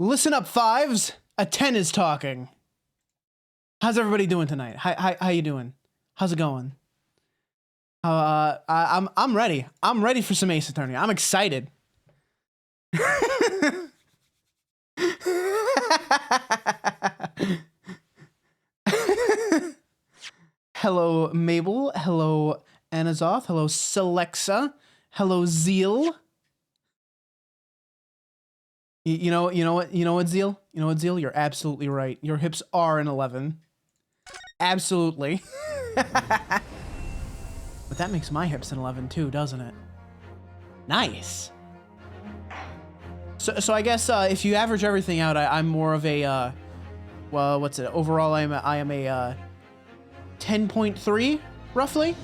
Listen up, fives. A 10 is talking. How's everybody doing tonight? How you doing? How's it going? I'm ready. I'm ready for some Ace Attorney. I'm excited. Hello, Mabel. Hello, Anazoth. Hello, Celexa. Hello, Zeal. You know what, Zeal? You know what, Zeal? You're absolutely right. Your hips are an 11. Absolutely. But that makes my hips an 11 too, doesn't it? Nice. So I guess if you average everything out, I'm more of a well, what's it? Overall, I am a 10.3 roughly.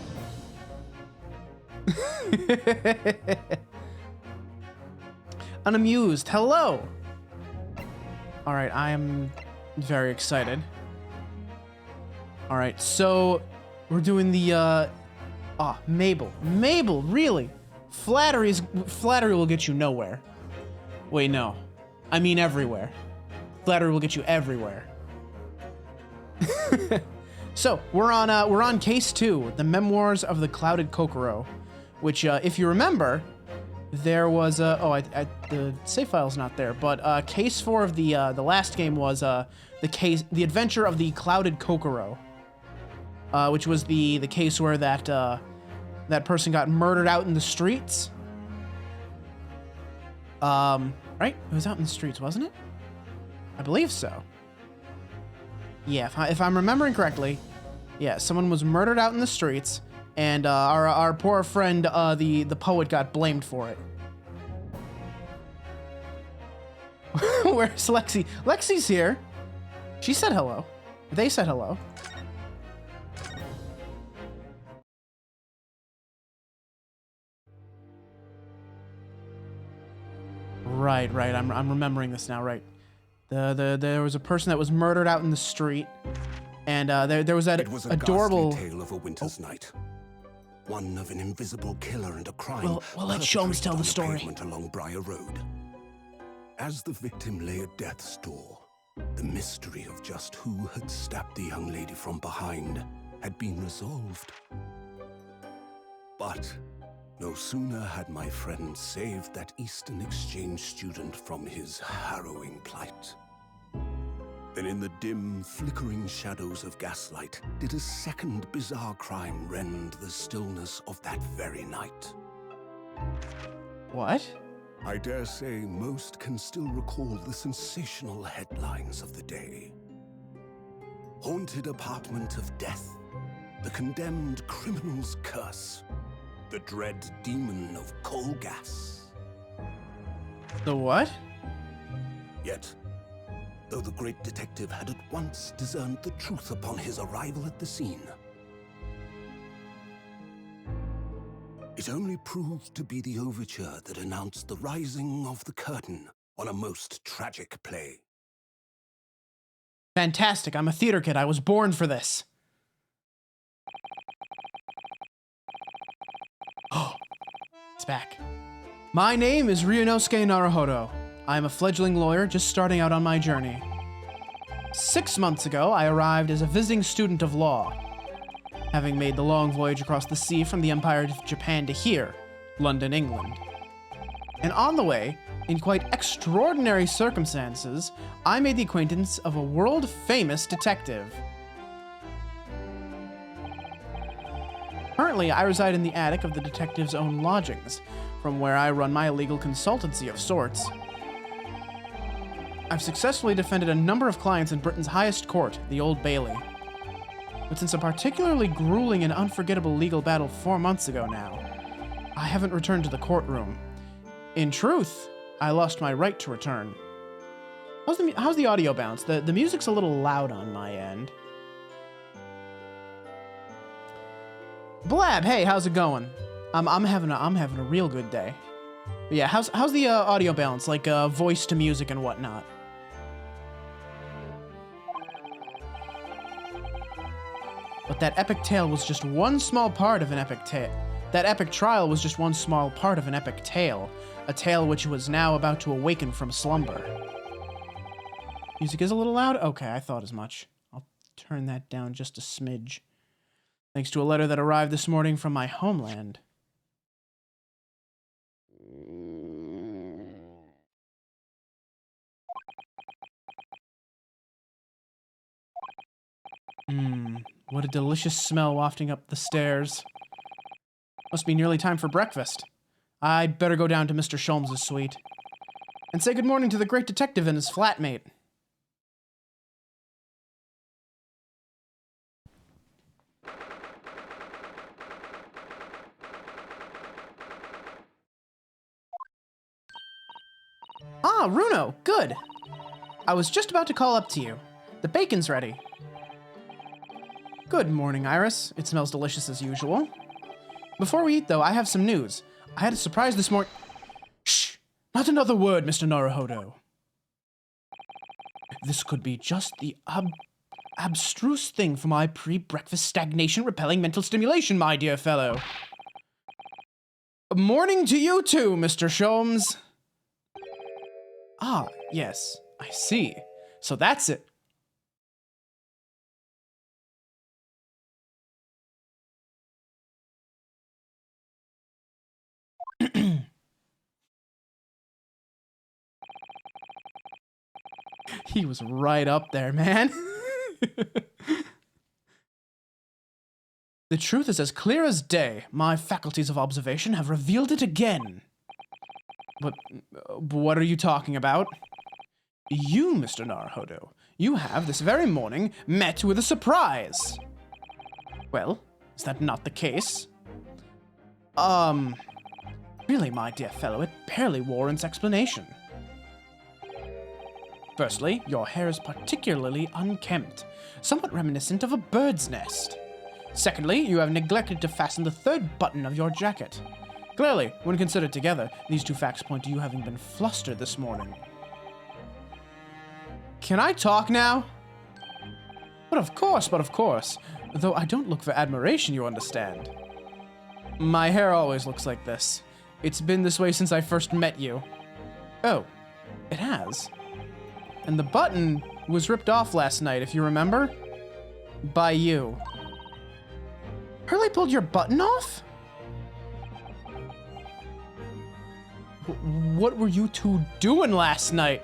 Unamused. Hello. All right, I am very excited. All right, so we're doing the Mabel. Mabel, really? Flattery will get you nowhere. Wait, no. I mean everywhere. Flattery will get you everywhere. So, we're on case 2, the Memoirs of the Clouded Kokoro, which if you remember, there was the save file's not there, but case 4 of the last game was the Adventure of the Clouded Kokoro, which was the case where that person got murdered out in the streets. Right? It was out in the streets, wasn't it? I believe so. Yeah, if I'm remembering correctly, yeah, someone was murdered out in the streets, and our poor friend, the poet, got blamed for it. Where's Lexi? Lexi's here. She said hello. They said hello. Right. I'm remembering this now. Right. There was a person that was murdered out in the street, and there was that adorable tale of a winter's night. One of an invisible killer and a crime. Well, let Sholmes tell the story. Along Briar Road. As the victim lay at death's door, the mystery of just who had stabbed the young lady from behind had been resolved. But no sooner had my friend saved that Eastern Exchange student from his harrowing plight than in the dim, flickering shadows of gaslight did a second bizarre crime rend the stillness of that very night. What? I dare say most can still recall the sensational headlines of the day. Haunted apartment of death, the condemned criminal's curse, the dread demon of coal gas. The what? Yet, though the great detective had at once discerned the truth upon his arrival at the scene, it only proved to be the overture that announced the rising of the curtain on a most tragic play. Fantastic. I'm a theater kid. I was born for this. Oh, it's back. My name is Ryunosuke Naruhodo. I am a fledgling lawyer just starting out on my journey. 6 months ago, I arrived as a visiting student of law, having made the long voyage across the sea from the Empire of Japan to here, London, England. And on the way, in quite extraordinary circumstances, I made the acquaintance of a world-famous detective. Currently, I reside in the attic of the detective's own lodgings, from where I run my illegal consultancy of sorts. I've successfully defended a number of clients in Britain's highest court, the Old Bailey. But since a particularly grueling and unforgettable legal battle 4 months ago now, I haven't returned to the courtroom. In truth, I lost my right to return. How's the audio bounce? The music's a little loud on my end. Blab, hey, how's it going? I'm having a real good day. But yeah, how's the audio balance, like voice to music and whatnot? But that epic tale was just one small part of an epic tale. That epic trial was just one small part of an epic tale, a tale which was now about to awaken from slumber. Music is a little loud? Okay, I thought as much. I'll turn that down just a smidge. Thanks to a letter that arrived this morning from my homeland. What a delicious smell wafting up the stairs. Must be nearly time for breakfast. I'd better go down to Mr. Sholmes' suite and say good morning to the great detective and his flatmate. Ah, Runo, good. I was just about to call up to you. The bacon's ready. Good morning, Iris. It smells delicious as usual. Before we eat, though, I have some news. I had a surprise this morning. Shh! Not another word, Mr. Naruhodo. This could be just the abstruse thing for my pre-breakfast stagnation-repelling mental stimulation, my dear fellow. Morning to you too, Mr. Sholmes. Ah, yes, I see. So that's it. He was right up there, man. The truth is as clear as day. My faculties of observation have revealed it again. But what are you talking about? You, Mr. Naruhodo, you have this very morning met with a surprise. Well, is that not the case? Really, my dear fellow, it barely warrants explanation. Firstly, your hair is particularly unkempt, somewhat reminiscent of a bird's nest. Secondly, you have neglected to fasten the third button of your jacket. Clearly, when considered together, these two facts point to you having been flustered this morning. Can I talk now? But of course. Though I don't look for admiration, you understand. My hair always looks like this. It's been this way since I first met you. Oh, it has? And the button was ripped off last night, if you remember? By you. Hurley pulled your button off? What were you two doing last night?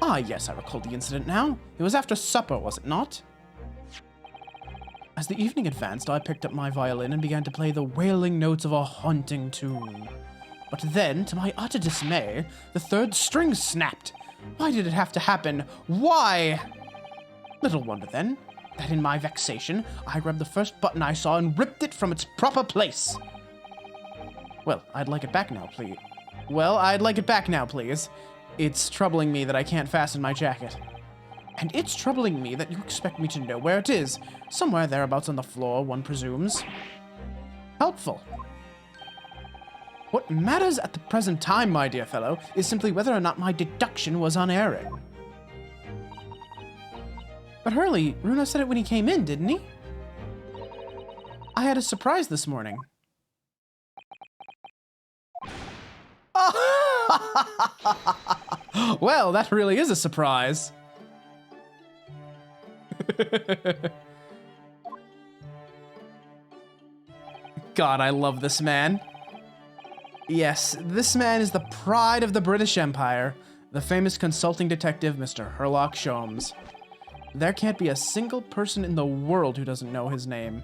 Ah, yes, I recall the incident now. It was after supper, was it not? As the evening advanced, I picked up my violin and began to play the wailing notes of a haunting tune. But then, to my utter dismay, the third string snapped. Why did it have to happen? Why? Little wonder, then, that in my vexation, I grabbed the first button I saw and ripped it from its proper place. Well, I'd like it back now, please. It's troubling me that I can't fasten my jacket. And it's troubling me that you expect me to know where it is. Somewhere thereabouts on the floor, one presumes. Helpful. What matters at the present time, my dear fellow, is simply whether or not my deduction was unerring. But Hurley, Runo said it when he came in, didn't he? I had a surprise this morning. Well, that really is a surprise. God, I love this man. Yes, this man is the pride of the British Empire, the famous consulting detective, Mr. Sherlock Sholmes. There can't be a single person in the world who doesn't know his name.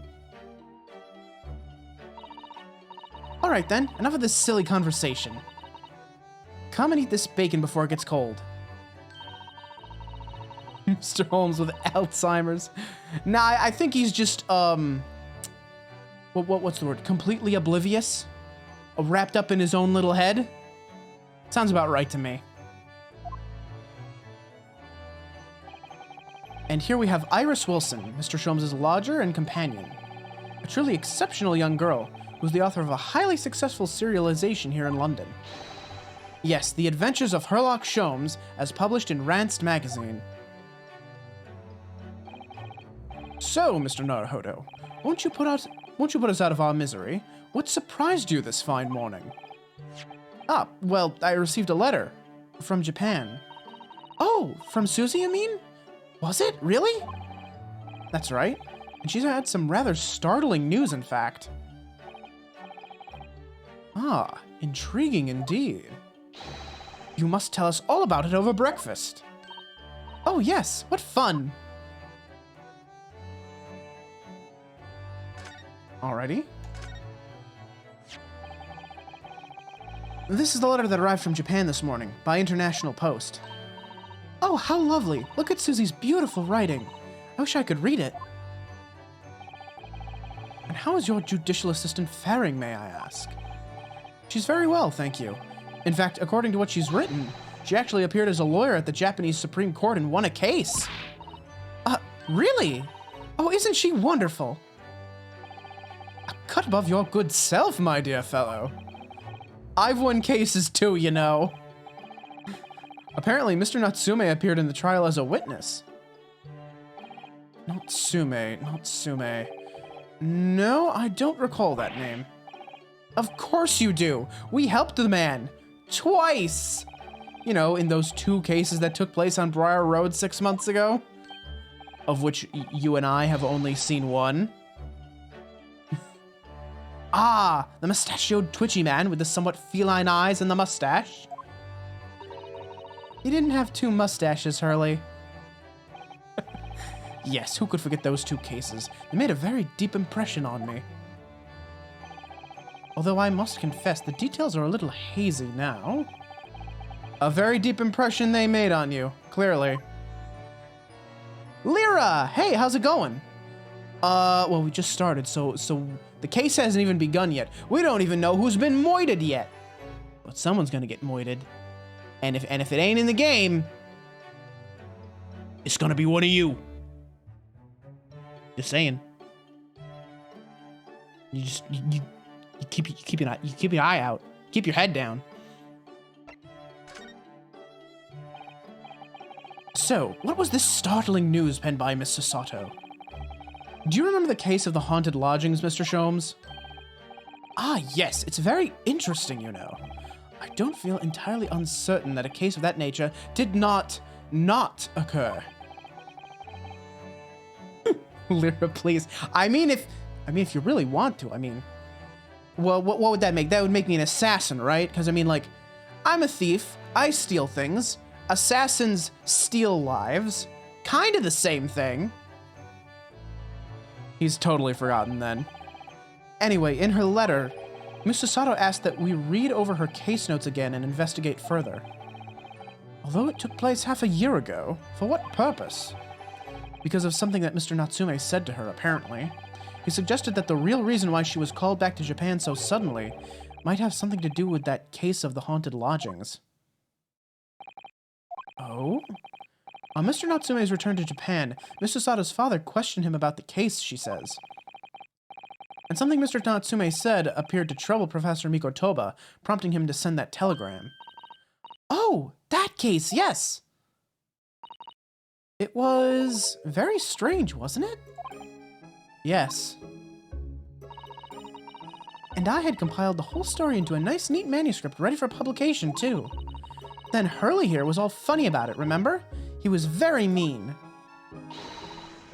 All right then, enough of this silly conversation. Come and eat this bacon before it gets cold. Mr. Holmes with Alzheimer's. Nah, I think he's just, what's the word? Completely oblivious? Wrapped up in his own little head? Sounds about right to me. And here we have Iris Wilson, Mr. Sholmes' lodger and companion. A truly exceptional young girl who's the author of a highly successful serialization here in London. Yes, The Adventures of Sherlock Sholmes, as published in Rance magazine. So, Mr. Naruhodo, won't you put us out of our misery? What surprised you this fine morning? Ah, well, I received a letter from Japan. Oh, from Susie, you mean? Was it? Really? That's right. And she's had some rather startling news, in fact. Ah, intriguing indeed. You must tell us all about it over breakfast. Oh, yes. What fun. Alrighty. This is the letter that arrived from Japan this morning, by international post. Oh, how lovely. Look at Susie's beautiful writing. I wish I could read it. And how is your judicial assistant faring, may I ask? She's very well, thank you. In fact, according to what she's written, she actually appeared as a lawyer at the Japanese Supreme Court and won a case. Really? Oh, isn't she wonderful? A cut above your good self, my dear fellow. I've won cases too, you know. Apparently, Mr. Natsume appeared in the trial as a witness. Natsume. No, I don't recall that name. Of course you do. We helped the man. Twice. You know, in those 2 cases that took place on Briar Road 6 months ago. Of which you and I have only seen 1. Ah, the mustachioed twitchy man with the somewhat feline eyes and the mustache. He didn't have 2 mustaches, Hurley. Yes, who could forget those 2 cases? They made a very deep impression on me. Although I must confess, the details are a little hazy now. A very deep impression they made on you, clearly. Lyra! Hey, how's it going? Well, we just started, so the case hasn't even begun yet. We don't even know who's been moited yet. But someone's gonna get moited. And if it ain't in the game, it's gonna be one of you. Just saying. You keep your eye out. Keep your head down. So, what was this startling news penned by Miss Sasato? Do you remember the case of the haunted lodgings, Mr. Sholmes? Ah, yes, it's very interesting, you know. I don't feel entirely uncertain that a case of that nature did not occur. Lyra, please. I mean, if you really want to, well, what would that make? That would make me an assassin, right? Because, like, I'm a thief. I steal things. Assassins steal lives. Kind of the same thing. He's totally forgotten then. Anyway, in her letter, Miss Sasato asked that we read over her case notes again and investigate further. Although it took place half a year ago, for what purpose? Because of something that Mr. Natsume said to her, apparently. He suggested that the real reason why she was called back to Japan so suddenly might have something to do with that case of the haunted lodgings. Oh? On Mr. Natsume's return to Japan, Mr. Sato's father questioned him about the case, she says. And something Mr. Natsume said appeared to trouble Professor Mikotoba, prompting him to send that telegram. Oh, that case, yes! It was very strange, wasn't it? Yes. And I had compiled the whole story into a nice, neat manuscript ready for publication, too. Then Hurley here was all funny about it, remember? He was very mean.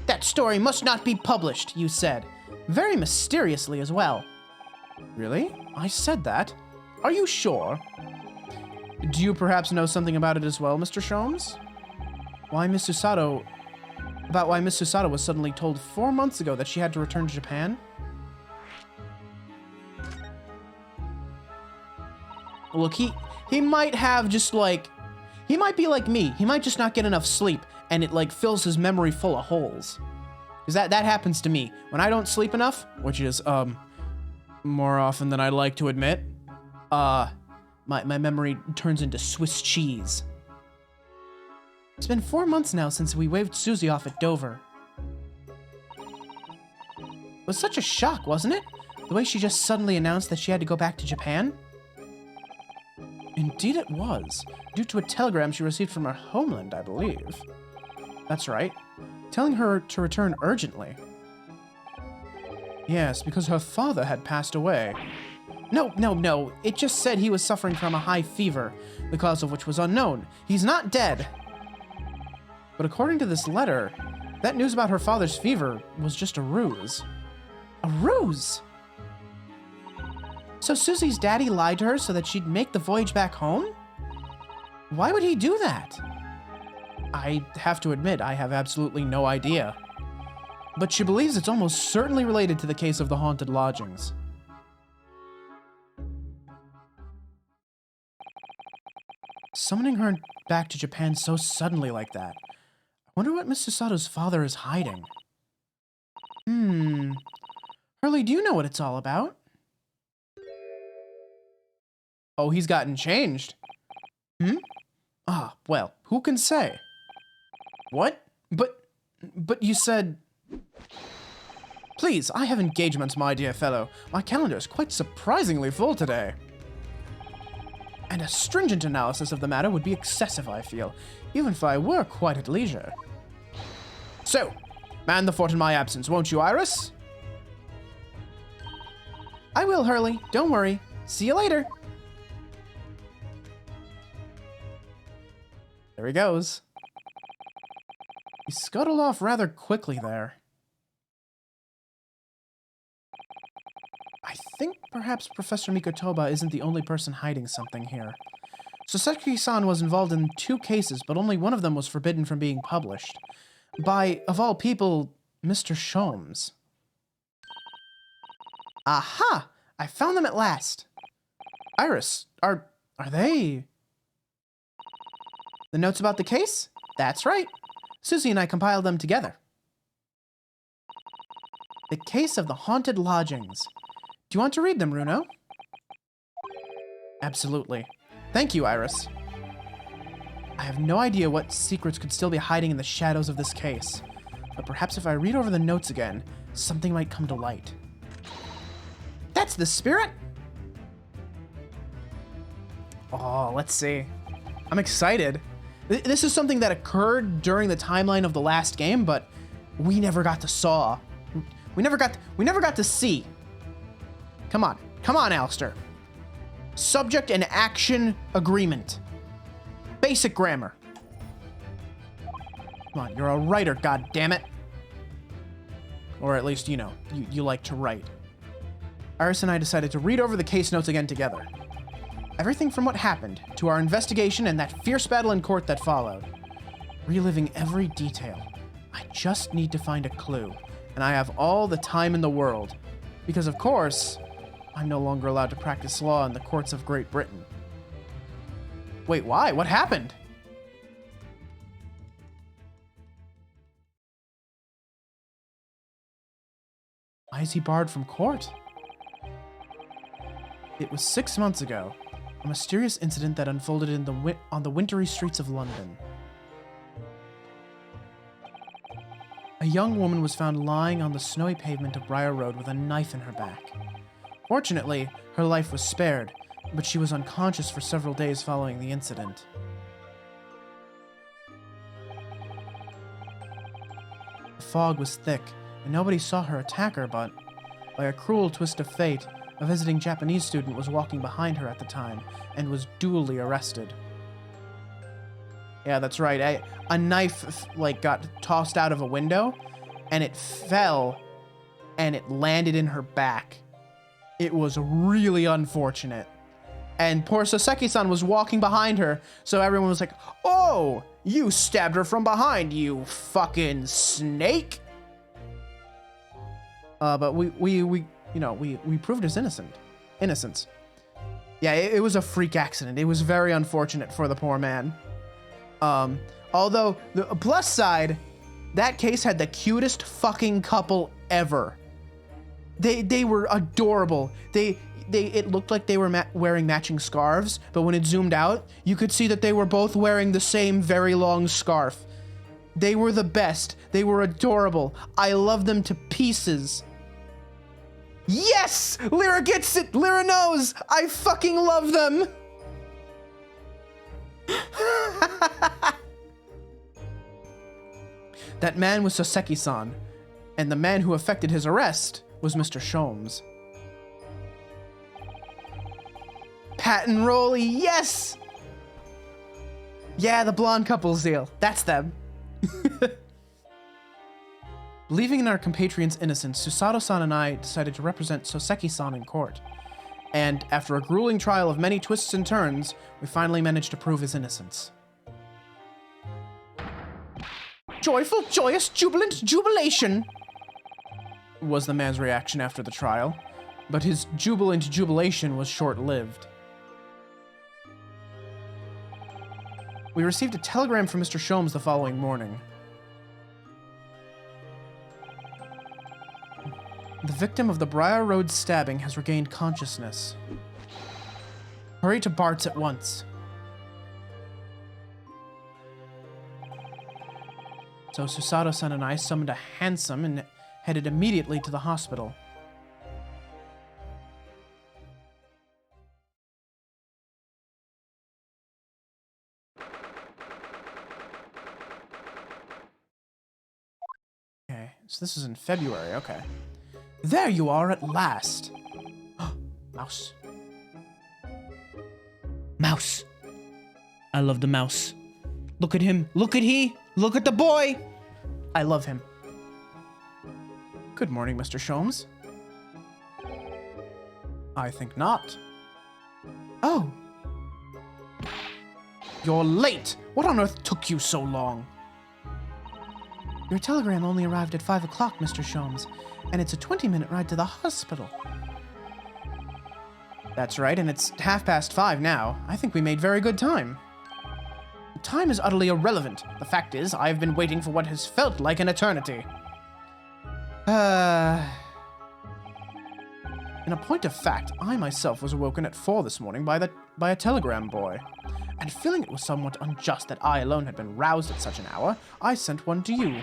That story must not be published, you said. Very mysteriously as well. Really? I said that? Are you sure? Do you perhaps know something about it as well, Mr. Sholmes? About why Miss Susato was suddenly told 4 months ago that she had to return to Japan? Look, he might have just he might be like me. He might just not get enough sleep and it fills his memory full of holes. Because that happens to me. When I don't sleep enough, which is, more often than I like to admit, my memory turns into Swiss cheese. It's been 4 months now since we waved Susie off at Dover. It was such a shock, wasn't it? The way she just suddenly announced that she had to go back to Japan? Indeed it was, due to a telegram she received from her homeland, I believe. That's right, telling her to return urgently. Yes, because her father had passed away. No, it just said he was suffering from a high fever, the cause of which was unknown. He's not dead. But according to this letter, that news about her father's fever was just a ruse. A ruse? So Susie's daddy lied to her so that she'd make the voyage back home? Why would he do that? I have to admit, I have absolutely no idea. But she believes it's almost certainly related to the case of the haunted lodgings. Summoning her back to Japan so suddenly like that. I wonder what Mr. Sato's father is hiding. Hurley, do you know what it's all about? Oh, he's gotten changed. Ah, well, who can say? What? But you said... Please, I have engagements, my dear fellow. My calendar is quite surprisingly full today. And a stringent analysis of the matter would be excessive, I feel, even if I were quite at leisure. So, man the fort in my absence, won't you, Iris? I will, Hurley. Don't worry. See you later. There he goes. He scuttled off rather quickly there. I think perhaps Professor Mikotoba isn't the only person hiding something here. Soseki-san was involved in 2 cases, but only one of them was forbidden from being published. By, of all people, Mr. Sholmes. Aha! I found them at last. Iris, are they... The notes about the case? That's right. Susie and I compiled them together. The case of the haunted lodgings. Do you want to read them, Runo? Absolutely. Thank you, Iris. I have no idea what secrets could still be hiding in the shadows of this case, but perhaps if I read over the notes again, something might come to light. That's the spirit! Oh, let's see. I'm excited. This is something that occurred during the timeline of the last game, but we never got to saw. We never got to see. Come on, Alistair. Subject and action agreement. Basic grammar. Come on, you're a writer, goddammit. Or at least, you know, you like to write. Iris and I decided to read over the case notes again together. Everything from what happened, to our investigation and that fierce battle in court that followed. Reliving every detail. I just need to find a clue, and I have all the time in the world. Because of course, I'm no longer allowed to practice law in the courts of Great Britain. Wait, why? What happened? Why is he barred from court? It was 6 months ago. A mysterious incident that unfolded on the wintry streets of London. A young woman was found lying on the snowy pavement of Briar Road with a knife in her back. Fortunately, her life was spared, but she was unconscious for several days following the incident. The fog was thick, and nobody saw her attacker, but by a cruel twist of fate, a visiting Japanese student was walking behind her at the time and was duly arrested. Yeah, that's right. A knife, got tossed out of a window, and it fell, and it landed in her back. It was really unfortunate. And poor Soseki-san was walking behind her, so everyone was like, "Oh, you stabbed her from behind, you fucking snake!" But we proved his innocence. Yeah, it was a freak accident. It was very unfortunate for the poor man. Although, the plus side, that case had the cutest fucking couple ever. They were adorable. It looked like they were wearing matching scarves, but when it zoomed out, you could see that they were both wearing the same very long scarf. They were the best. They were adorable. I love them to pieces. Yes! Lyra gets it! Lyra knows! I fucking love them! That man was Soseki-san, and the man who effected his arrest was Mr. Sholmes. Pat and Rolly, yes! Yeah, the blonde couple's deal. That's them. Believing in our compatriot's innocence, Susato-san and I decided to represent Soseki-san in court. And after a grueling trial of many twists and turns, we finally managed to prove his innocence. Joyful, joyous, jubilant jubilation! Was the man's reaction after the trial. But his jubilant jubilation was short-lived. We received a telegram from Mr. Sholmes the following morning. The victim of the Briar Road stabbing has regained consciousness. Hurry to Bart's at once. So Susato-san and I summoned a hansom and headed immediately to the hospital. Okay, so this is in February, okay. There you are at last. Mouse. Mouse. I love the mouse. Look at him. Look at he. Look at the boy. I love him. Good morning, Mr. Sholmes. I think not. Oh. You're late. What on earth took you so long? Your telegram only arrived at 5 o'clock, Mr. Sholmes, and it's a 20-minute ride to the hospital. That's right, and it's 5:30 now. I think we made very good time. Time is utterly irrelevant. The fact is, I've been waiting for what has felt like an eternity. In a point of fact, I myself was awoken at 4 this morning by a telegram boy. And feeling it was somewhat unjust that I alone had been roused at such an hour, I sent one to you.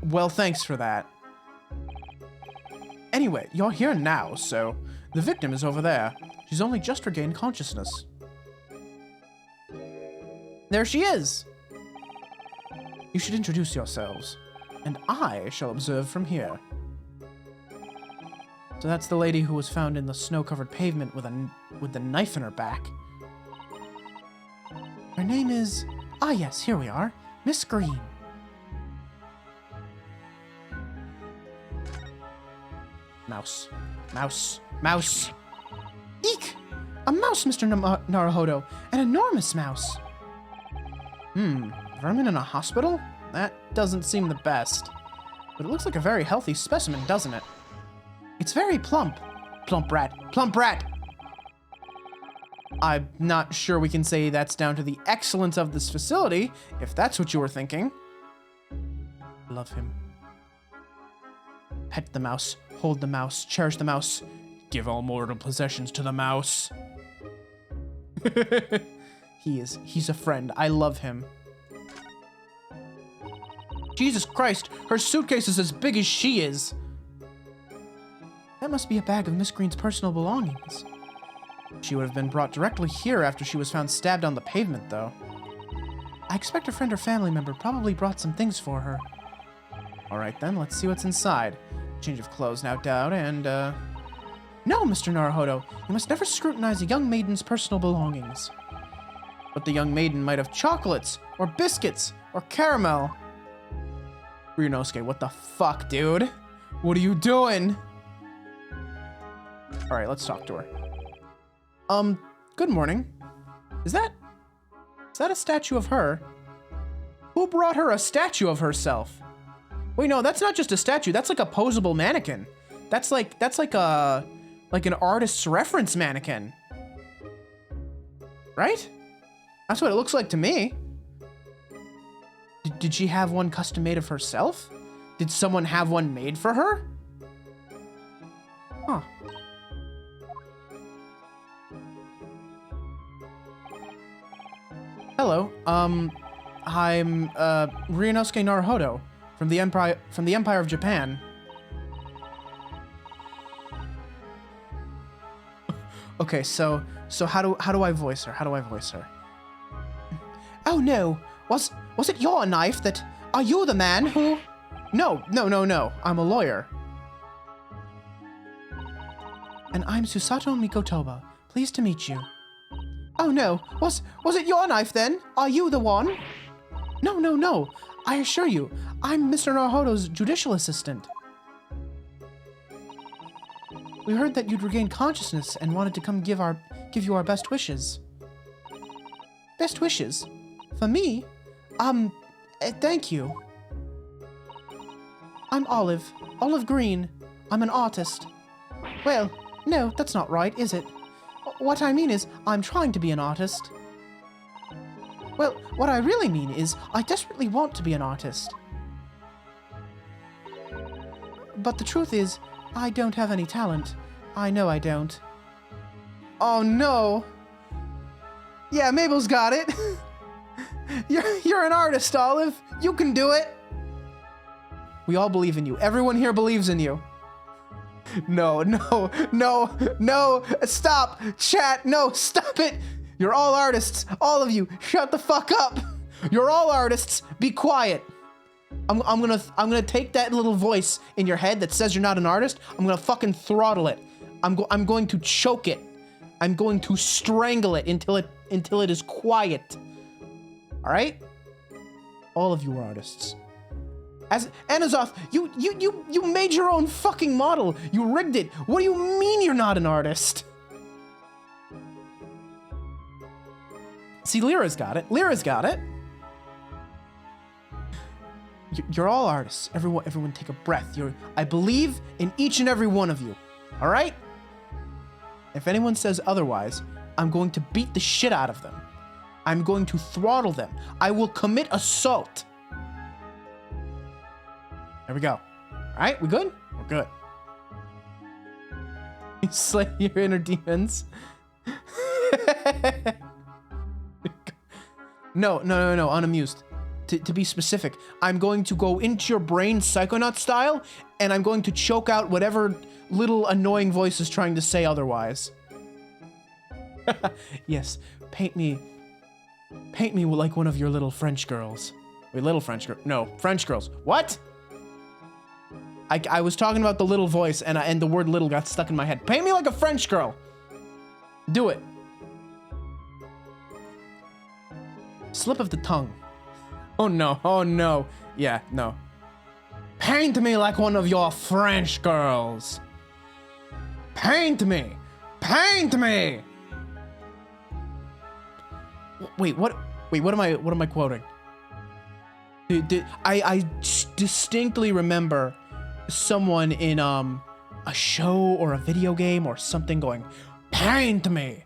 Well, thanks for that. Anyway, you're here now, so the victim is over there. She's only just regained consciousness. There she is! You should introduce yourselves, and I shall observe from here. So that's the lady who was found in the snow-covered pavement with the knife in her back. Her name is... Ah yes, here we are. Miss Green. Mouse. Mouse. Mouse. Eek! A mouse, Mr. Naruhodo. An enormous mouse. Vermin in a hospital? That doesn't seem the best. But it looks like a very healthy specimen, doesn't it? It's very plump. Plump rat. Plump rat! I'm not sure we can say that's down to the excellence of this facility, if that's what you were thinking. Love him. Pet the mouse, hold the mouse, cherish the mouse. Give all mortal possessions to the mouse. He's a friend. I love him. Jesus Christ, her suitcase is as big as she is. That must be a bag of Miss Green's personal belongings. She would have been brought directly here after she was found stabbed on the pavement, though. I expect a friend or family member probably brought some things for her. Alright then, let's see what's inside. Change of clothes, no doubt, and, No, Mr. Naruhodo, you must never scrutinize a young maiden's personal belongings. But the young maiden might have chocolates, or biscuits, or caramel. Ryunosuke, what the fuck, dude? What are you doing? Alright, let's talk to her. Good morning. Is that a statue of her? Who brought her a statue of herself? Wait, no, that's not just a statue. That's like a posable mannequin. That's like an artist's reference mannequin. Right? That's what it looks like to me. Did she have one custom made of herself? Did someone have one made for her? Huh. Hello, I'm Ryunosuke Naruhodo from the Empire of Japan. Okay, so how do I voice her? How do I voice her? Oh no, was it your knife that? Are you the man who? No. I'm a lawyer. And I'm Susato Mikotoba. Pleased to meet you. Oh no, was it your knife then? Are you the one? No, no, no. I assure you, I'm Mr. Naruhodo's judicial assistant. We heard that you'd regained consciousness and wanted to come give you our best wishes. Best wishes? For me? Thank you. I'm Olive. Olive Green. I'm an artist. Well, no, that's not right, is it? What I mean is, I'm trying to be an artist. Well, what I really mean is, I desperately want to be an artist. But the truth is, I don't have any talent. I know I don't. Oh no! Yeah, Mabel's got it! You're an artist, Olive! You can do it! We all believe in you. Everyone here believes in you. No, no, no, no! Stop! Chat, no, stop it! You're all artists! All of you! Shut the fuck up! You're all artists! Be quiet! I'm gonna take that little voice in your head that says you're not an artist. I'm gonna fucking throttle it. I'm going to choke it. I'm going to strangle it until it is quiet. All right? All of you are artists. As Anazoth, you made your own fucking model. You rigged it. What do you mean you're not an artist? See, Lyra's got it. Lyra's got it. You're all artists. Everyone take a breath. I believe in each and every one of you. All right? If anyone says otherwise, I'm going to beat the shit out of them. I'm going to throttle them. I will commit assault. There we go. All right, we good? We're good. You slay your inner demons. No, unamused. To be specific, I'm going to go into your brain Psychonaut style, and I'm going to choke out whatever little annoying voice is trying to say otherwise. Yes, paint me like one of your little French girls. Wait, little French girl? No, French girls. What? I was talking about the little voice, and the word little got stuck in my head. Paint me like a French girl. Do it. Slip of the tongue. Oh no, oh no. Yeah, no. Paint me like one of your French girls. Paint me. Paint me. Wait, what am I quoting? I distinctly remember someone in a show or a video game or something going, paint me.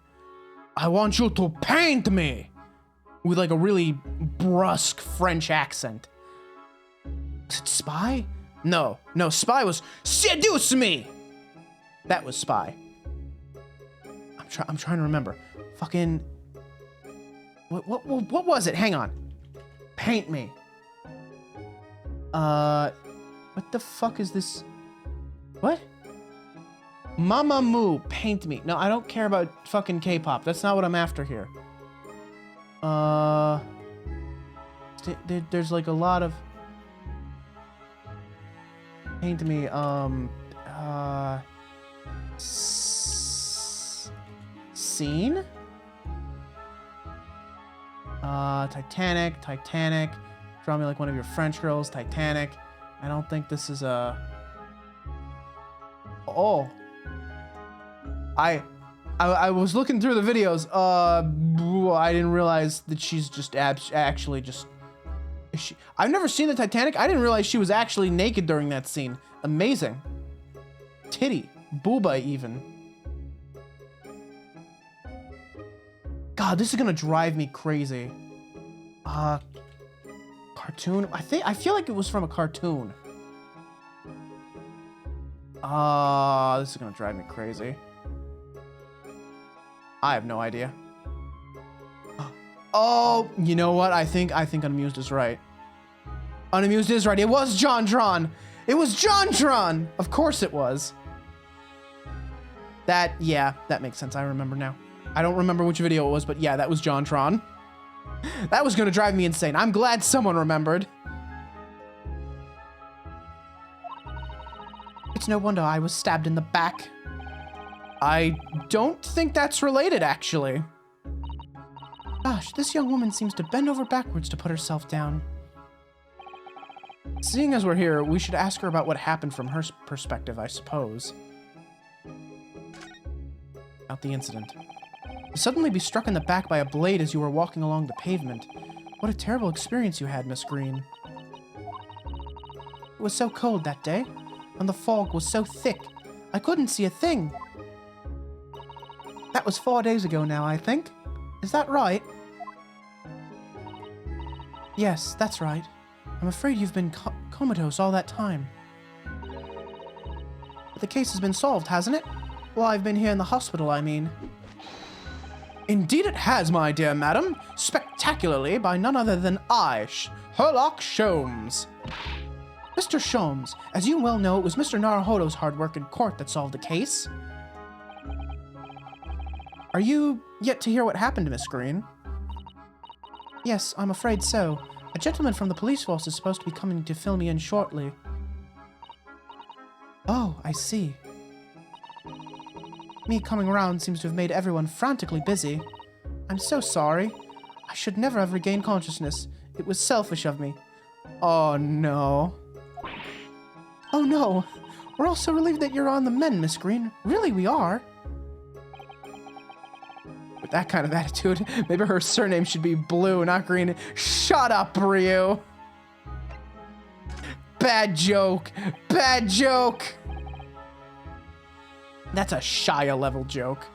I want you to paint me. With like a really brusque French accent. Was it Spy? No, Spy was seduce me. That was Spy. I'm trying to remember. Fucking. What was it? Hang on. Paint me. What the fuck is this? What? Mamamoo, paint me. No, I don't care about fucking K-pop. That's not what I'm after here. There's like a lot of paint me, scene? Titanic, draw me like one of your French girls, Titanic. I don't think this is a, oh. I was looking through the videos. I didn't realize that she's just actually just. I've never seen the Titanic. I didn't realize she was actually naked during that scene. Amazing. Titty, booba even. God, this is gonna drive me crazy. Cartoon. I feel like it was from a cartoon. This is gonna drive me crazy. I have no idea. Oh, you know what? I think Unamused is right. Unamused is right. It was JonTron. It was JonTron. Of course it was. Yeah, that makes sense. I remember now. I don't remember which video it was, but yeah, that was JonTron. That was gonna drive me insane. I'm glad someone remembered. It's no wonder I was stabbed in the back. I don't think that's related, actually. Gosh, this young woman seems to bend over backwards to put herself down. Seeing as we're here, we should ask her about what happened from her perspective, I suppose. About the incident. To suddenly be struck in the back by a blade as you were walking along the pavement. What a terrible experience you had, Miss Green. It was so cold that day, and the fog was so thick, I couldn't see a thing. That was 4 days ago now, I think. Is that right? Yes, that's right. I'm afraid you've been comatose all that time. But the case has been solved, hasn't it? Well, I've been here in the hospital, I mean. Indeed it has, my dear madam. Spectacularly by none other than I, Sherlock Sholmes. Mr. Sholmes, as you well know, it was Mr. Naruhodo's hard work in court that solved the case. Are you yet to hear what happened, Miss Green? Yes, I'm afraid so. A gentleman from the police force is supposed to be coming to fill me in shortly. Oh, I see. Me coming around seems to have made everyone frantically busy. I'm so sorry. I should never have regained consciousness. It was selfish of me. Oh, no. Oh, no. We're all so relieved that you're on the mend, Miss Green. Really, we are. With that kind of attitude, maybe her surname should be Blue, not Green. Shut up, Ryu. Bad joke. Bad joke. That's a Shia level joke.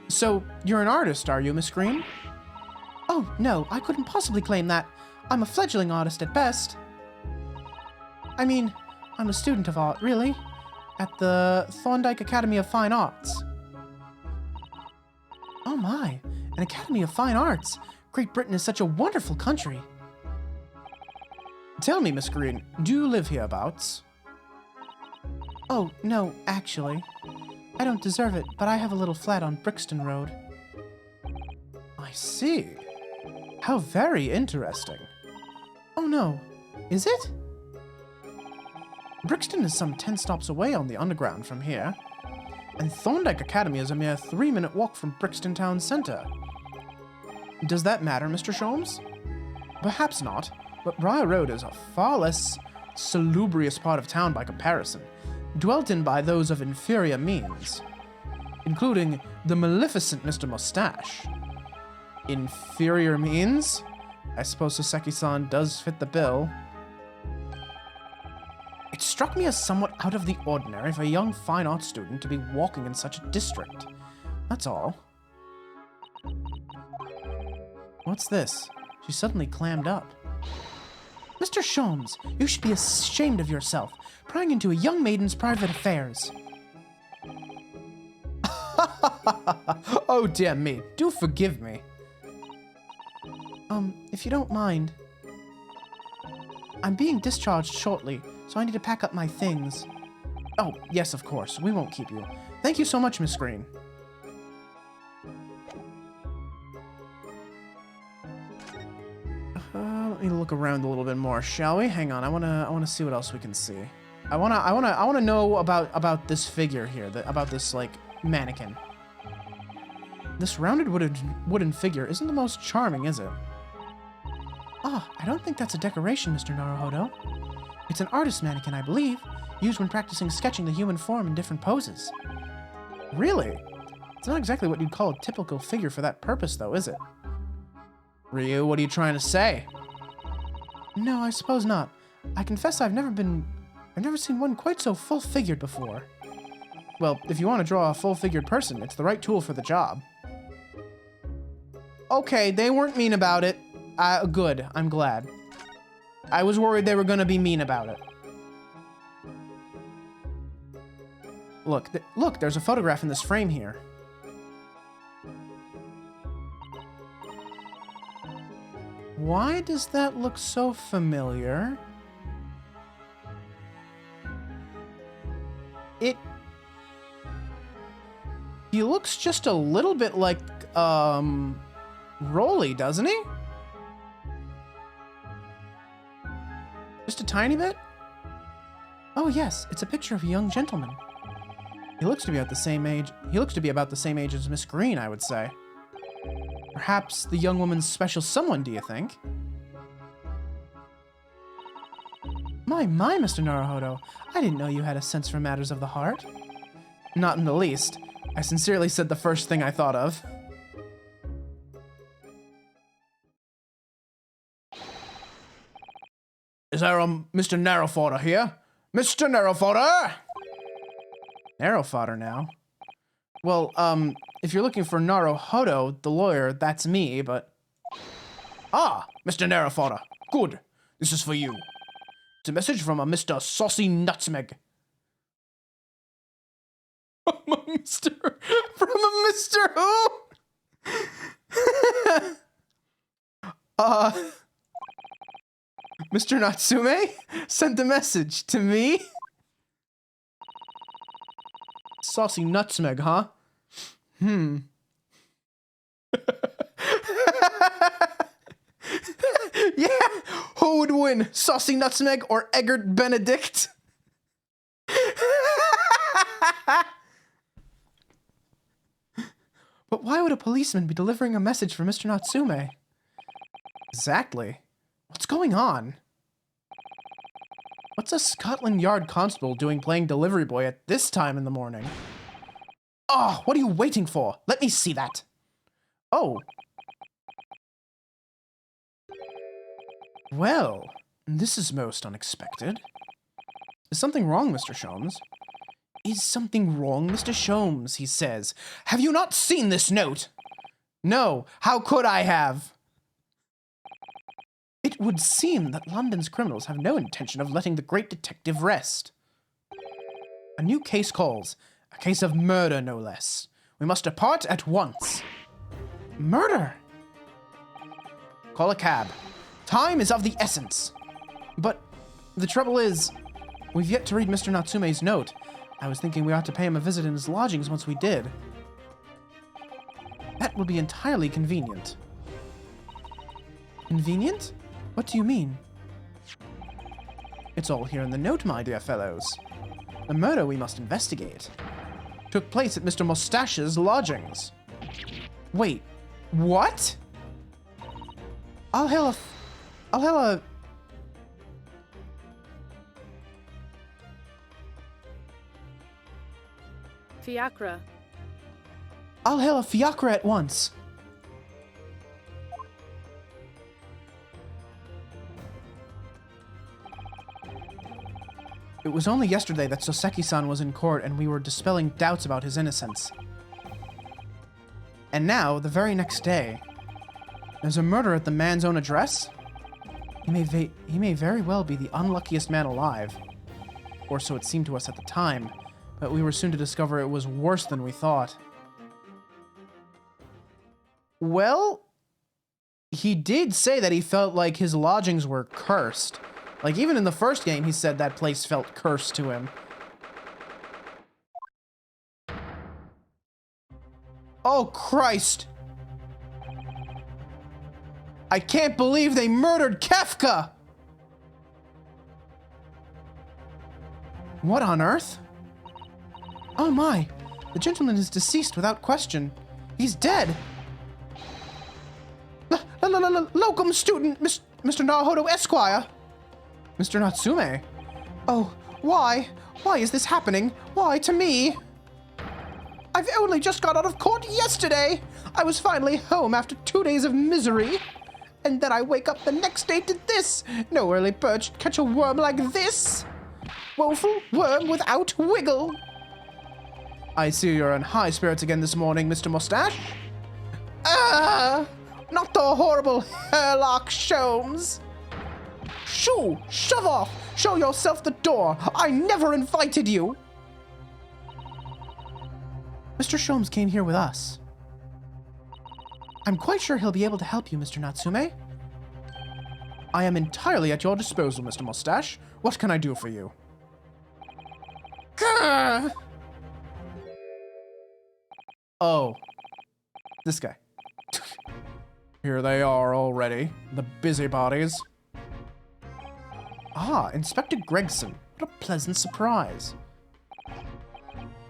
So, you're an artist, are you, Miss Green? Oh, no, I couldn't possibly claim that. I'm a fledgling artist at best. I mean, I'm a student of art, really, at the Thorndike Academy of Fine Arts. Oh my, an Academy of Fine Arts. Great Britain is such a wonderful country. Tell me, Miss Green, do you live hereabouts? Oh, no, actually. I don't deserve it, but I have a little flat on Brixton Road. I see. How very interesting. Oh no, is it? Brixton is some 10 stops away on the underground from here, and Thorndike Academy is a mere 3-minute walk from Brixton Town Centre. Does that matter, Mr. Sholmes? Perhaps not, but Briar Road is a far less salubrious part of town by comparison, dwelt in by those of inferior means, including the maleficent Mr. Mustache. Inferior means? I suppose Soseki-san does fit the bill. It struck me as somewhat out of the ordinary for a young fine arts student to be walking in such a district. That's all. What's this? She suddenly clammed up. Mr. Sholmes, you should be ashamed of yourself, prying into a young maiden's private affairs. Oh dear me, do forgive me. If you don't mind, I'm being discharged shortly, so I need to pack up my things. Oh, yes, of course, we won't keep you. Thank you so much, Miss Green. Let me look around a little bit more, shall we? Hang on, I wanna see what else we can see. I wanna know about this figure here, about this like mannequin. This rounded wooden figure isn't the most charming, is it? Ah, I don't think that's a decoration, Mr. Naruhodo. It's an artist mannequin, I believe, used when practicing sketching the human form in different poses. Really? It's not exactly what you'd call a typical figure for that purpose, though, is it? Ryu, what are you trying to say? No, I suppose not. I confess I've never seen one quite so full-figured before. Well, if you want to draw a full-figured person, it's the right tool for the job. Okay, they weren't mean about it. Good, I'm glad. I was worried they were gonna be mean about it. Look, there's a photograph in this frame here. Why does that look so familiar? He looks just a little bit like, Rolly, doesn't he? Just a tiny bit? Oh yes, it's a picture of a young gentleman. He looks to be about the same age as Miss Green, I would say. Perhaps the young woman's special someone, do you think? My, Mr. Naruhodo. I didn't know you had a sense for matters of the heart. Not in the least. I sincerely said the first thing I thought of. Is there a Mr. Narrowfodder here? Mr. Narrowfodder! Narrowfodder now? Well, if you're looking for Naruhodo, the lawyer, that's me, but... Ah, Mr. Narrowfodder. Good. This is for you. It's a message from a Mr. Saucy Nutmeg. From a Mr. Who? Mr. Natsume sent a message to me? Saucy Nutmeg, huh? Yeah, who would win, Saucy Nutmeg or Eggert Benedict? But why would a policeman be delivering a message for Mr. Natsume? Exactly. What's going on? What's a Scotland Yard constable doing playing delivery boy at this time in the morning? Oh, what are you waiting for? Let me see that. Oh. Well, this is most unexpected. Is something wrong, Mr. Sholmes? Is something wrong, Mr. Sholmes, he says. Have you not seen this note? No, how could I have? It would seem that London's criminals have no intention of letting the great detective rest. A new case calls. A case of murder, no less. We must depart at once. Murder? Call a cab. Time is of the essence. But the trouble is, we've yet to read Mr. Natsume's note. I was thinking we ought to pay him a visit in his lodgings once we did. That will be entirely convenient. Convenient? What do you mean? It's all here in the note, my dear fellows. The murder we must investigate took place at Mr. Mustache's lodgings. Wait, what? I'll hail a... Fiacre. I'll hail a fiacre at once. It was only yesterday that Soseki-san was in court and we were dispelling doubts about his innocence. And now, the very next day, there's a murder at the man's own address? He may very well be the unluckiest man alive. Or so it seemed to us at the time, but we were soon to discover it was worse than we thought. Well, he did say that he felt like his lodgings were cursed. Like, even in the first game, he said that place felt cursed to him. Oh, Christ! I can't believe they murdered Kefka! What on earth? Oh my, the gentleman is deceased without question. He's dead. Locum student, Mr. Naruhodo Esquire. Mr. Natsume? Oh, why? Why is this happening? Why to me? I've only just got out of court yesterday. I was finally home after 2 days of misery. And then I wake up the next day to this. No early bird should catch a worm like this. Woeful worm without wiggle. I see you're in high spirits again this morning, Mr. Mustache. Not the horrible Herlock Sholmes. Shoo! Shove off! Show yourself the door! I never invited you! Mr. Sholmes came here with us. I'm quite sure he'll be able to help you, Mr. Natsume. I am entirely at your disposal, Mr. Mustache. What can I do for you? Grr! Oh. This guy. Here they are already, the busybodies. Ah, Inspector Gregson. What a pleasant surprise.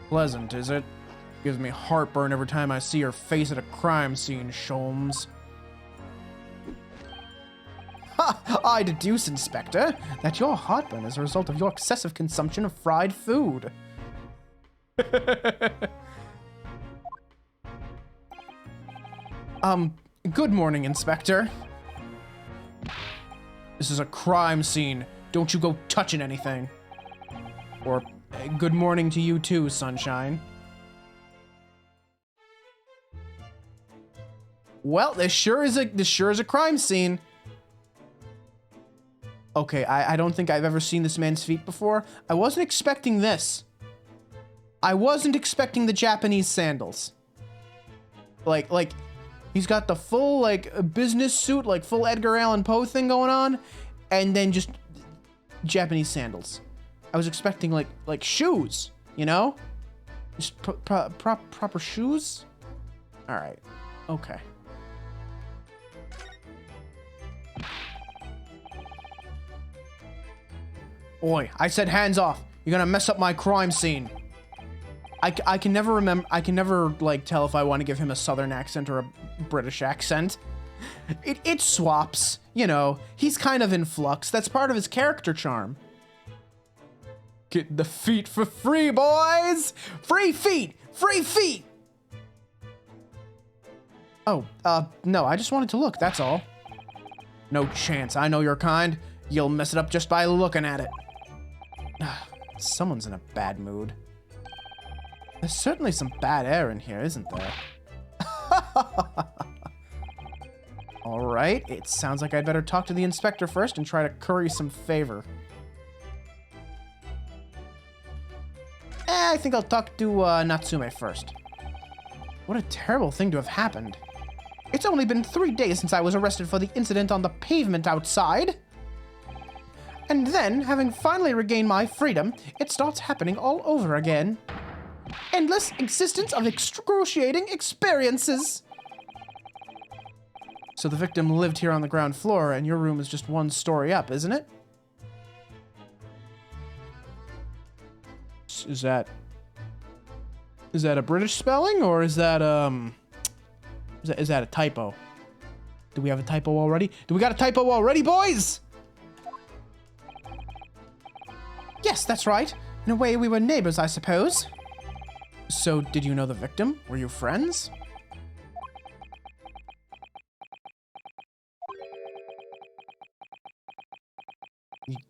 Pleasant, is it? Gives me heartburn every time I see your face at a crime scene, Sholmes. Ha! I deduce, Inspector, that your heartburn is a result of your excessive consumption of fried food. Good morning, Inspector. This is a crime scene. Don't you go touching anything. Or, good morning to you too, Sunshine. Well, this sure is a crime scene. Okay, I don't think I've ever seen this man's feet before. I wasn't expecting this. I wasn't expecting the Japanese sandals. Like, he's got the full, like, business suit, like, full Edgar Allan Poe thing going on, and then just Japanese sandals. I was expecting, like shoes, you know? Just proper shoes? Alright, okay. Oi, I said hands off. You're gonna mess up my crime scene. I can never remember, I can never, like, tell if I want to give him a southern accent or a British accent. It swaps, you know. He's kind of in flux. That's part of his character charm. Get the feet for free, boys! Free feet! Free feet! Oh, no, I just wanted to look, that's all. No chance, I know your kind. You'll mess it up just by looking at it. Someone's in a bad mood. There's certainly some bad air in here, isn't there? Alright, it sounds like I'd better talk to the inspector first and try to curry some favor. I think I'll talk to Natsume first. What a terrible thing to have happened. It's only been 3 days since I was arrested for the incident on the pavement outside. And then, having finally regained my freedom, it starts happening all over again. Endless existence of excruciating experiences. So the victim lived here on the ground floor, and your room is just 1 story up, isn't it? Is that a British spelling, or is that is that a typo? Do we have a typo already? Do we got a typo already, boys? Yes, that's right. In a way, we were neighbors, I suppose. So, did you know the victim? Were you friends?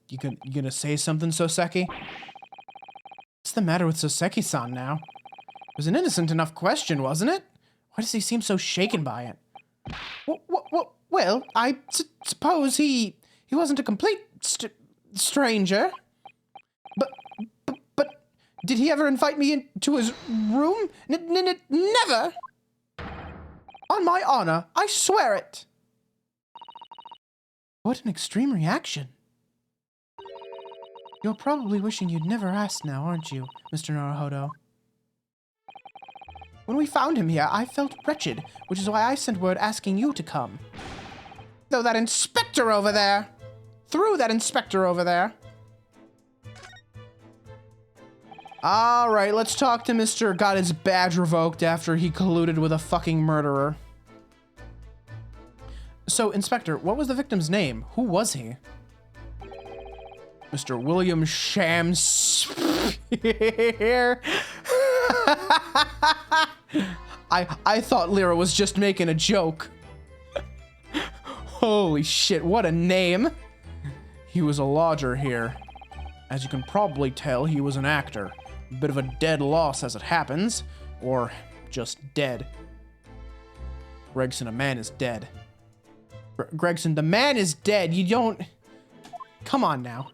You gonna say something, Soseki? What's the matter with Soseki-san now? It was an innocent enough question, wasn't it? Why does he seem so shaken by it? Well, I suppose he wasn't a complete stranger. But did he ever invite me into his room? Never! On my honor, I swear it! What an extreme reaction. You're probably wishing you'd never asked now, aren't you, Mr. Naruhodo? When we found him here, I felt wretched, which is why I sent word asking you to come. Through that inspector over there! Alright, let's talk to Mr. Got his badge revoked after he colluded with a fucking murderer. So, Inspector, what was the victim's name? Who was he? Mr. William Shamspeare. I thought Lyra was just making a joke. Holy shit, what a name. He was a lodger here. As you can probably tell, he was an actor. A bit of a dead loss as it happens, or just dead. Gregson, a man is dead. Gregson, the man is dead. You don't... Come on now.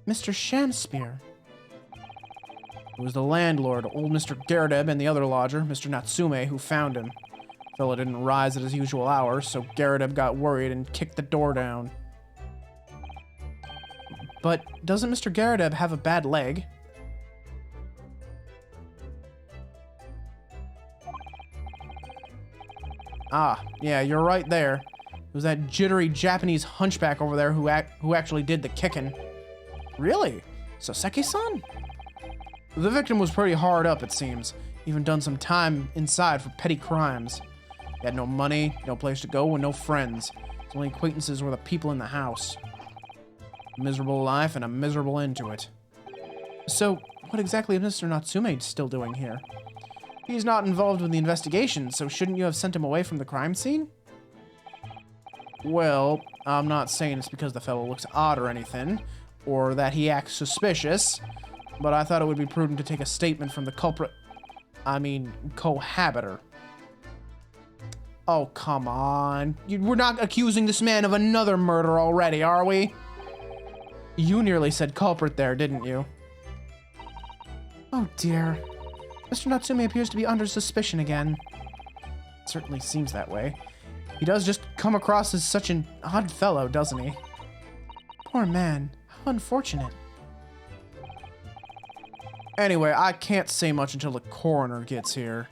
Mr. Shamspeare. It was the landlord, old Mr. Gyarados, and the other lodger, Mr. Natsume, who found him. Fella didn't rise at his usual hour, so Gyarados got worried and kicked the door down. But doesn't Mr. Gyarados have a bad leg? Ah, yeah, you're right there. It was that jittery Japanese hunchback over there who actually did the kicking. Really? Soseki-san? The victim was pretty hard up, it seems. Even done some time inside for petty crimes. He had no money, no place to go, and no friends. His only acquaintances were the people in the house. A miserable life and a miserable end to it. So, what exactly is Mr. Natsume still doing here? He's not involved with the investigation, so shouldn't you have sent him away from the crime scene? Well, I'm not saying it's because the fellow looks odd or anything, or that he acts suspicious, but I thought it would be prudent to take a statement from the cohabiter. Oh, come on. We're not accusing this man of another murder already, are we? You nearly said culprit there, didn't you? Oh, dear. Mr. Natsume appears to be under suspicion again. It certainly seems that way. He does just come across as such an odd fellow, doesn't he? Poor man. How unfortunate. Anyway, I can't say much until the coroner gets here.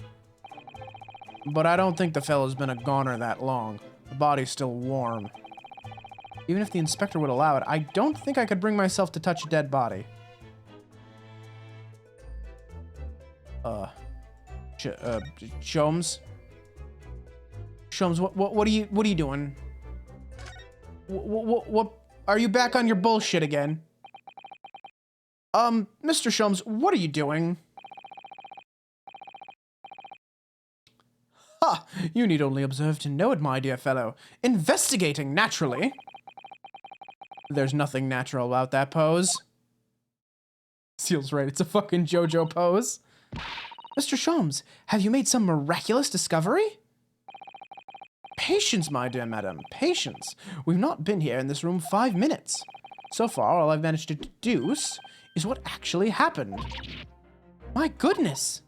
But I don't think the fellow's been a goner that long. The body's still warm. Even if the inspector would allow it, I don't think I could bring myself to touch a dead body. Sholmes? Sholmes, what are you doing? What are you back on your bullshit again? Mr. Sholmes, what are you doing? Ha! You need only observe to know it, my dear fellow. Investigating, naturally. There's nothing natural about that pose. Seal's right, it's a fucking JoJo pose. Mr. Sholmes, have you made some miraculous discovery? Patience, my dear madam, patience. We've not been here in this room 5 minutes. So far, all I've managed to deduce is what actually happened. My goodness.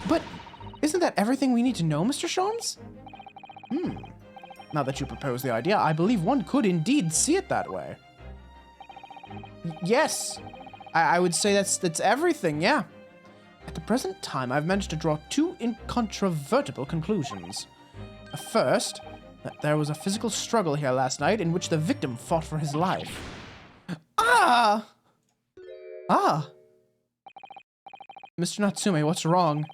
But isn't that everything we need to know, Mr. Sholmes? Now that you propose the idea, I believe one could indeed see it that way. Yes. I would say that's everything, yeah. At the present time, I've managed to draw 2 incontrovertible conclusions. The first, that there was a physical struggle here last night in which the victim fought for his life. Ah! Mr. Natsume, what's wrong?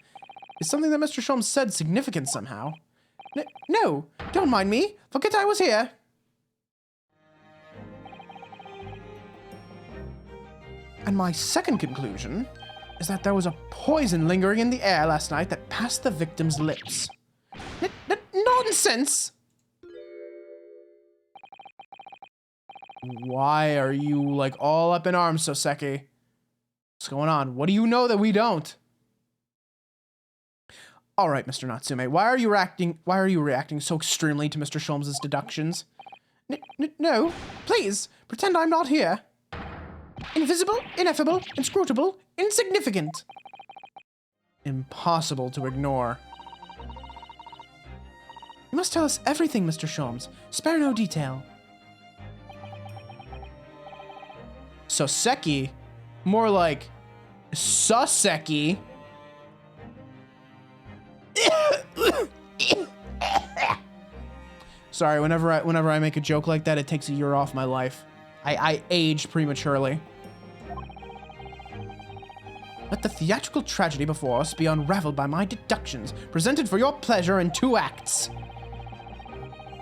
Is something that Mr. Sholmes said significant somehow? No, don't mind me. Forget I was here. And my second conclusion is that there was a poison lingering in the air last night that passed the victim's lips. Nonsense! Why are you, like, all up in arms, Soseki? What's going on? What do you know that we don't? All right, Mr. Natsume, why are you reacting so extremely to Mr. Sholmes' deductions? No, please, pretend I'm not here. Invisible, ineffable, inscrutable, insignificant. Impossible to ignore. You must tell us everything, Mr. Sholmes. Spare no detail. Soseki? More like Soseki. Sorry, whenever I make a joke like that, it takes a year off my life. I age prematurely. Let the theatrical tragedy before us be unraveled by my deductions, presented for your pleasure in 2 acts.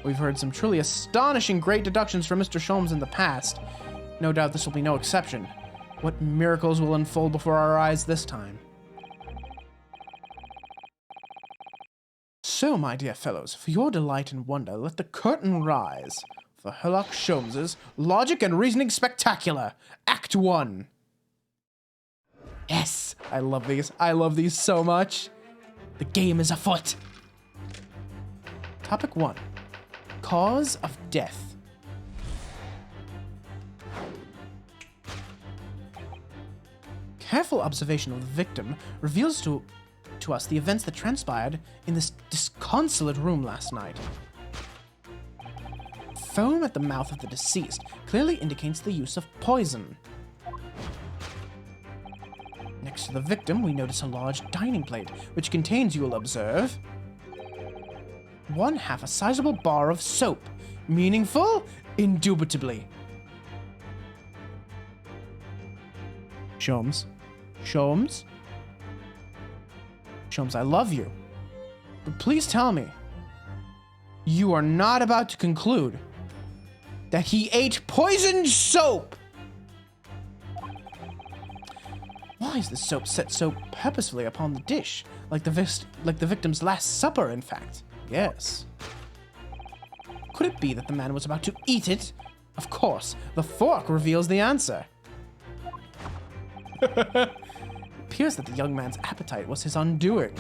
We've heard some truly astonishing great deductions from Mr. Sholmes in the past. No doubt this will be no exception. What miracles will unfold before our eyes this time? So, my dear fellows, for your delight and wonder, let the curtain rise. For Herlock Sholmes' Logic and Reasoning Spectacular, Act 1. Yes, I love these. I love these so much. The game is afoot. Topic 1. Cause of death. Careful observation of the victim reveals to us the events that transpired in this disconsolate room last night. Foam at the mouth of the deceased clearly indicates the use of poison. Next to the victim, we notice a large dining plate, which contains, you will observe, 1/2 a sizable bar of soap. Meaningful? Indubitably. Sholmes? Sholmes, I love you. But please tell me, you are not about to conclude that he ate poisoned soap! Why is the soap set so purposefully upon the dish? Like the victim's last supper, in fact. Yes. Could it be that the man was about to eat it? Of course, the fork reveals the answer. It appears that the young man's appetite was his undoing.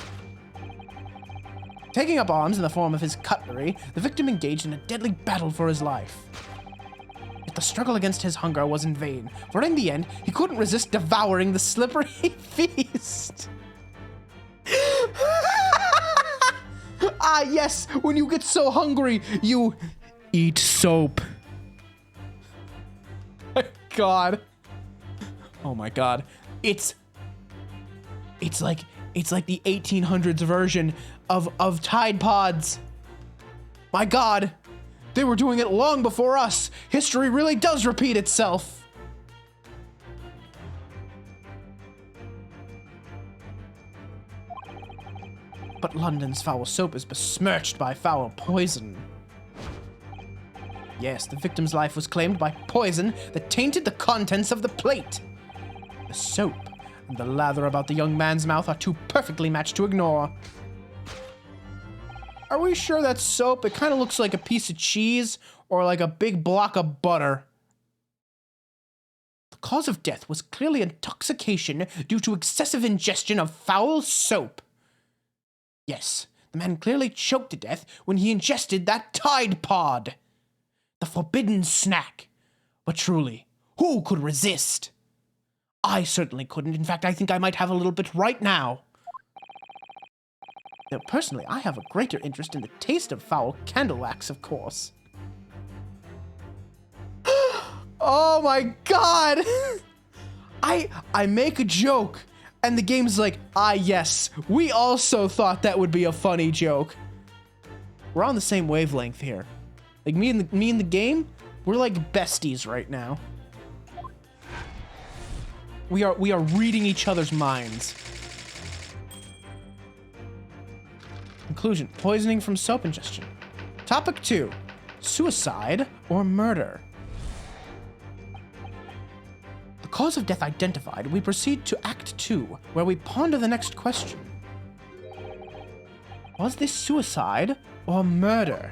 Taking up arms in the form of his cutlery, the victim engaged in a deadly battle for his life. Yet the struggle against his hunger was in vain, for in the end, he couldn't resist devouring the slippery feast. Ah, yes, when you get so hungry, you eat soap. My God. Oh my God. It's like the 1800s version of Tide Pods. My God. They were doing it long before us. History really does repeat itself. But London's foul soap is besmirched by foul poison. Yes, the victim's life was claimed by poison that tainted the contents of the plate. The soap and the lather about the young man's mouth are too perfectly matched to ignore. Are we sure that's soap? It kind of looks like a piece of cheese or like a big block of butter. The cause of death was clearly intoxication due to excessive ingestion of foul soap. Yes, the man clearly choked to death when he ingested that Tide Pod. The forbidden snack. But truly, who could resist? I certainly couldn't. In fact, I think I might have a little bit right now. Though personally, I have a greater interest in the taste of foul candle wax, of course. Oh my God! I make a joke, and the game's like, ah yes, we also thought that would be a funny joke. We're on the same wavelength here. Like me and the game, we're like besties right now. We are reading each other's minds. Conclusion: poisoning from soap ingestion. Topic 2: suicide or murder. The cause of death identified, we proceed to Act 2, where we ponder the next question. Was this suicide or murder?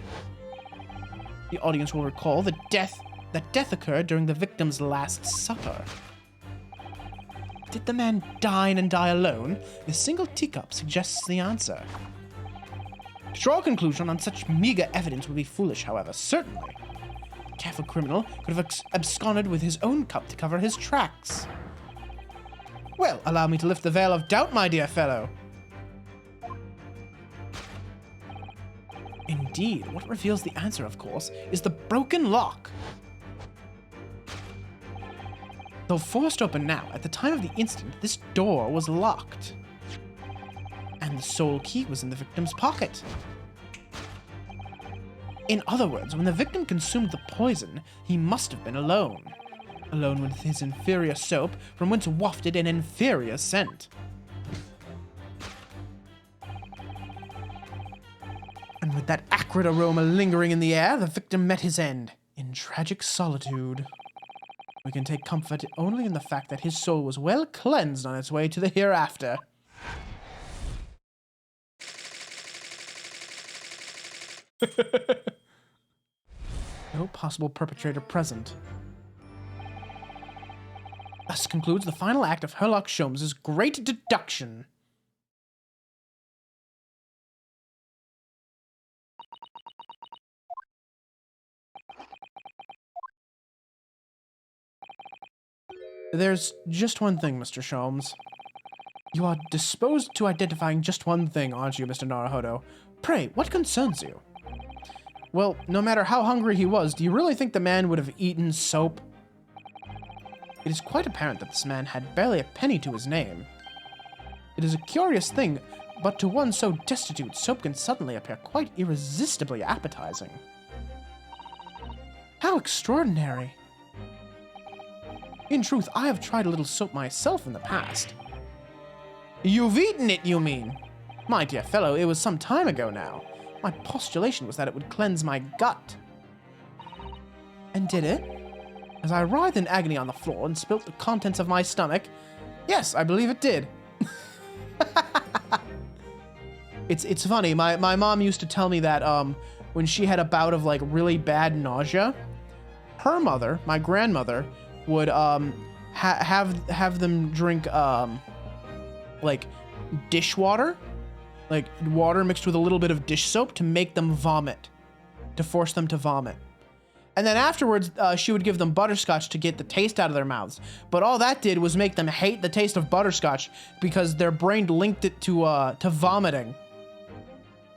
The audience will recall that death occurred during the victim's last supper. Did the man dine and die alone? A single teacup suggests the answer. To draw a conclusion on such meager evidence would be foolish, however, certainly. A careful criminal could have absconded with his own cup to cover his tracks. Well, allow me to lift the veil of doubt, my dear fellow. Indeed, what reveals the answer, of course, is the broken lock. Though forced open now, at the time of the incident, this door was locked. And the sole key was in the victim's pocket. In other words, when the victim consumed the poison, he must have been alone. Alone with his inferior soap, from whence wafted an inferior scent. And with that acrid aroma lingering in the air, the victim met his end, in tragic solitude. We can take comfort only in the fact that his soul was well cleansed on its way to the hereafter. No possible perpetrator present. Thus concludes the final act of Sherlock Sholmes' great deduction. There's just one thing, Mr. Sholmes. You are disposed to identifying just one thing, aren't you, Mr. Naruhodo? Pray, what concerns you? Well, no matter how hungry he was, do you really think the man would have eaten soap? It is quite apparent that this man had barely a penny to his name. It is a curious thing, but to one so destitute, soap can suddenly appear quite irresistibly appetizing. How extraordinary! In truth, I have tried a little soap myself in the past. You've eaten it, you mean? My dear fellow, it was some time ago now. My postulation was that it would cleanse my gut. And did it? As I writhed in agony on the floor and spilt the contents of my stomach, yes, I believe it did. It's funny, my mom used to tell me that when she had a bout of like really bad nausea, her mother, my grandmother, would have them drink like dishwater, like water mixed with a little bit of dish soap to make them vomit, to force them to vomit. And then afterwards, she would give them butterscotch to get the taste out of their mouths. But all that did was make them hate the taste of butterscotch because their brain linked it to vomiting.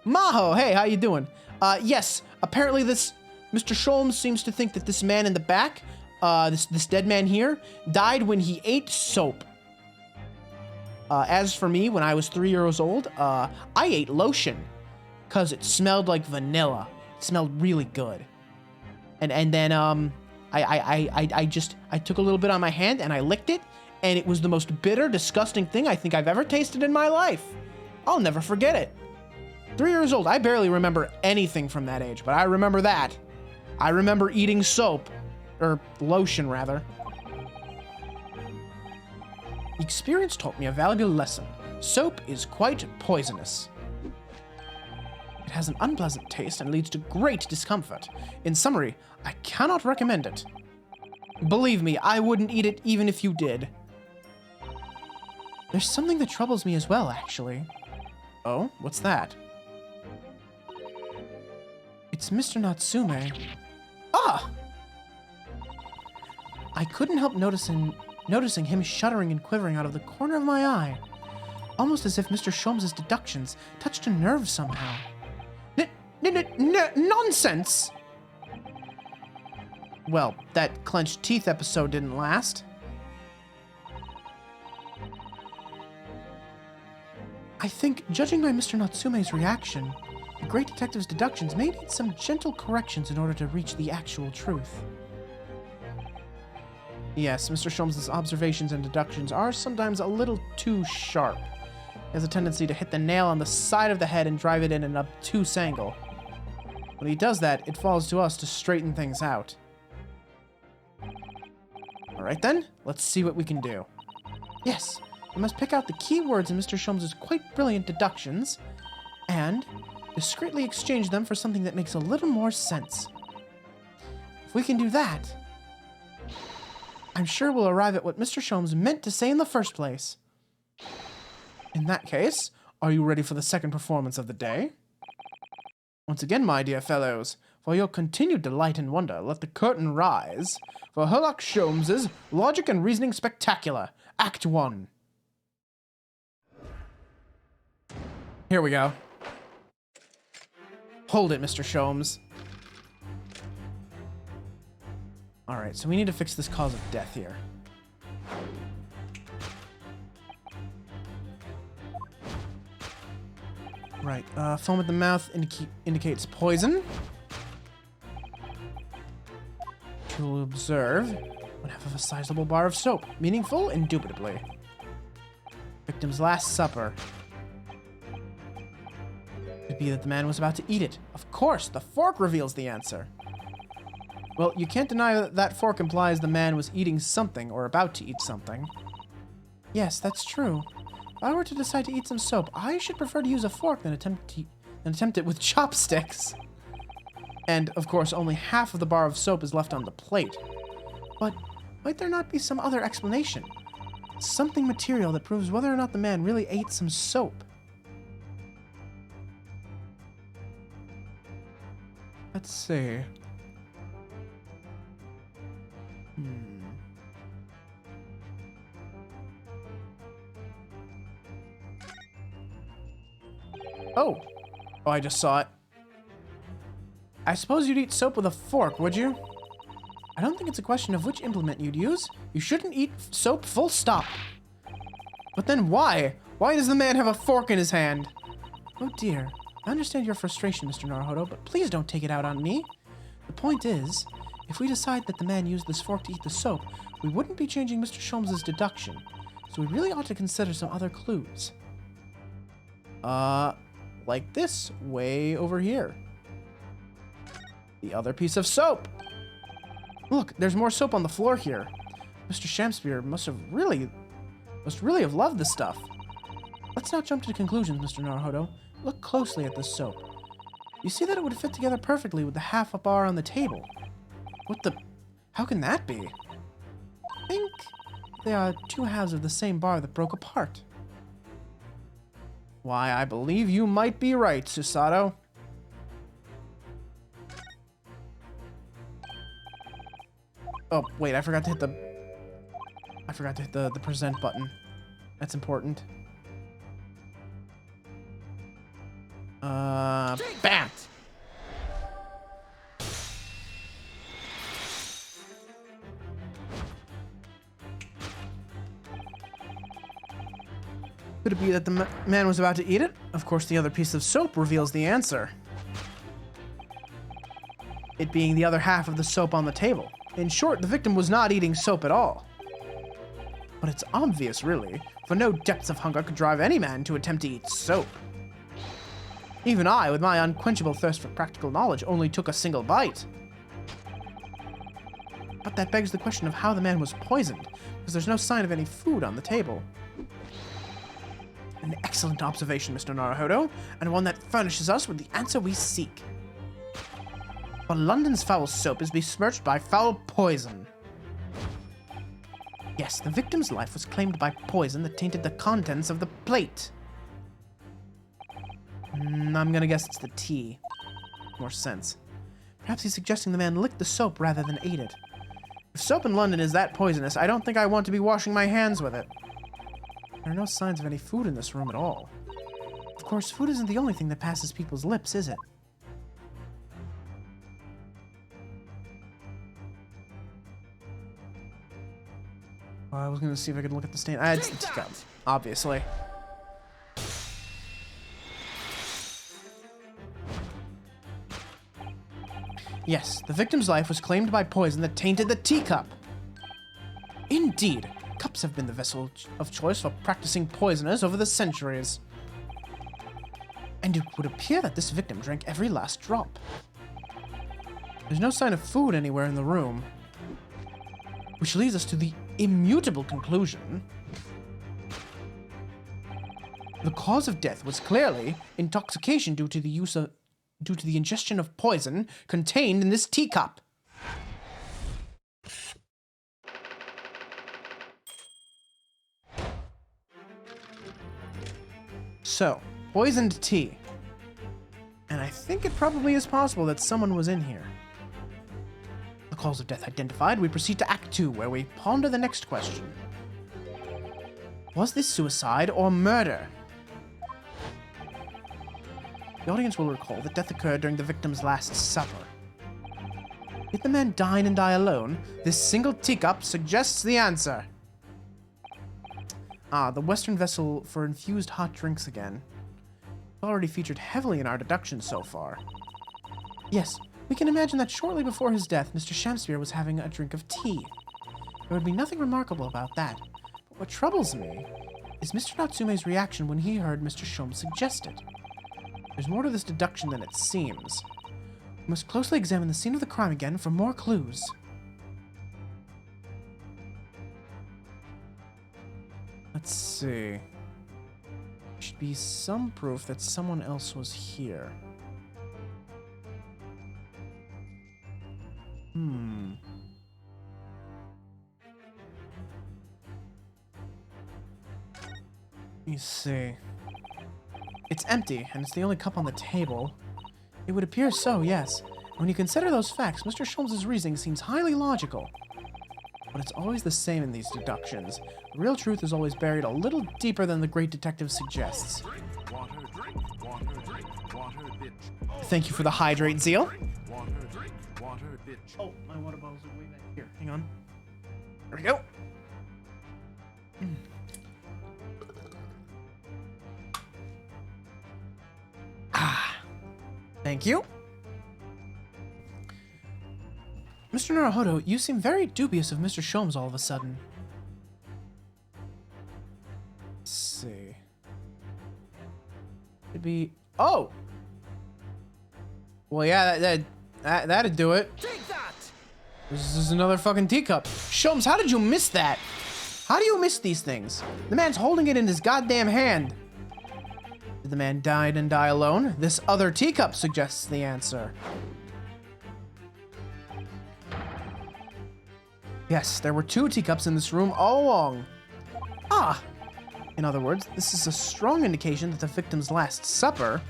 Maho, hey, how you doing? Yes, apparently this Mr. Sholmes seems to think that this man in the back, this dead man here, died when he ate soap. As for me, when I was 3 years old, I ate lotion because it smelled like vanilla. It smelled really good. And then I took a little bit on my hand and I licked it, and it was the most bitter, disgusting thing I think I've ever tasted in my life. I'll never forget it. 3 years old, I barely remember anything from that age, but I remember that. I remember eating soap, or lotion rather. The experience taught me a valuable lesson. Soap is quite poisonous. It has an unpleasant taste and leads to great discomfort. In summary, I cannot recommend it. Believe me, I wouldn't eat it even if you did. There's something that troubles me as well, actually. Oh, what's that? It's Mr. Natsume. Ah! I couldn't help noticing him shuddering and quivering out of the corner of my eye. Almost as if Mr. Sholmes' deductions touched a nerve somehow. Nonsense! Well, that clenched teeth episode didn't last. I think, judging by Mr. Natsume's reaction, the great detective's deductions may need some gentle corrections in order to reach the actual truth. Yes, Mr. Sholmes' observations and deductions are sometimes a little too sharp. He has a tendency to hit the nail on the side of the head and drive it in an obtuse angle. When he does that, it falls to us to straighten things out. Alright then, let's see what we can do. Yes, we must pick out the key words in Mr. Sholmes' quite brilliant deductions, and discreetly exchange them for something that makes a little more sense. If we can do that, I'm sure we'll arrive at what Mr. Sholmes meant to say in the first place. In that case, are you ready for the second performance of the day? Once again, my dear fellows, for your continued delight and wonder, let the curtain rise for Herlock Sholmes' Logic and Reasoning Spectacular, Act 1. Here we go. Hold it, Mr. Sholmes. Alright, so we need to fix this cause of death here. Right, foam at the mouth indicates poison. To observe, 1/2 of a sizable bar of soap. Meaningful? Indubitably. Victim's last supper. Could be that the man was about to eat it. Of course, the fork reveals the answer. Well, you can't deny that that fork implies the man was eating something or about to eat something. Yes, that's true. If I were to decide to eat some soap, I should prefer to use a fork than attempt it with chopsticks. And, of course, only half of the bar of soap is left on the plate. But might there not be some other explanation? Something material that proves whether or not the man really ate some soap. Let's see. Oh, I just saw it. I suppose you'd eat soap with a fork, would you? I don't think it's a question of which implement you'd use. You shouldn't eat soap, full stop. But then why? Why does the man have a fork in his hand? Oh dear. I understand your frustration, Mr. Naruhodo, but please don't take it out on me. The point is, if we decide that the man used this fork to eat the soap, we wouldn't be changing Mr. Sholmes' deduction. So we really ought to consider some other clues. Like this, way over here. The other piece of soap. Look, there's more soap on the floor here. Mr. Shamspeare must really have loved this stuff. Let's not jump to conclusions, Mr. Naruhodo. Look closely at this soap. You see that it would fit together perfectly with the half a bar on the table. How can that be? I think they are two halves of the same bar that broke apart. Why, I believe you might be right, Susato. Oh, wait, I forgot to hit the present button. That's important. Bam! Could it be that the man was about to eat it? Of course, the other piece of soap reveals the answer. It being the other half of the soap on the table. In short, the victim was not eating soap at all. But it's obvious, really, for no depths of hunger could drive any man to attempt to eat soap. Even I, with my unquenchable thirst for practical knowledge, only took a single bite. But that begs the question of how the man was poisoned, because there's no sign of any food on the table. An excellent observation, Mr. Naruhodo, and one that furnishes us with the answer we seek. But London's foul soap is besmirched by foul poison. Yes, the victim's life was claimed by poison that tainted the contents of the plate. I'm gonna guess it's the tea. More sense. Perhaps he's suggesting the man licked the soap rather than ate it. If soap in London is that poisonous, I don't think I want to be washing my hands with it. There are no signs of any food in this room at all. Of course, food isn't the only thing that passes people's lips, is it? I was gonna see if I could look at the stain. It's the teacup, obviously. Yes, the victim's life was claimed by poison that tainted the teacup. Indeed, cups have been the vessel of choice for practicing poisoners over the centuries. And it would appear that this victim drank every last drop. There's no sign of food anywhere in the room. Which leads us to the immutable conclusion. The cause of death was clearly intoxication due to the ingestion of poison contained in this teacup. So, poisoned tea. And I think it probably is possible that someone was in here. The cause of death identified, we proceed to Act 2, where we ponder the next question. Was this suicide or murder? The audience will recall that death occurred during the victim's last supper. Did the man dine and die alone? This single teacup suggests the answer. Ah, the Western vessel for infused hot drinks again. Already featured heavily in our deductions so far. Yes, we can imagine that shortly before his death, Mr. Shamspeare was having a drink of tea. There would be nothing remarkable about that. But what troubles me is Mr. Natsume's reaction when he heard Mr. Shom suggest it. There's more to this deduction than it seems. We must closely examine the scene of the crime again for more clues. Let's see. There should be some proof that someone else was here. Let me see. It's empty, and it's the only cup on the table. It would appear so, yes. When you consider those facts, Mr. Sholmes' reasoning seems highly logical. But it's always the same in these deductions. The real truth is always buried a little deeper than the great detective suggests. Thank you for the hydrate, Zeal. Oh, my water bottles are way back here. Hang on. There we go. Thank you. Mr. Naruhodo, you seem very dubious of Mr. Sholmes all of a sudden. Let's see. Could be... Oh! Well, yeah, that'd do it. Take that! This is another fucking teacup. Sholmes, how did you miss that? How do you miss these things? The man's holding it in his goddamn hand. Did the man die and die alone? This other teacup suggests the answer. Yes, there were 2 teacups in this room all along. Ah! In other words, this is a strong indication that the victim's last supper...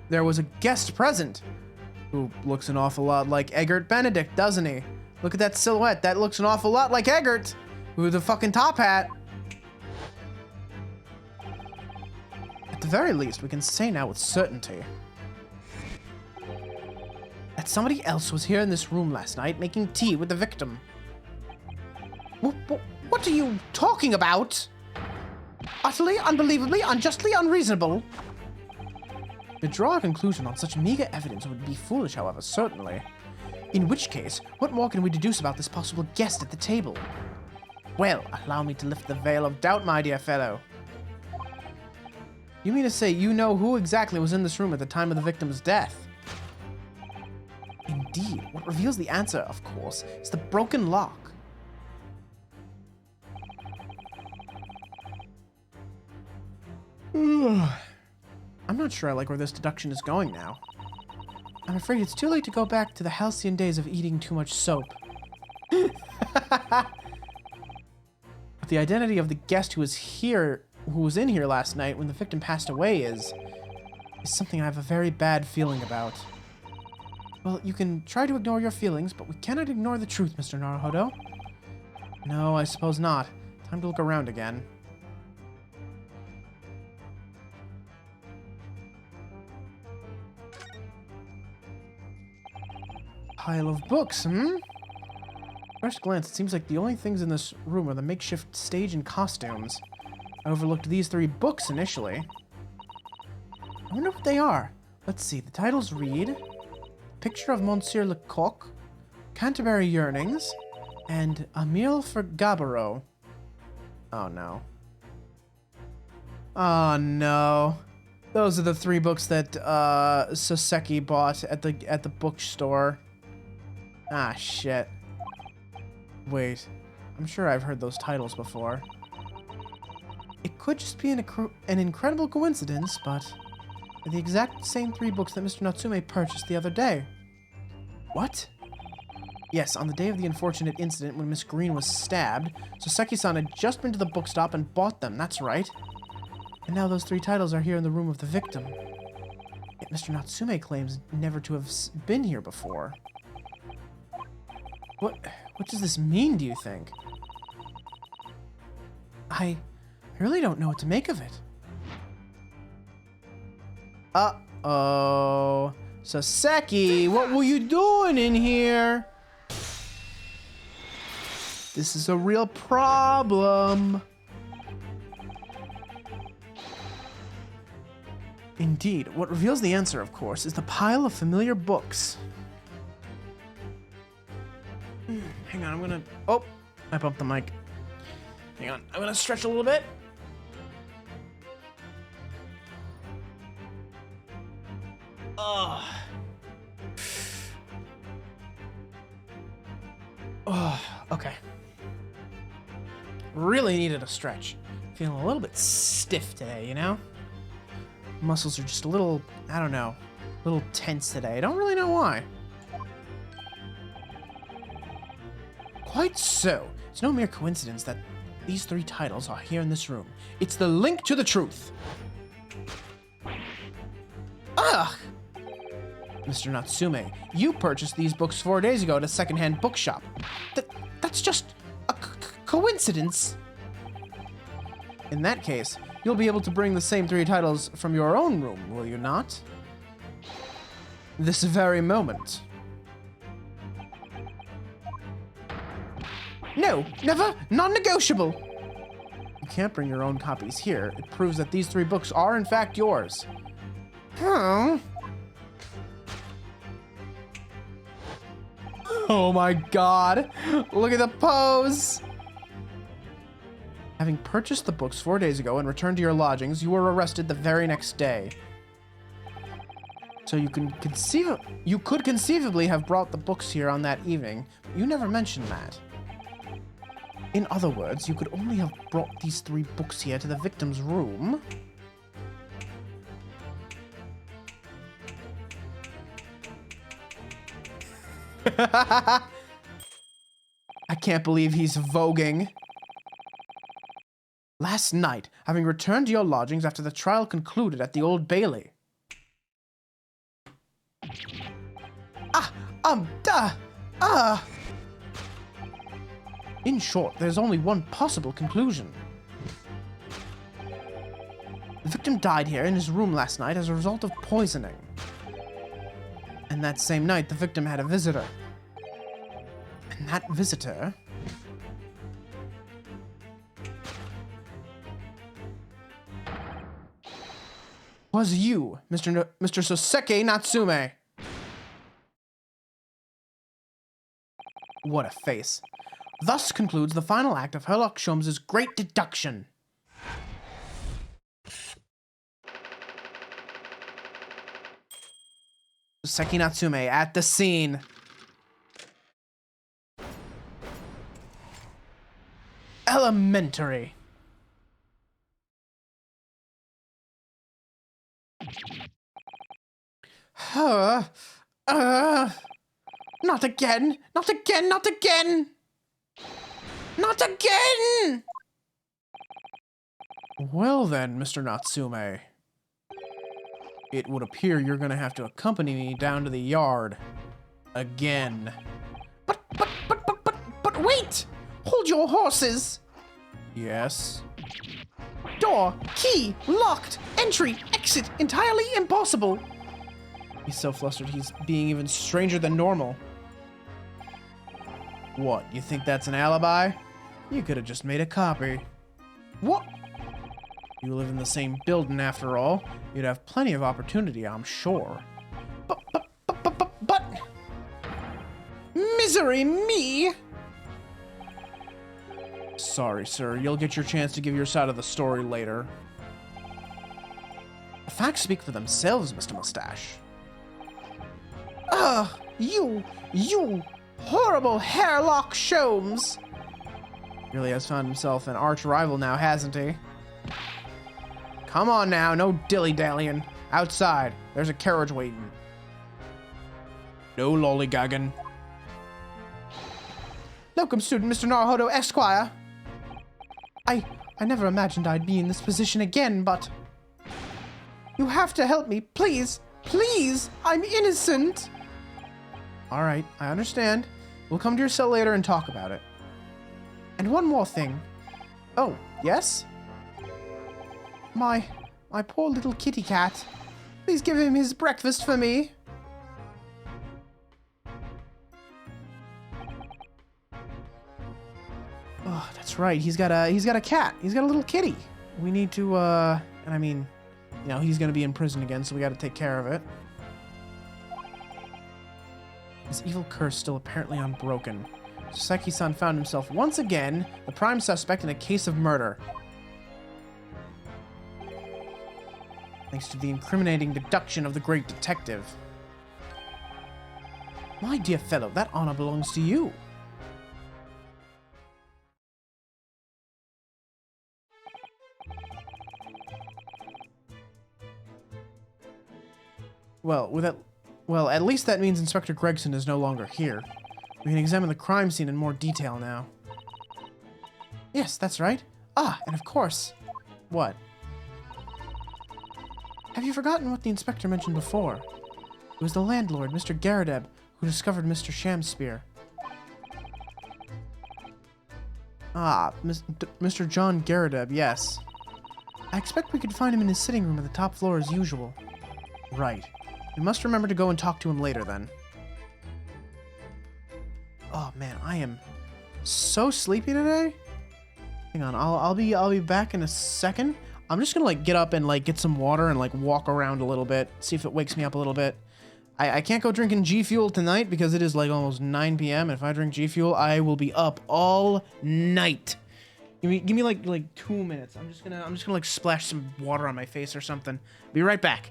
there was a guest present. Who looks an awful lot like Eggert Benedict, doesn't he? Look at that silhouette. That looks an awful lot like Eggert. With the fucking top hat. At the very least, we can say now with certainty that somebody else was here in this room last night making tea with the victim. What are you talking about? Utterly, unbelievably, unjustly unreasonable. To draw a conclusion on such meager evidence would be foolish, however, certainly. In which case, what more can we deduce about this possible guest at the table? Well, allow me to lift the veil of doubt, my dear fellow. You mean to say you know who exactly was in this room at the time of the victim's death? Indeed. What reveals the answer, of course, is the broken lock. I'm not sure I like where this deduction is going now. I'm afraid it's too late to go back to the halcyon days of eating too much soap. But the identity of the guest who was in here last night when the victim passed away is something I have a very bad feeling about. Well, you can try to ignore your feelings, but we cannot ignore the truth, Mr. Naruhodo. No, I suppose not. Time to look around again. Pile of books, First glance, it seems like the only things in this room are the makeshift stage and costumes. I overlooked these 3 books initially. I wonder what they are. Let's see, the titles read... Picture of Monsieur Lecoq, Canterbury Yearnings, and A Meal for Gabaro. Oh no. Oh no. Those are the 3 books that Soseki bought at the bookstore. Ah, shit. Wait. I'm sure I've heard those titles before. It could just be an incredible coincidence, but they're the exact same 3 books that Mr. Natsume purchased the other day. What? Yes, on the day of the unfortunate incident when Miss Green was stabbed, Soseki-san had just been to the bookstop and bought them, that's right. And now those 3 titles are here in the room of the victim. Yet Mr. Natsume claims never to have been here before. What does this mean, do you think? I really don't know what to make of it. Uh-oh. Soseki, what were you doing in here? This is a real problem. Indeed, what reveals the answer, of course, is the pile of familiar books. Hang on, I'm gonna... Oh, I bumped the mic. Hang on, I'm gonna stretch a little bit. Oh, okay. Really needed a stretch. Feeling a little bit stiff today, you know? Muscles are just a little, I don't know, a little tense today. I don't really know why. Quite so. It's no mere coincidence that these 3 titles are here in this room. It's the link to the truth. Ugh! Mr. Natsume, you purchased these books 4 days ago at a secondhand bookshop. That's just a coincidence. In that case, you'll be able to bring the same 3 titles from your own room, will you not? This very moment. No, never, non-negotiable. You can't bring your own copies here. It proves that these 3 books are in fact yours. Oh my god, look at the pose. Having purchased the books 4 days ago and returned to your lodgings, you were arrested the very next day. So you could conceivably have brought the books here on that evening, but you never mentioned that. In other words, you could only have brought these 3 books here to the victim's room. I can't believe he's voguing. Last night, having returned to your lodgings after the trial concluded at the Old Bailey. In short, there's only one possible conclusion. The victim died here in his room last night as a result of poisoning. And that same night, the victim had a visitor. And that visitor... was you, Mr. Soseki Natsume. What a face. Thus concludes the final act of Sherlock Sholmes' great deduction. Soseki Natsume at the scene. Elementary. Not again! Not again! Not again! Not again! Well then, Mr. Natsume. It would appear you're gonna have to accompany me down to the yard. Again. But wait! Hold your horses! Yes? Door, key, locked, entry, exit, entirely impossible. He's so flustered he's being even stranger than normal. What, you think that's an alibi? You could have just made a copy. What? You live in the same building after all. You'd have plenty of opportunity, I'm sure. But... Misery me! Sorry, sir. You'll get your chance to give your side of the story later. The facts speak for themselves, Mr. Mustache. Ugh! You horrible Sherlock Sholmes! Really has found himself an arch rival now, hasn't he? Come on now, no dilly-dallying. Outside, there's a carriage waiting. No lollygagging. Welcome, student Mr. Naruhodo Esquire. I never imagined I'd be in this position again, but... You have to help me, please! Please! I'm innocent! Alright, I understand. We'll come to your cell later and talk about it. And one more thing. Oh, yes? My poor little kitty cat. Please give him his breakfast for me. Oh, that's right. He's got a cat. He's got a little kitty. We need to, and I mean, you know, he's gonna be in prison again, so we gotta take care of it. His evil curse still apparently unbroken. Soseki-san found himself once again the prime suspect in a case of murder. Thanks to the incriminating deduction of the great detective. My dear fellow, that honor belongs to you. Well, at least that means Inspector Gregson is no longer here. We can examine the crime scene in more detail now. Yes, that's right. Ah, and of course. What? Have you forgotten what the inspector mentioned before? It was the landlord, Mr. Gyarados, who discovered Mr. Shamspear. Ah, Mr. John Gyarados, yes. I expect we could find him in his sitting room on the top floor as usual. Right. We must remember to go and talk to him later, then. Oh man, I am so sleepy today. Hang on, I'll be back in a second. I'm just gonna like get up and like get some water and like walk around a little bit, see if it wakes me up a little bit. I can't go drinking G Fuel tonight because it is like almost 9 p.m. and if I drink G Fuel, I will be up all night. Give me like 2 minutes. I'm just gonna like splash some water on my face or something. Be right back.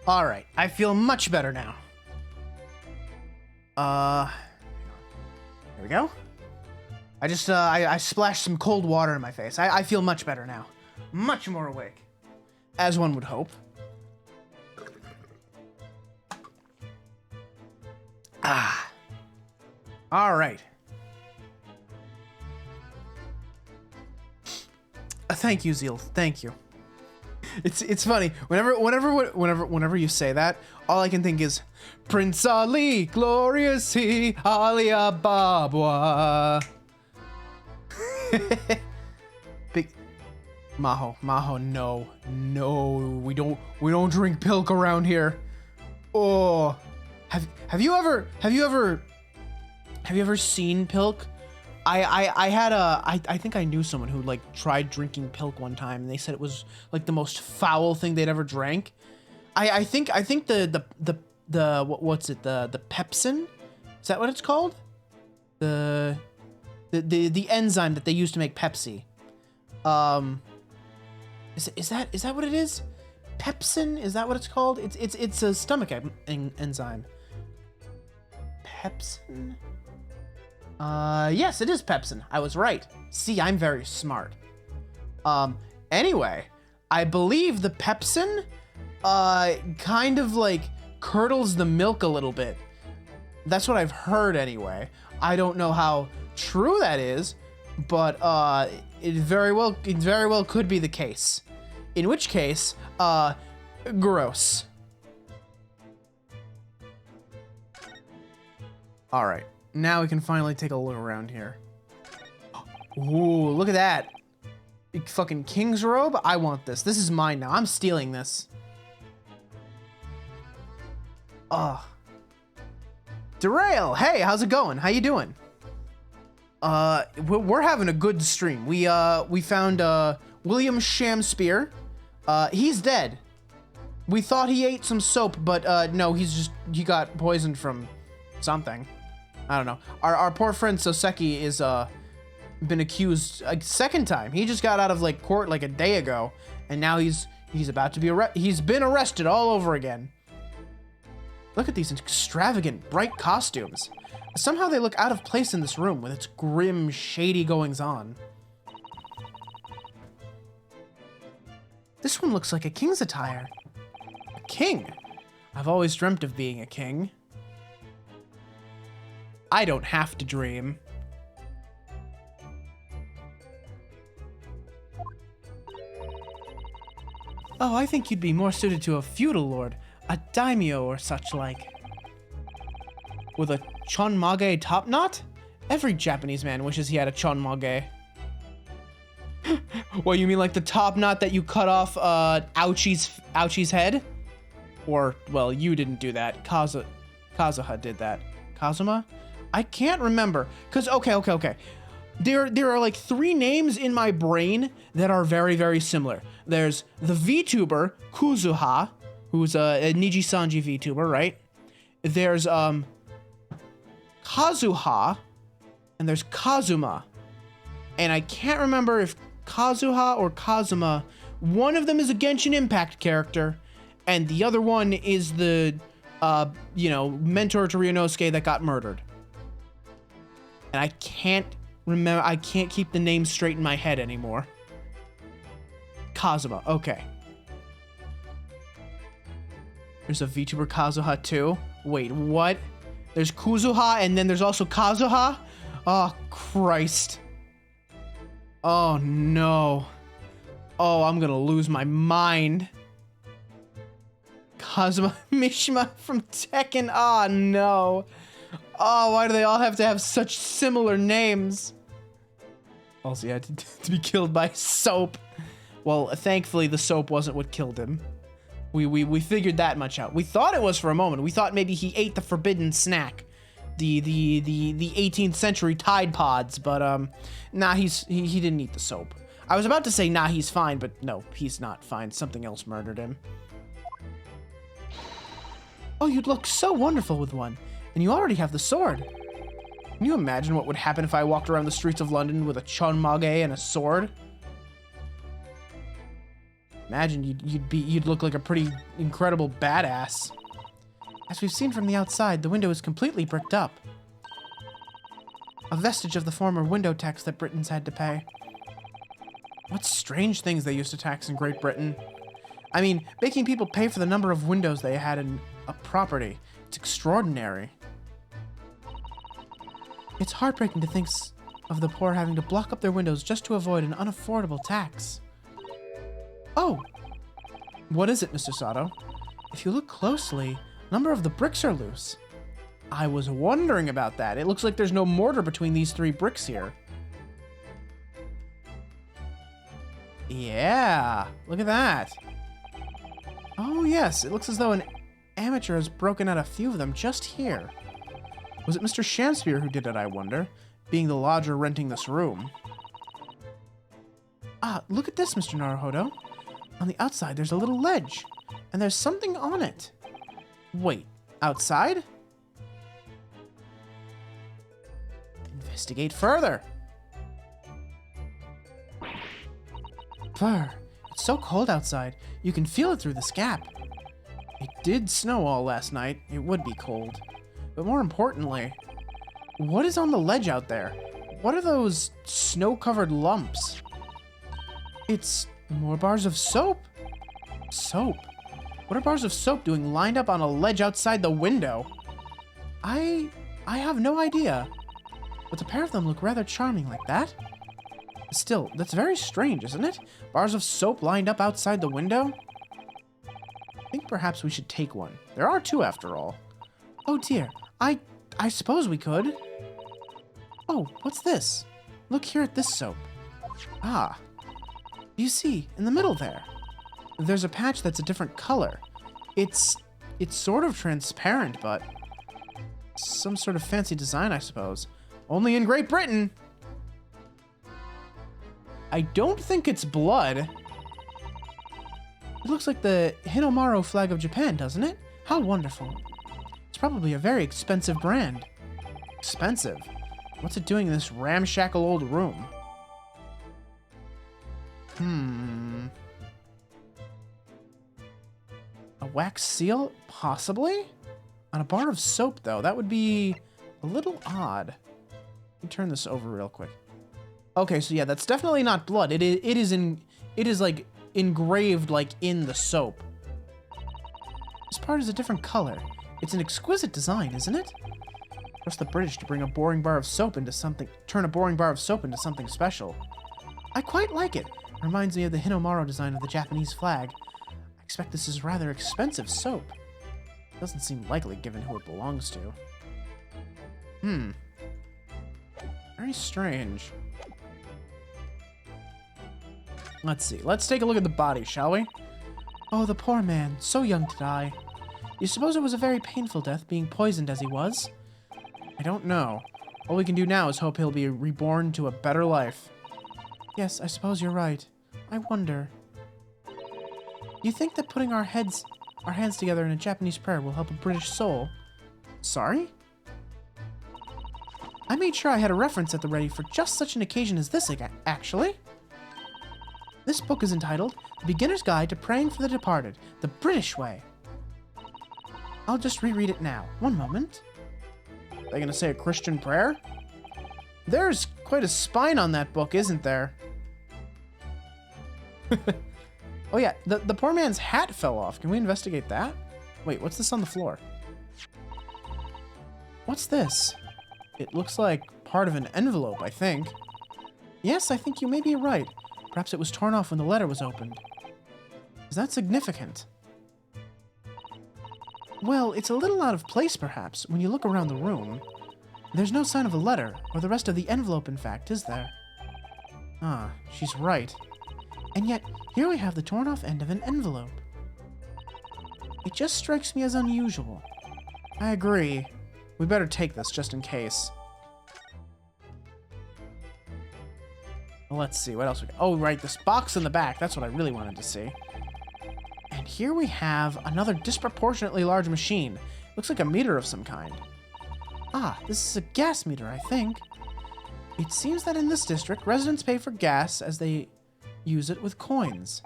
All right, I feel much better now. There we go. I just, I splashed some cold water in my face. I feel much better now. Much more awake. As one would hope. Ah. All right. Thank you, Zeal. Thank you. It's funny. Whenever you say that, all I can think is Prince Ali, glorious he, Ali Ababa. Big Maho, no, we don't drink pilk around here. Oh, have you ever seen pilk? I think I knew someone who like tried drinking pilk one time, and they said it was like the most foul thing they'd ever drank. I think the what's it, the pepsin? Is that what it's called? The enzyme that they use to make Pepsi. Is that what it is? Pepsin? Is that what it's called? It's a stomach enzyme. Pepsin? Yes, it is pepsin. I was right. See, I'm very smart. Anyway, I believe the pepsin, kind of like curdles the milk a little bit. That's what I've heard anyway. I don't know how true that is, but, it very well could be the case. In which case, gross. All right. Now we can finally take a look around here. Ooh, look at that. Big fucking king's robe. I want this. This is mine now. I'm stealing this. Derail, hey, how's it going? How you doing? We're having a good stream. We found, William Shamspear. He's dead. We thought he ate some soap, but, no, he got poisoned from something. I don't know. Our poor friend Soseki is been accused a second time. He just got out of like court like a day ago, and now he's about to be he's been arrested all over again. Look at these extravagant, bright costumes. Somehow they look out of place in this room with its grim, shady goings-on. This one looks like a king's attire. A king? I've always dreamt of being a king. I don't have to dream. Oh, I think you'd be more suited to a feudal lord, a daimyo or such like. With a chonmage top knot? Every Japanese man wishes he had a chonmage. What, you mean like the top knot that you cut off Ouchie's head? Or, well, you didn't do that. Kazuha did that. Kazuma? I can't remember. Cause, okay. There are like 3 names in my brain that are very, very similar. There's the VTuber, Kuzuha, who's a Niji Sanji VTuber, right? There's, Kazuha, and there's Kazuma. And I can't remember if Kazuha or Kazuma, one of them is a Genshin Impact character, and the other one is the, mentor to Ryunosuke that got murdered. And I can't remember, I can't keep the name straight in my head anymore. Kazuma, okay. There's a VTuber Kazuha too. Wait, what? There's Kuzuha and then there's also Kazuha? Oh, Christ. Oh, no. Oh, I'm gonna lose my mind. Kazuma Mishima from Tekken. Oh, no. Oh, why do they all have to have such similar names? Also, yeah, to be killed by soap. Well, thankfully, the soap wasn't what killed him. We figured that much out. We thought it was for a moment. We thought maybe he ate the forbidden snack. The 18th century Tide Pods, but nah, he didn't eat the soap. I was about to say nah, he's fine, but no, he's not fine. Something else murdered him. Oh, you'd look so wonderful with one, and you already have the sword. Can you imagine what would happen if I walked around the streets of London with a chonmage and a sword? Imagine you'd look like a pretty incredible badass. As we've seen from the outside, the window is completely bricked up. A vestige of the former window tax that Britons had to pay. What strange things they used to tax in Great Britain. I mean, making people pay for the number of windows they had in a property. It's extraordinary. It's heartbreaking to think of the poor having to block up their windows just to avoid an unaffordable tax. Oh! What is it, Mr. Sato? If you look closely, a number of the bricks are loose. I was wondering about that. It looks like there's no mortar between these 3 bricks here. Yeah, look at that. Oh yes, it looks as though an amateur has broken out a few of them just here. Was it Mr. Shamspeare who did it, I wonder? Being the lodger renting this room. Ah, look at this, Mr. Naruhodo. On the outside, there's a little ledge, and there's something on it. Wait, outside? Investigate further. Brr, it's so cold outside. You can feel it through this gap. It did snow all last night. It would be cold. But more importantly, what is on the ledge out there? What are those snow-covered lumps? It's more bars of soap. Soap? What are bars of soap doing lined up on a ledge outside the window? I have no idea. But the pair of them look rather charming like that. Still, that's very strange, isn't it? Bars of soap lined up outside the window? I think perhaps we should take one. There are 2 after all. Oh dear, I suppose we could. Oh, what's this? Look here at this soap. Ah, you see, in the middle there, there's a patch that's a different color. It's sort of transparent, but some sort of fancy design, I suppose. Only in Great Britain. I don't think it's blood. It looks like the Hinomaru flag of Japan, doesn't it? How wonderful. It's probably a very expensive brand. Expensive? What's it doing in this ramshackle old room? A wax seal? Possibly? On a bar of soap, though. That would be a little odd. Let me turn this over real quick. Okay, so yeah, that's definitely not blood. It is like engraved like in the soap. This part is a different color. It's an exquisite design, isn't it? Trust the British to bring a boring bar of soap into something, turn a boring bar of soap into something special. I quite like it. Reminds me of the Hinamaru design of the Japanese flag. I expect this is rather expensive soap. Doesn't seem likely given who it belongs to. Very strange. Let's see. Let's take a look at the body, shall we? Oh, the poor man. So young to die. You suppose it was a very painful death, being poisoned as he was? I don't know. All we can do now is hope he'll be reborn to a better life. Yes, I suppose you're right. I wonder. You think that putting our hands together in a Japanese prayer will help a British soul? Sorry? I made sure I had a reference at the ready for just such an occasion as this, actually. This book is entitled The Beginner's Guide to Praying for the Departed, the British Way. I'll just reread it now. One moment. Are they gonna say a Christian prayer? There's quite a spine on that book, isn't there? Oh yeah, the poor man's hat fell off. Can we investigate that? Wait, what's this on the floor? What's this? It looks like part of an envelope, I think. Yes, I think you may be right. Perhaps it was torn off when the letter was opened. Is that significant? Well, it's a little out of place, perhaps, when you look around the room. There's no sign of a letter, or the rest of the envelope, in fact, is there? Ah, she's right. And yet, here we have the torn-off end of an envelope. It just strikes me as unusual. I agree. We better take this, just in case. Well, let's see, what else we got? Oh, right, this box in the back. That's what I really wanted to see. And here we have another disproportionately large machine. Looks like a meter of some kind. Ah, this is a gas meter, I think. It seems that in this district, residents pay for gas as they use it with coins.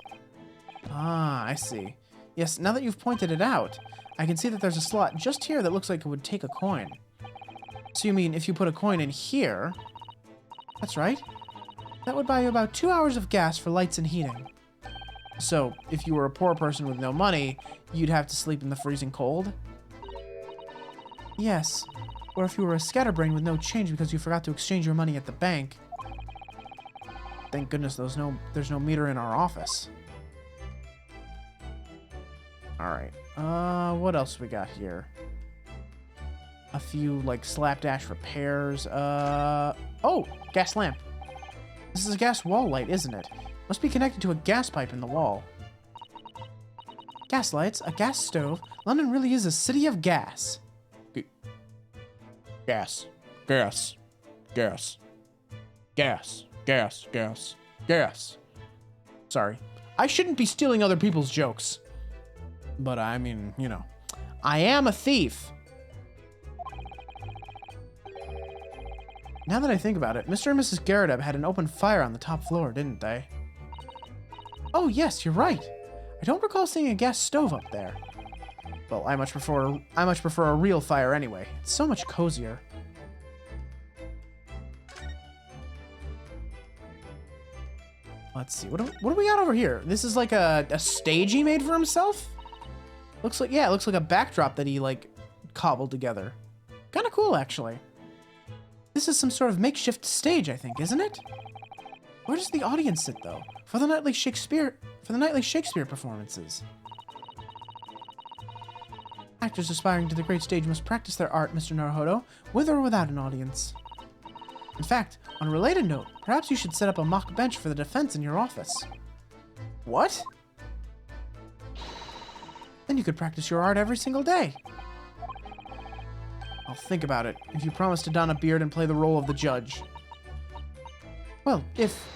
Ah, I see. Yes, now that you've pointed it out, I can see that there's a slot just here that looks like it would take a coin. So you mean if you put a coin in here... That's right. That would buy you about 2 hours of gas for lights and heating. So, if you were a poor person with no money, you'd have to sleep in the freezing cold? Yes. Or if you were a scatterbrain with no change because you forgot to exchange your money at the bank. Thank goodness there's no meter in our office. Alright. What else we got here? A few, like, slapdash repairs. Oh! Gas lamp. This is a gas wall light, isn't it? Must be connected to a gas pipe in the wall. Gas lights, a gas stove. London really is a city of gas. Gas. Gas. Gas. Gas. Gas. Gas. Gas. Sorry. I shouldn't be stealing other people's jokes. But I mean, you know. I am a thief. Now that I think about it, Mr. and Mrs. Gyarados had an open fire on the top floor, didn't they? Oh yes, you're right. I don't recall seeing a gas stove up there. Well, I much prefer a real fire anyway. It's so much cozier. Let's see. What do we got over here? This is like a stage he made for himself? Looks like, yeah, it looks like a backdrop that he, like, cobbled together. Kind of cool, actually. This is some sort of makeshift stage, I think, isn't it? Where does the audience sit, though? For the nightly Shakespeare performances. Actors aspiring to the great stage must practice their art, Mr. Naruhodo, with or without an audience. In fact, on a related note, perhaps you should set up a mock bench for the defense in your office. What? Then you could practice your art every single day. I'll think about it, if you promise to don a beard and play the role of the judge. Well, if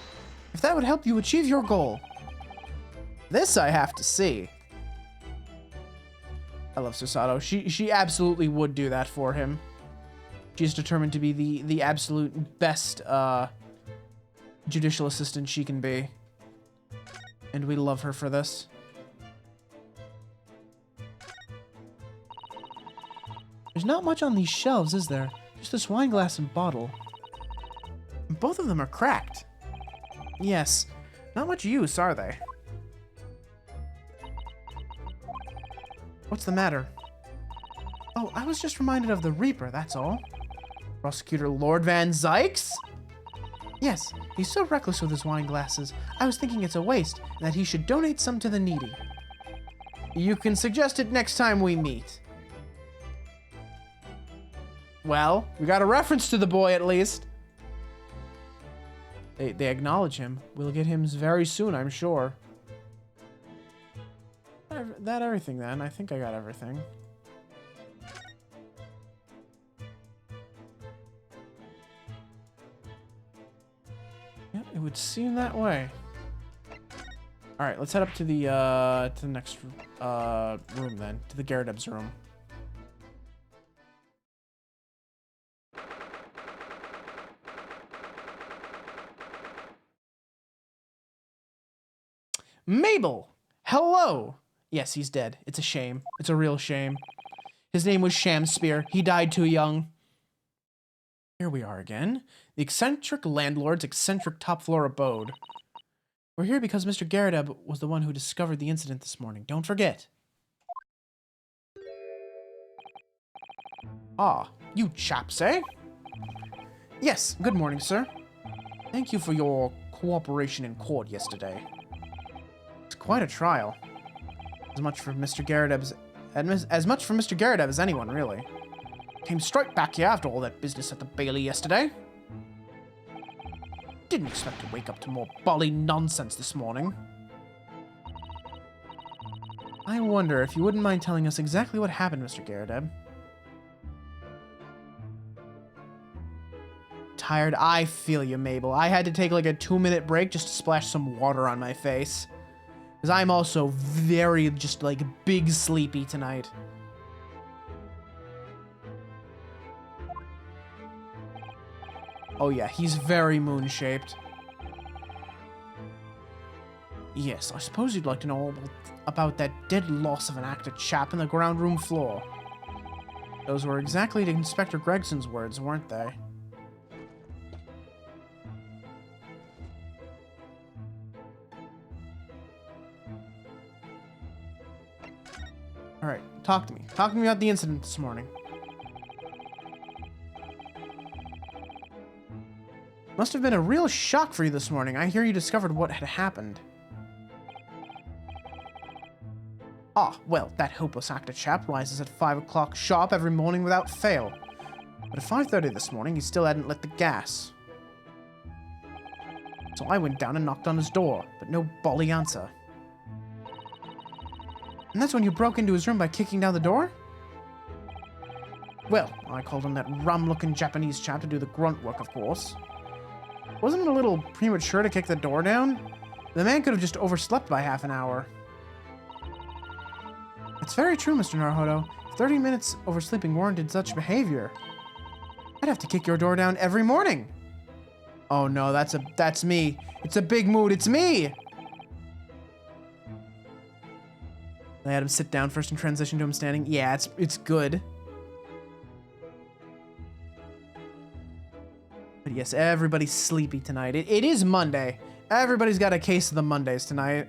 that would help you achieve your goal. This I have to see. I love Susato. She absolutely would do that for him. She's determined to be the absolute best judicial assistant she can be. And we love her for this. There's not much on these shelves, is there? Just this wine glass and bottle. Both of them are cracked. Yes. Not much use, are they? What's the matter? Oh, I was just reminded of the Reaper, that's all. Prosecutor Lord Van Zykes? Yes, he's so reckless with his wine glasses. I was thinking it's a waste and that he should donate some to the needy. You can suggest it next time we meet. Well, we got a reference to the boy at least. They acknowledge him. We'll get him very soon, I'm sure. That everything then. I think I got everything. Yeah, it would seem that way. All right, let's head up to the next room then, to the Gyarados room. Mabel! Hello! Yes, he's dead. It's a shame. It's a real shame. His name was Shamspear. He died too young. Here we are again. The eccentric landlord's eccentric top floor abode. We're here because Mr. Gyarados was the one who discovered the incident this morning. Don't forget. Ah, you chaps, eh? Yes, good morning, sir. Thank you for your cooperation in court yesterday. It's quite a trial. As much for Mr. Gyarados as anyone, really. Came straight back here after all that business at the Bailey yesterday. Didn't expect to wake up to more bally nonsense this morning. I wonder if you wouldn't mind telling us exactly what happened, Mr. Gyarados. Tired? I feel you, Mabel. I had to take like a 2-minute break just to splash some water on my face. Because I'm also very, just like, big sleepy tonight. Oh yeah, he's very moon-shaped. Yes, I suppose you'd like to know about that dead loss of an actor chap in the ground room floor. Those were exactly Inspector Gregson's words, weren't they? Alright, talk to me. Talk to me about the incident this morning. Must have been a real shock for you this morning. I hear you discovered what had happened. Ah, well, that hopeless actor chap rises at 5 o'clock sharp every morning without fail. But at 5:30 this morning, he still hadn't lit the gas. So I went down and knocked on his door, but no bally answer. And that's when you broke into his room by kicking down the door? Well, I called on that rum-looking Japanese chap to do the grunt work, of course. Wasn't it a little premature to kick the door down? The man could have just overslept by half an hour. It's very true, Mr. Naruhodo. 30 minutes oversleeping warranted such behavior. I'd have to kick your door down every morning. Oh no, that's me. It's a big mood, it's me! I had him sit down first and transition to him standing. Yeah, it's good. But yes, everybody's sleepy tonight. It is Monday. Everybody's got a case of the Mondays tonight.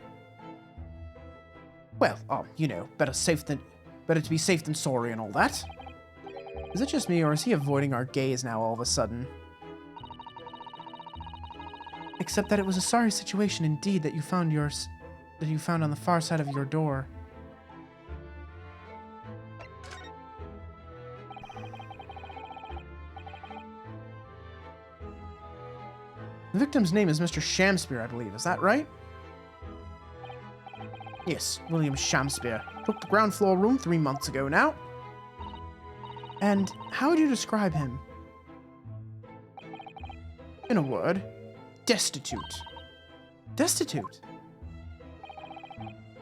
Well, you know, better to be safe than sorry and all that. Is it just me, or is he avoiding our gaze now all of a sudden? Except that it was a sorry situation indeed that you found on the far side of your door. The victim's name is Mr. Shamspear, I believe. Is that right? Yes, William Shamspear. Took the ground floor room 3 months ago now. And how would you describe him? In a word, destitute. Destitute?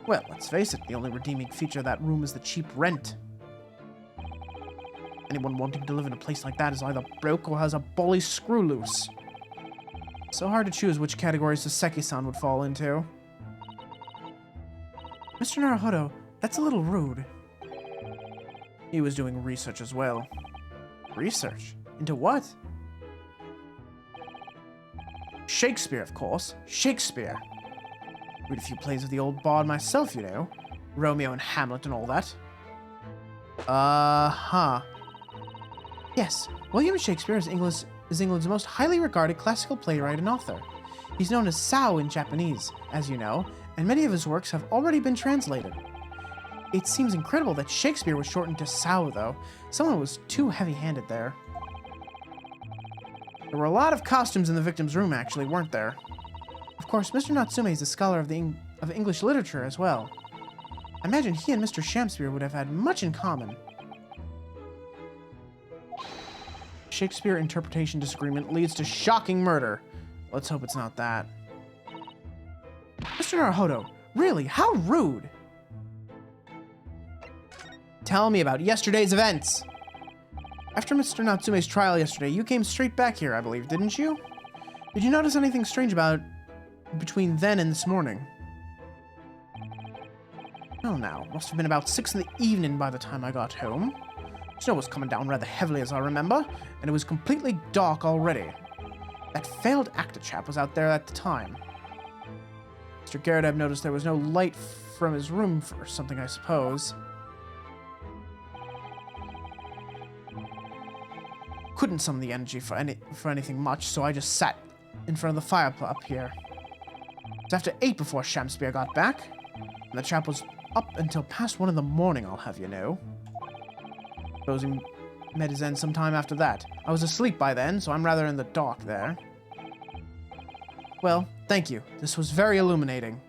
Well, let's face it, the only redeeming feature of that room is the cheap rent. Anyone wanting to live in a place like that is either broke or has a bally screw loose. So hard to choose which categories Saseki-san would fall into. Mr. Naruhodo, that's a little rude. He was doing research as well. Research? Into what? Shakespeare, of course. Shakespeare. Read a few plays of the old bard myself, you know. Romeo and Hamlet and all that. Uh-huh. Yes, William Shakespeare is England's most highly regarded classical playwright and author. He's known as Sao in Japanese, as you know, and many of his works have already been translated. It seems incredible that Shakespeare was shortened to Sao, though. Someone was too heavy-handed there. There were a lot of costumes in the victim's room, actually, weren't there? Of course, Mr. Natsume is a scholar of English literature as well. I imagine he and Mr. Shakespeare would have had much in common. Shakespeare interpretation disagreement leads to shocking murder. Let's hope it's not that. Mr. Naruhodo, really, how rude! Tell me about yesterday's events. After Mr. Natsume's trial yesterday, you came straight back here, I believe, didn't you? Did you notice anything strange between then and this morning? Well now, must have been about 6 in the evening by the time I got home. Snow was coming down rather heavily as I remember, and it was completely dark already. That failed actor chap was out there at the time. Mr. Gyarados noticed there was no light from his room or something, I suppose. Couldn't summon the energy for anything much, so I just sat in front of the fire up here. It was after 8 before Shakespeare got back, and the chap was up until past 1 in the morning, I'll have you know. Suppose he met his end sometime after that. I was asleep by then, so I'm rather in the dark there. Well, thank you. This was very illuminating.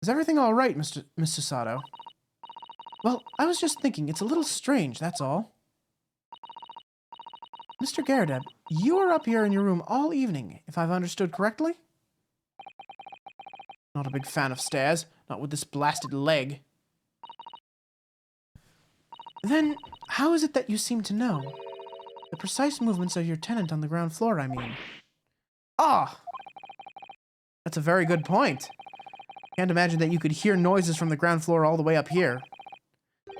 Is everything all right, Mr. Sato? Well, I was just thinking it's a little strange, that's all. Mr. Gyarados, you were up here in your room all evening, if I've understood correctly? Not a big fan of stairs, not with this blasted leg. Then, how is it that you seem to know? The precise movements of your tenant on the ground floor, I mean. Ah! That's a very good point. Can't imagine that you could hear noises from the ground floor all the way up here.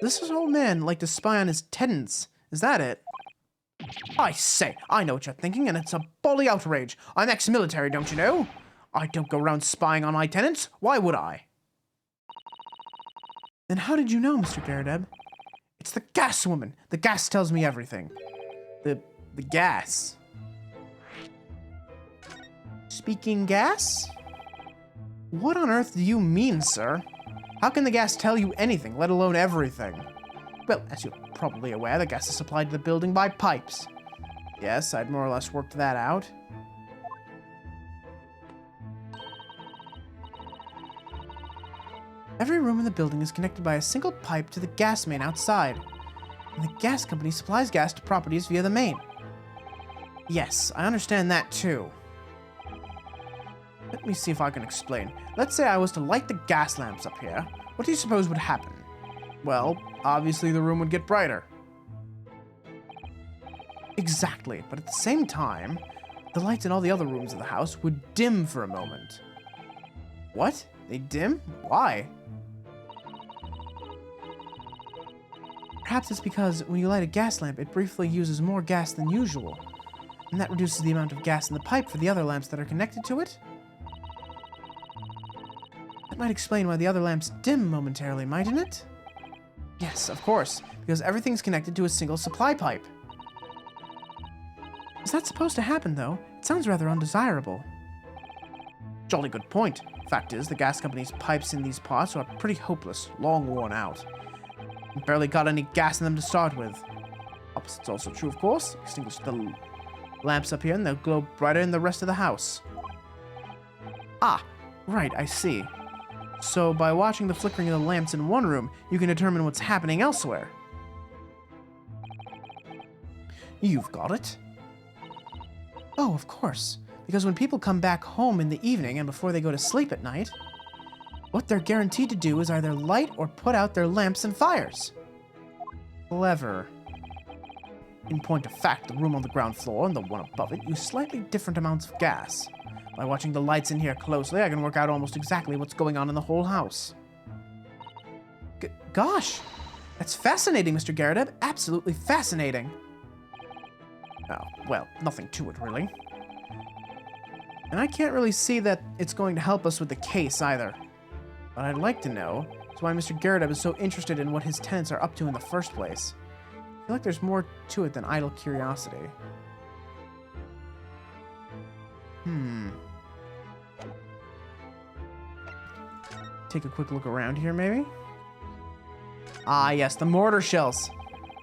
This old man liked to spy on his tenants. Is that it? I say, I know what you're thinking, and it's a bully outrage. I'm ex-military, don't you know? I don't go around spying on my tenants. Why would I? Then how did you know, Mr. Gyarados? It's the gas woman. The gas tells me everything. The gas. Speaking gas? What on earth do you mean, sir? How can the gas tell you anything, let alone everything? Well, as you're probably aware, the gas is supplied to the building by pipes. Yes, I'd more or less worked that out. Every room in the building is connected by a single pipe to the gas main outside, and the gas company supplies gas to properties via the main. Yes, I understand that too. Let me see if I can explain. Let's say I was to light the gas lamps up here. What do you suppose would happen? Well, obviously the room would get brighter. Exactly, but at the same time, the lights in all the other rooms of the house would dim for a moment. What? They dim? Why? Perhaps it's because when you light a gas lamp, it briefly uses more gas than usual, and that reduces the amount of gas in the pipe for the other lamps that are connected to it. That might explain why the other lamps dim momentarily, mightn't it? Yes, of course, because everything's connected to a single supply pipe. Is that supposed to happen, though? It sounds rather undesirable. Jolly good point. Fact is, the gas company's pipes in these parts are pretty hopeless, long worn out. Barely got any gas in them to start with. Opposite's also true, of course. Extinguish the lamps up here and they'll glow brighter in the rest of the house. Ah, right, I see. So by watching the flickering of the lamps in one room, you can determine what's happening elsewhere. You've got it. Oh, of course. Because when people come back home in the evening and before they go to sleep at night, what they're guaranteed to do is either light or put out their lamps and fires. Clever. In point of fact, the room on the ground floor and the one above it use slightly different amounts of gas. By watching the lights in here closely, I can work out almost exactly what's going on in the whole house. Gosh! That's fascinating, Mr. Gyarados. Absolutely fascinating. Oh, well, nothing to it, really. And I can't really see that it's going to help us with the case, either. But I'd like to know, That's why Mr. Gyarados is so interested in what his tenants are up to in the first place. I feel like there's more to it than idle curiosity. Take a quick look around here, maybe? Ah, yes, the mortar shells.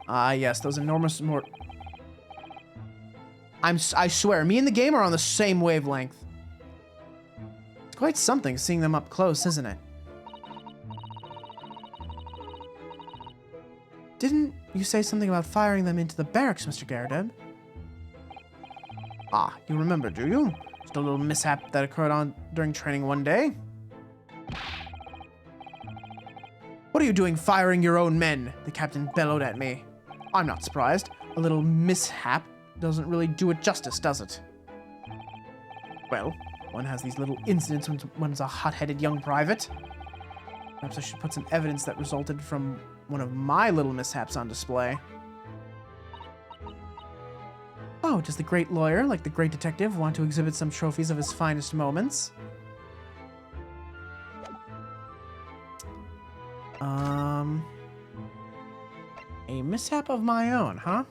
Ah, yes, those enormous I swear, me and the game are on the same wavelength. It's quite something seeing them up close, isn't it? Didn't you say something about firing them into the barracks, Mr. Gyarados? Ah, you remember, do you? Just a little mishap that occurred during training one day. What are you doing firing your own men? The captain bellowed at me. I'm not surprised. A little mishap doesn't really do it justice, does it? Well, one has these little incidents when one's a hot-headed young private. Perhaps I should put some evidence that resulted from one of my little mishaps on display. Oh, does the great lawyer, like the great detective, want to exhibit some trophies of his finest moments? A mishap of my own, huh?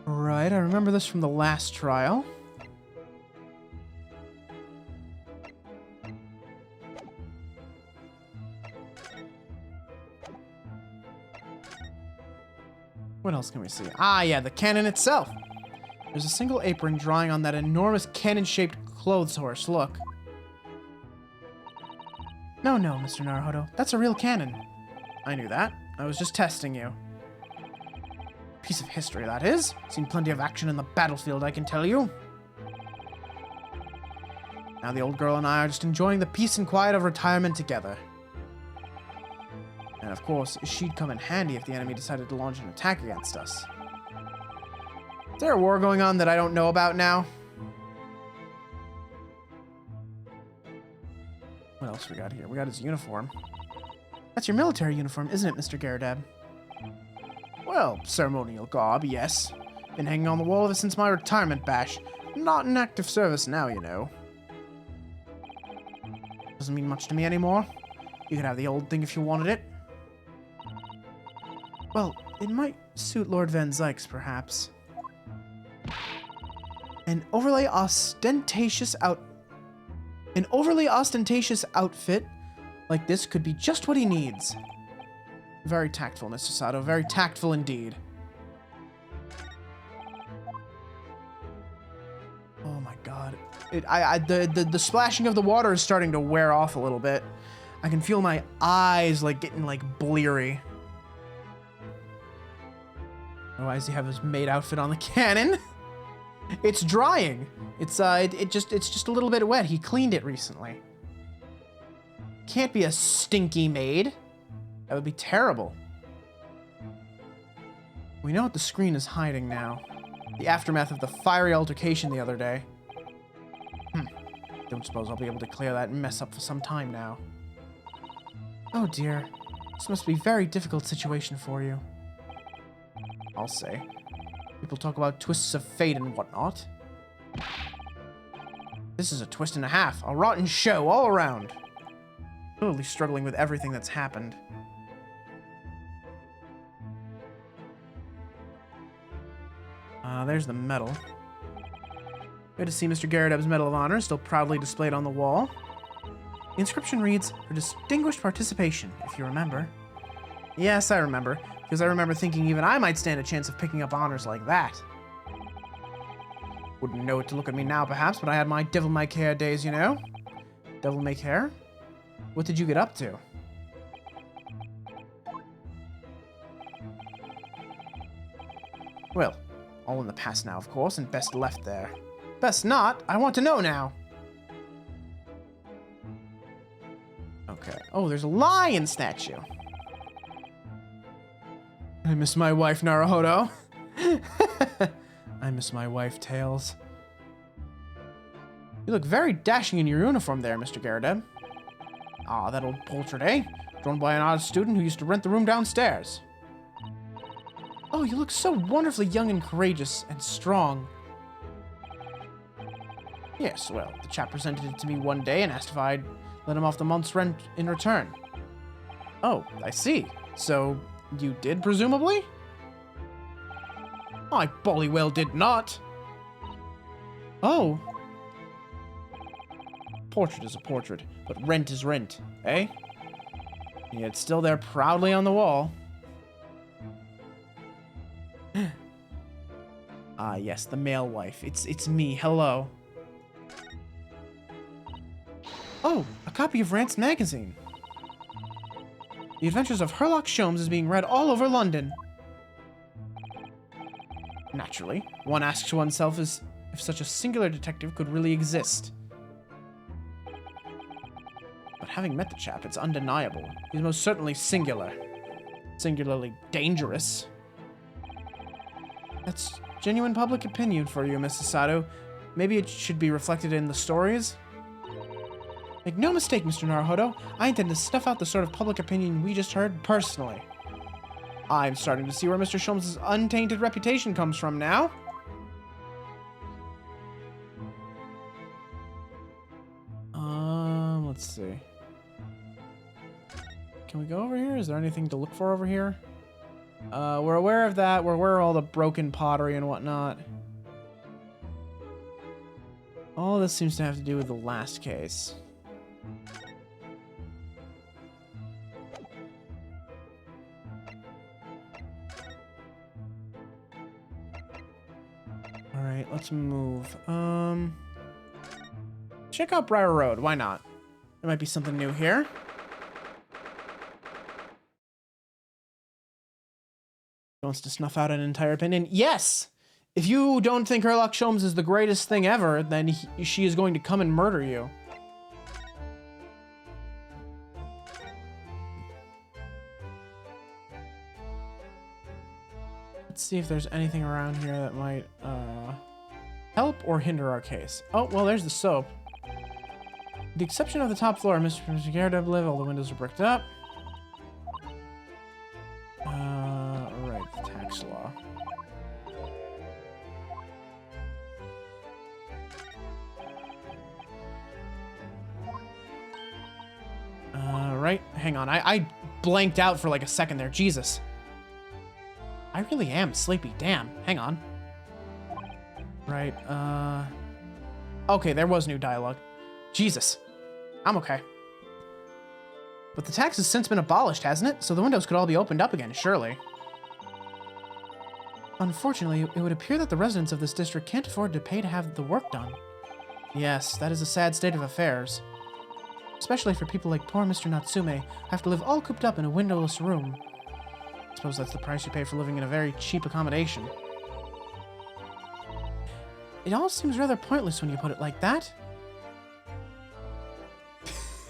Right, I remember this from the last trial. What else can we see? Ah, yeah, the cannon itself. There's a single apron drawing on that enormous cannon-shaped clothes horse. Look. No, Mr. Naruhodo. That's a real cannon. I knew that. I was just testing you. Piece of history, that is. Seen plenty of action in the battlefield, I can tell you. Now the old girl and I are just enjoying the peace and quiet of retirement together. And of course, she'd come in handy if the enemy decided to launch an attack against us. Is there a war going on that I don't know about now? What else we got here? We got his uniform. That's your military uniform, isn't it, Mr. Gyarados? Well, ceremonial garb, yes. Been hanging on the wall ever since my retirement bash. Not in active service now, you know. Doesn't mean much to me anymore. You could have the old thing if you wanted it. Well, it might suit Lord Van Zykes, perhaps. An overly ostentatious outfit like this could be just what he needs. Very tactful, Mr. Sato. Very tactful indeed. Oh my god. The splashing of the water is starting to wear off a little bit. I can feel my eyes like getting like bleary. Oh, why does he have his maid outfit on the cannon? It's drying. It's just a little bit wet. He cleaned it recently. Can't be a stinky maid. That would be terrible. We know what the screen is hiding now. The aftermath of the fiery altercation the other day. Don't suppose I'll be able to clear that mess up for some time now. Oh dear. This must be a very difficult situation for you. I'll say. People talk about twists of fate and whatnot. This is a twist and a half. A rotten show all around. Totally struggling with everything that's happened. There's the medal. Good to see Mr. Gyarados' Medal of Honor still proudly displayed on the wall. The inscription reads, "For distinguished participation," if you remember. Yes, I remember, because I remember thinking even I might stand a chance of picking up honors like that. Wouldn't know it to look at me now, perhaps, but I had my devil may care days, you know? Devil may care? What did you get up to? Well, all in the past now, of course, and best left there. Best not? I want to know now. Okay. Oh, there's a lion statue. I miss my wife, Naruhodo. I miss my wife, Tails. You look very dashing in your uniform there, Mr. Gyarados. Ah, that old portrait, eh? Drawn by an odd student who used to rent the room downstairs. Oh, you look so wonderfully young and courageous and strong. Yes, well, the chap presented it to me one day and asked if I'd let him off the month's rent in return. Oh, I see. So, you did, presumably? I bully well did not. Oh. Portrait is a portrait, but rent is rent, eh? Yeah, it's still there proudly on the wall. Ah, yes, the male wife. It's me. Hello. Oh, a copy of Rant's magazine. The Adventures of Sherlock Sholmes is being read all over London. Naturally, one asks oneself if such a singular detective could really exist. But having met the chap, it's undeniable. He's most certainly singular. Singularly dangerous. That's genuine public opinion for you, Mrs. Sato. Maybe it should be reflected in the stories? Make no mistake, Mr. Naruhodo, I intend to snuff out the sort of public opinion we just heard personally. I'm starting to see where Mr. Sholmes' untainted reputation comes from now. Let's see. Can we go over here? Is there anything to look for over here? We're aware of that. We're aware of all the broken pottery and whatnot. All this seems to have to do with the last case. Alright, let's move. Check out Briar Road. Why not? There might be something new here. Wants to snuff out an entire opinion? Yes! If you don't think Sherlock Sholmes is the greatest thing ever, then she is going to come and murder you. Let's see if there's anything around here that might help or hinder our case. Oh, well, there's the soap. With the exception of the top floor, Mr. Gyarados live, all the windows are bricked up. Right, the tax law. Right, hang on. I blanked out for like a second there. Jesus. I really am sleepy. Damn. Hang on. Right, okay, there was new dialogue. Jesus. I'm okay. But the tax has since been abolished, hasn't it? So the windows could all be opened up again, surely. Unfortunately, it would appear that the residents of this district can't afford to pay to have the work done. Yes, that is a sad state of affairs. Especially for people like poor Mr. Natsume, who have to live all cooped up in a windowless room. I suppose that's the price you pay for living in a very cheap accommodation. It all seems rather pointless when you put it like that.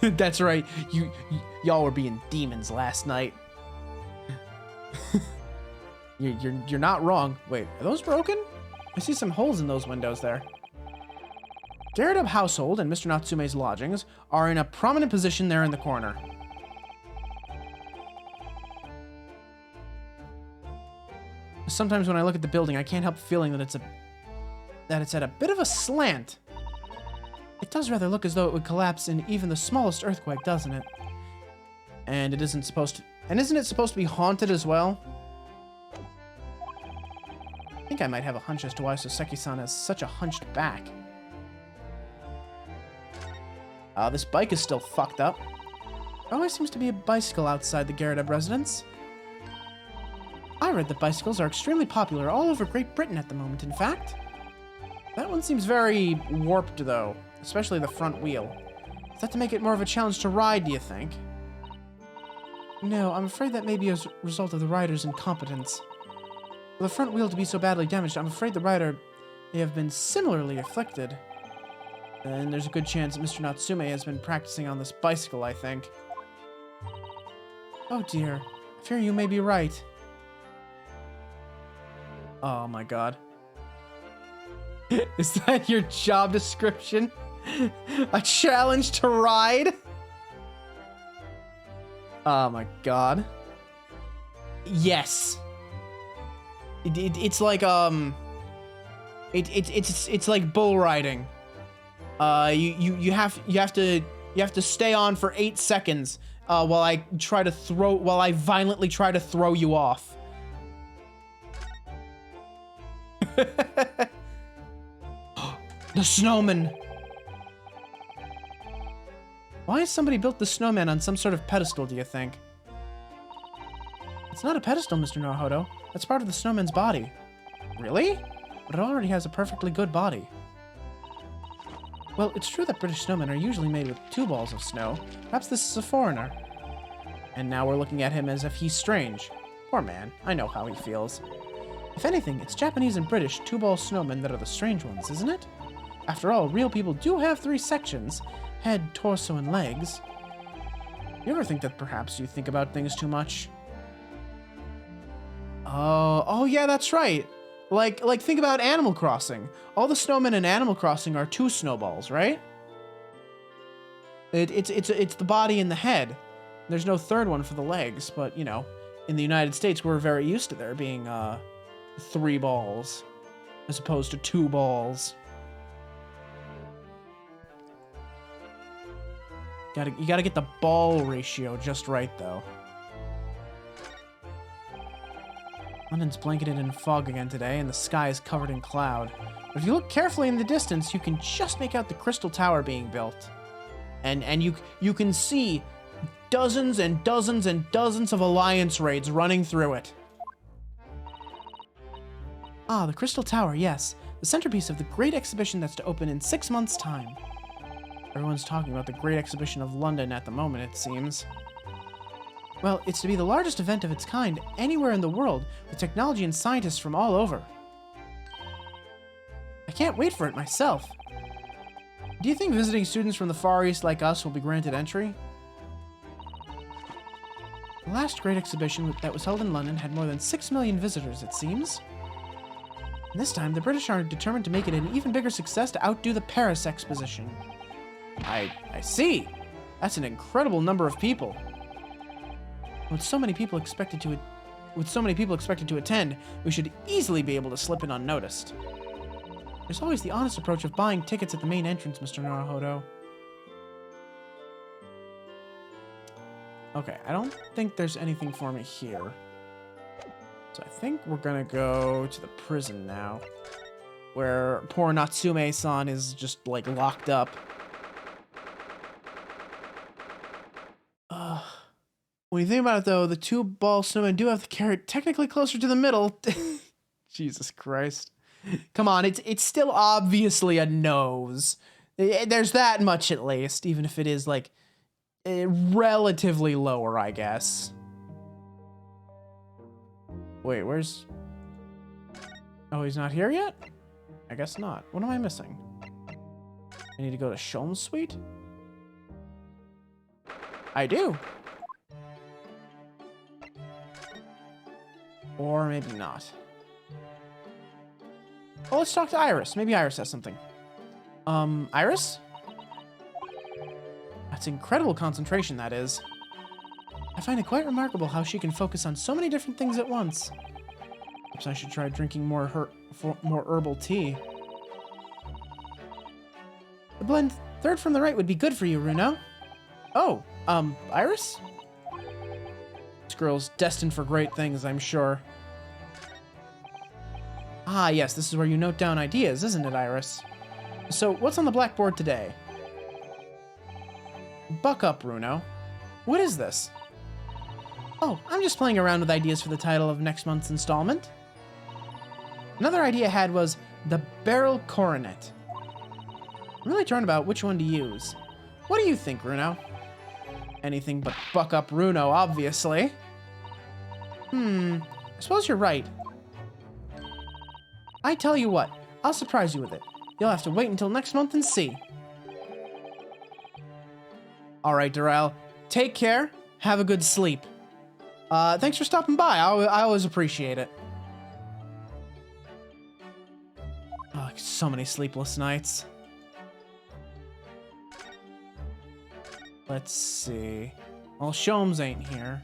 That's right, y'all were being demons last night. You're not wrong. Wait, are those broken? I see some holes in those windows there. Gyarados household and Mr. Natsume's lodgings are in a prominent position there in the corner. Sometimes when I look at the building, I can't help feeling that it's at a bit of a slant. It does rather look as though it would collapse in even the smallest earthquake, doesn't it? And it isn't supposed to... And isn't it supposed to be haunted as well? I think I might have a hunch as to why Soseki-san has such a hunched back. This bike is still fucked up. There always seems to be a bicycle outside the Gyarados residence. I read that bicycles are extremely popular all over Great Britain at the moment, in fact. That one seems very warped, though, especially the front wheel. Is that to make it more of a challenge to ride, do you think? No, I'm afraid that may be a result of the rider's incompetence. For the front wheel to be so badly damaged, I'm afraid the rider may have been similarly afflicted. And there's a good chance that Mr. Natsume has been practicing on this bicycle, I think. Oh dear, I fear you may be right. Oh my god. Is that your job description? A challenge to ride? Oh my god. Yes. It's like it's like bull riding. You have to stay on for 8 seconds while I violently try to throw you off. The snowman. Why has somebody built the snowman on some sort of pedestal, do you think? It's not a pedestal, Mr. Naruhodo. That's part of the snowman's body. Really? But it already has a perfectly good body. Well, it's true that British snowmen are usually made with 2 balls of snow. Perhaps this is a foreigner. And now we're looking at him as if he's strange. Poor man. I know how he feels. If anything, it's Japanese and British 2-ball snowmen that are the strange ones, isn't it? After all, real people do have 3 sections. Head, torso, and legs. You ever think that perhaps you think about things too much? Oh yeah, that's right. Like think about Animal Crossing. All the snowmen in Animal Crossing are 2 snowballs, right? It's the body and the head. There's no 3rd one for the legs, but you know, in the United States, we're very used to there being 3 balls as opposed to 2 balls. You gotta get the ball ratio just right, though. London's blanketed in fog again today, and the sky is covered in cloud. But if you look carefully in the distance, you can just make out the Crystal Tower being built. And you can see dozens and dozens and dozens of Alliance raids running through it. Ah, the Crystal Tower, yes. The centerpiece of the great exhibition that's to open in 6 months' time. Everyone's talking about the Great Exhibition of London at the moment, it seems. Well, it's to be the largest event of its kind anywhere in the world, with technology and scientists from all over. I can't wait for it myself. Do you think visiting students from the Far East like us will be granted entry? The last Great Exhibition that was held in London had more than 6 million visitors, it seems. And this time, the British are determined to make it an even bigger success to outdo the Paris Exposition. I see. That's an incredible number of people. With so many people expected to attend, we should easily be able to slip in unnoticed. There's always the honest approach of buying tickets at the main entrance, Mr. Naruhodo. Okay, I don't think there's anything for me here. So I think we're gonna go to the prison now, where poor Natsume-san is just, like, locked up. When you think about it, though, the 2-ball snowmen do have the carrot technically closer to the middle. Jesus Christ. Come on, it's still obviously a nose. There's that much at least, even if it is, like, relatively lower, I guess. Wait, where's... Oh, he's not here yet? I guess not. What am I missing? I need to go to Sholm's suite? I do. Or maybe not. Well, let's talk to Iris. Maybe Iris has something. Iris? That's incredible concentration, that is. I find it quite remarkable how she can focus on so many different things at once. Perhaps I should try drinking more herbal tea. The blend 3rd from the right would be good for you, Runo. Oh, Iris? This girl's destined for great things, I'm sure. Ah, yes, this is where you note down ideas, isn't it, Iris? So, what's on the blackboard today? Buck up, Runo. What is this? Oh, I'm just playing around with ideas for the title of next month's installment. Another idea I had was the Barrel Coronet. I'm really torn about which one to use. What do you think, Runo? Anything but buck up Runo, obviously. I suppose you're right. I tell you what, I'll surprise you with it. You'll have to wait until next month and see. Alright, Darrell. Take care. Have a good sleep. Thanks for stopping by. I always appreciate it. Oh, so many sleepless nights. Let's see. Well, Sholmes ain't here.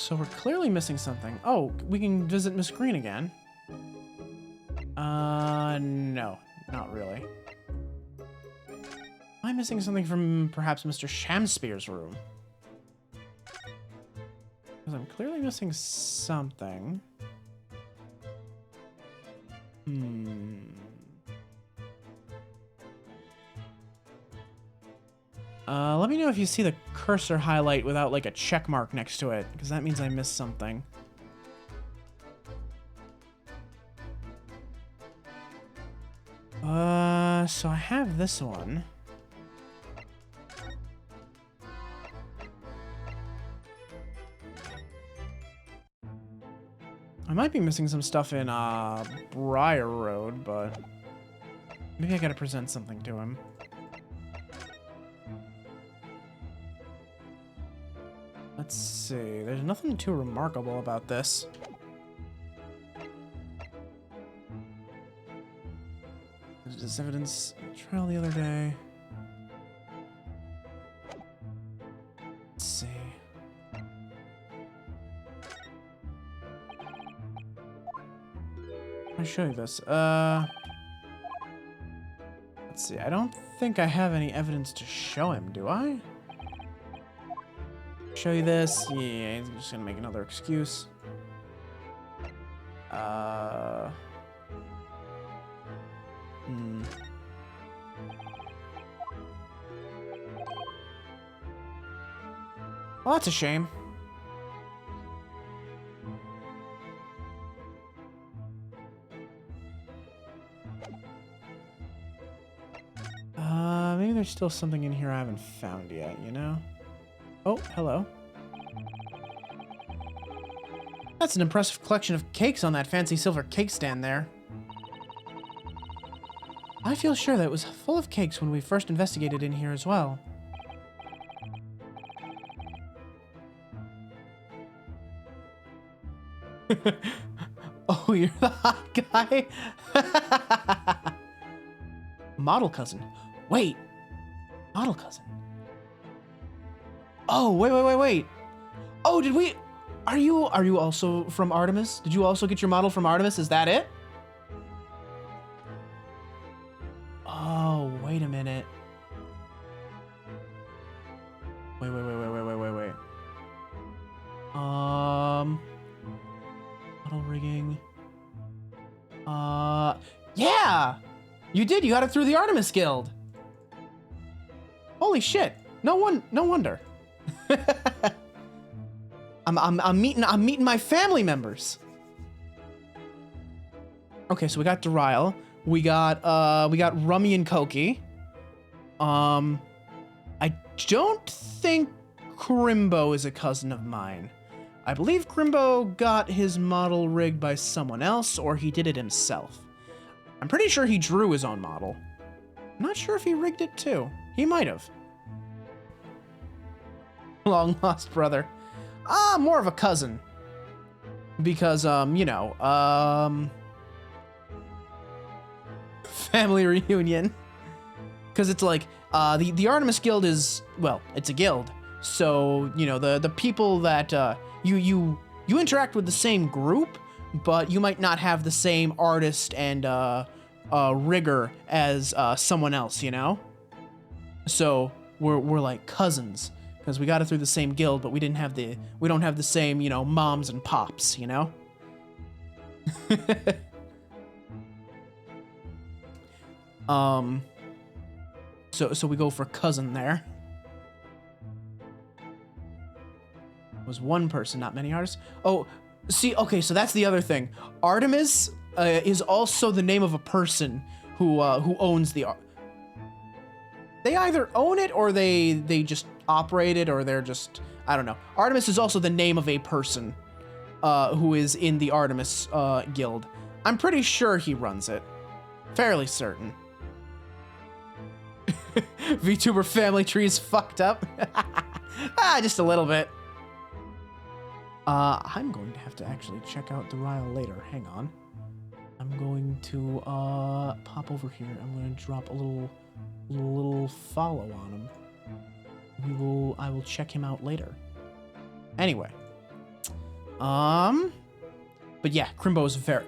So we're clearly missing something. Oh, we can visit Miss Green again. No, not really. Am I missing something from perhaps Mr. Shamspeare's room? Because I'm clearly missing something. Let me know if you see the cursor highlight without like a check mark next to it, because that means I missed something. So I have this one. I might be missing some stuff in Briar Road, but maybe I gotta present something to him. Let's see. There's nothing too remarkable about this. There's this evidence trial the other day. Let's see. I'll show you this. Let's see. I don't think I have any evidence to show him, do I? Show you this. Yeah, he's just gonna make another excuse. Well, that's a shame. Maybe there's still something in here I haven't found yet, you know? Oh, hello. That's an impressive collection of cakes on that fancy silver cake stand there. I feel sure that it was full of cakes when we first investigated in here as well. Oh, you're the hot guy? Model cousin. Wait. Model cousin. Oh, wait. Oh, did we... Are you also from Artemis? Did you also get your model from Artemis? Is that it? Oh, wait a minute. Wait. Model rigging. Yeah! You did, you got it through the Artemis Guild. Holy shit. No wonder. I'm meeting my family members. Okay, so we got Daryl. We got Rummy and Koki. I don't think Crimbo is a cousin of mine. I believe Crimbo got his model rigged by someone else, or he did it himself. I'm pretty sure he drew his own model. I'm not sure if he rigged it too. He might have. Long lost brother. More of a cousin. Because, family reunion. Because it's like, the Artemis Guild is, well, it's a guild. So, you know, the people that, you interact with the same group, but you might not have the same artist and, rigger as, someone else, you know? So, we're like cousins. Because we got it through the same guild, but we don't have the same, you know, moms and pops, you know? So we go for cousin there. It was one person, not many artists. Oh, see, okay, so that's the other thing. Artemis is also the name of a person who owns the art. They either own it or they just operate it, or they're just, I don't know. Artemis is also the name of a person who is in the Artemis Guild. I'm pretty sure he runs it. Fairly certain. VTuber family tree is fucked up. Just a little bit. I'm going to have to actually check out Daryl later. Hang on. I'm going to pop over here. I'm going to drop a little follow on him. I will check him out later. Anyway, But yeah, Crimbo's very...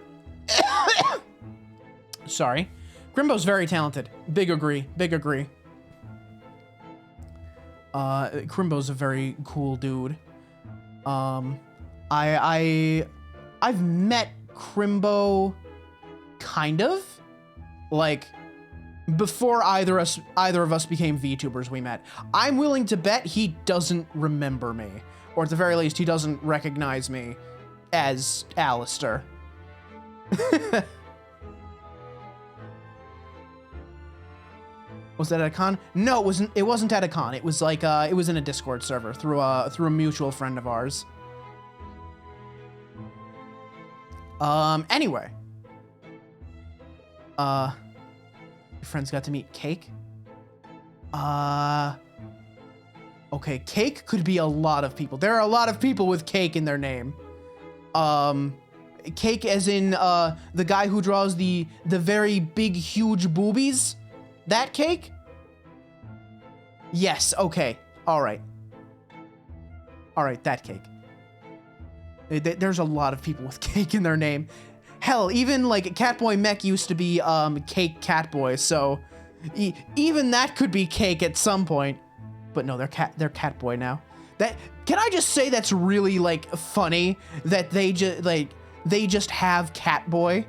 Sorry. Crimbo's very talented. Big agree. Crimbo's a very cool dude. I've met Crimbo kind of like before either of us became VTubers. We met. I'm willing to bet he doesn't remember me, or at the very least he doesn't recognize me as Alistair. Was that at a con? No, it wasn't at a con. It was like it was in a Discord server through a mutual friend of ours. Anyway. Your friends got to meet Cake? Okay, Cake could be a lot of people. There are a lot of people with Cake in their name. Cake as in the guy who draws the very big huge boobies? That Cake? Yes, okay. All right, that Cake. There's a lot of people with Cake in their name. Hell, even like Catboy Mech used to be Cake Catboy, so even that could be Cake at some point. But no, they're Catboy now. Can I just say that's really like funny that they just have Catboy?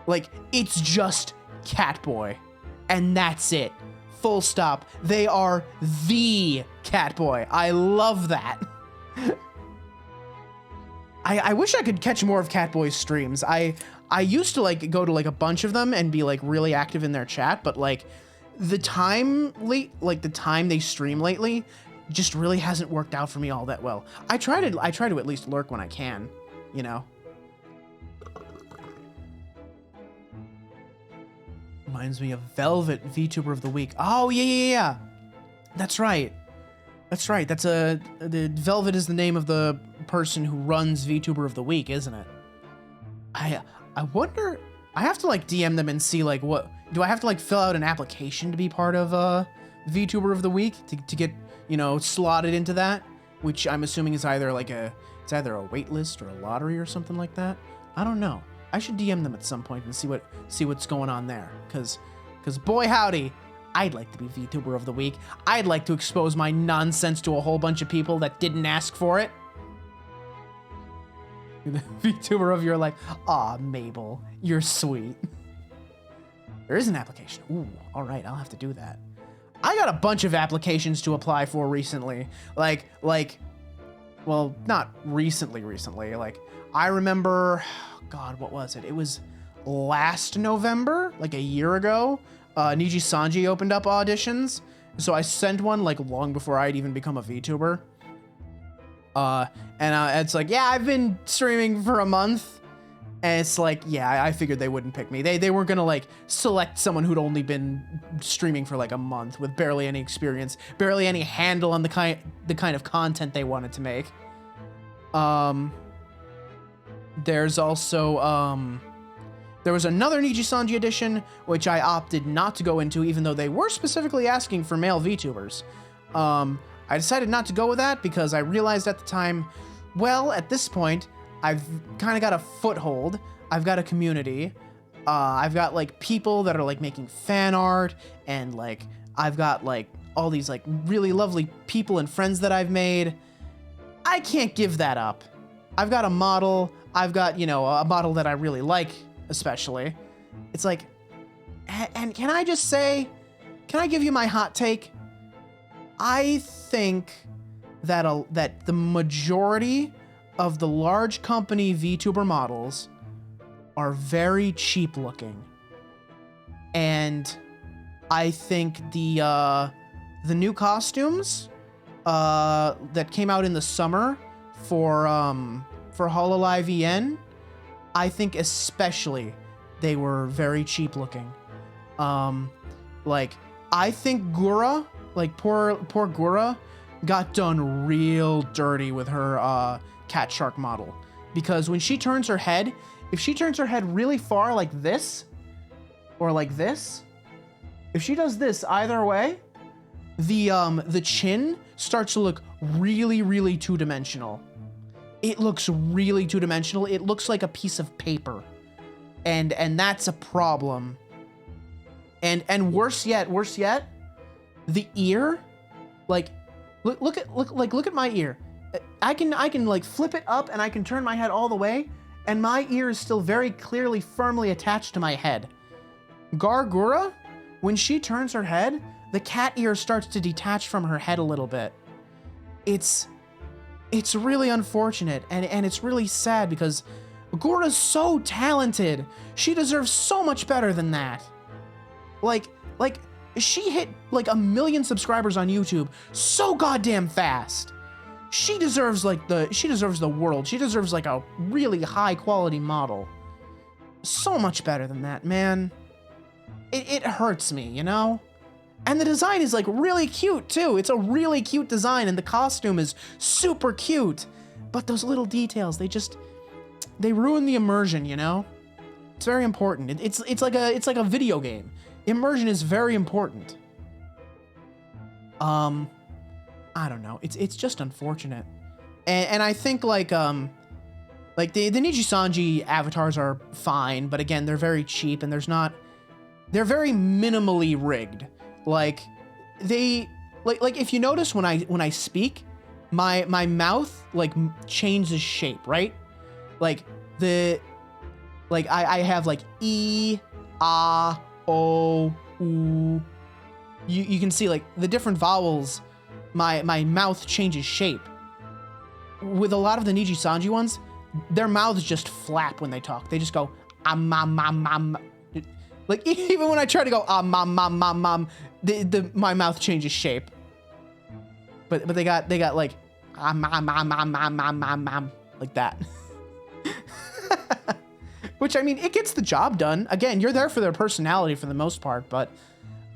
Like it's just Catboy. And that's it. Full stop. They are the Catboy. I love that. I wish I could catch more of Catboy's streams. I used to like go to like a bunch of them and be like really active in their chat, but like the time they stream lately just really hasn't worked out for me all that well. I try to at least lurk when I can, you know. Reminds me of Velvet, VTuber of the Week. Oh, yeah. That's right. The Velvet is the name of the person who runs VTuber of the Week, isn't it? I wonder, I have to like DM them and see like what, do I have to like fill out an application to be part of VTuber of the Week to get, you know, slotted into that, which I'm assuming is either either a wait list or a lottery or something like that. I don't know. I should DM them at some point and see what's going on there, cause boy howdy, I'd like to be VTuber of the Week. I'd like to expose my nonsense to a whole bunch of people that didn't ask for it. The VTuber of you're like, aw, Mabel, you're sweet. There is an application. Ooh, all right, I'll have to do that. I got a bunch of applications to apply for recently. Well, not recently. Like, I remember, God, what was it? It was last November, like a year ago. Niji Sanji opened up auditions. So I sent one like long before I'd even become a VTuber. It's like, yeah, I've been streaming for a month. And it's like, yeah, I figured they wouldn't pick me. They weren't gonna like select someone who'd only been streaming for like a month with barely any experience, barely any handle on the kind of content they wanted to make. There's also, there was another Niji Sanji edition, which I opted not to go into, even though they were specifically asking for male VTubers. I decided not to go with that because I realized at the time, well, at this point, I've kind of got a foothold. I've got a community. I've got like people that are like making fan art, and like I've got like all these like really lovely people and friends that I've made. I can't give that up. I've got a model. I've got, you know, a model that I really like, especially. It's like, and can I just say, can I give you my hot take? I think that that the majority of the large company VTuber models are very cheap looking. And I think the new costumes that came out in the summer for Hololive EN, I think especially they were very cheap looking. Like, I think Gura, like poor Gura, got done real dirty with her cat shark model, because when she turns her head, if she turns her head really far like this or like this, if she does this either way, the chin starts to look really, really two-dimensional. it looks really two-dimensional. It looks like a piece of paper. And that's a problem. And worse yet, the ear, like look at my ear. I can like flip it up and I can turn my head all the way, and my ear is still very clearly firmly attached to my head. Gargura, when she turns her head, the cat ear starts to detach from her head a little bit. It's really unfortunate, and it's really sad because Gura's so talented. She deserves so much better than that. Like she hit like 1 million subscribers on YouTube so goddamn fast. She deserves the world. She deserves like a really high quality model. So much better than that, man. It hurts me, you know? And the design is like really cute too. It's a really cute design and the costume is super cute. But those little details, they ruin the immersion, you know? It's very important. It's like a video game. Immersion is very important. I don't know. It's just unfortunate. And I think like the Nijisanji avatars are fine, but again, they're very cheap and they're very minimally rigged. Like if you notice when I speak, my mouth like changes shape, right? Like I have like E, A, O, U. You can see like the different vowels, my mouth changes shape. With a lot of the Nijisanji ones, their mouths just flap when they talk. They just go like even when I try to go my mouth changes shape. But they got like like that. Which, I mean, it gets the job done. Again, you're there for their personality for the most part, but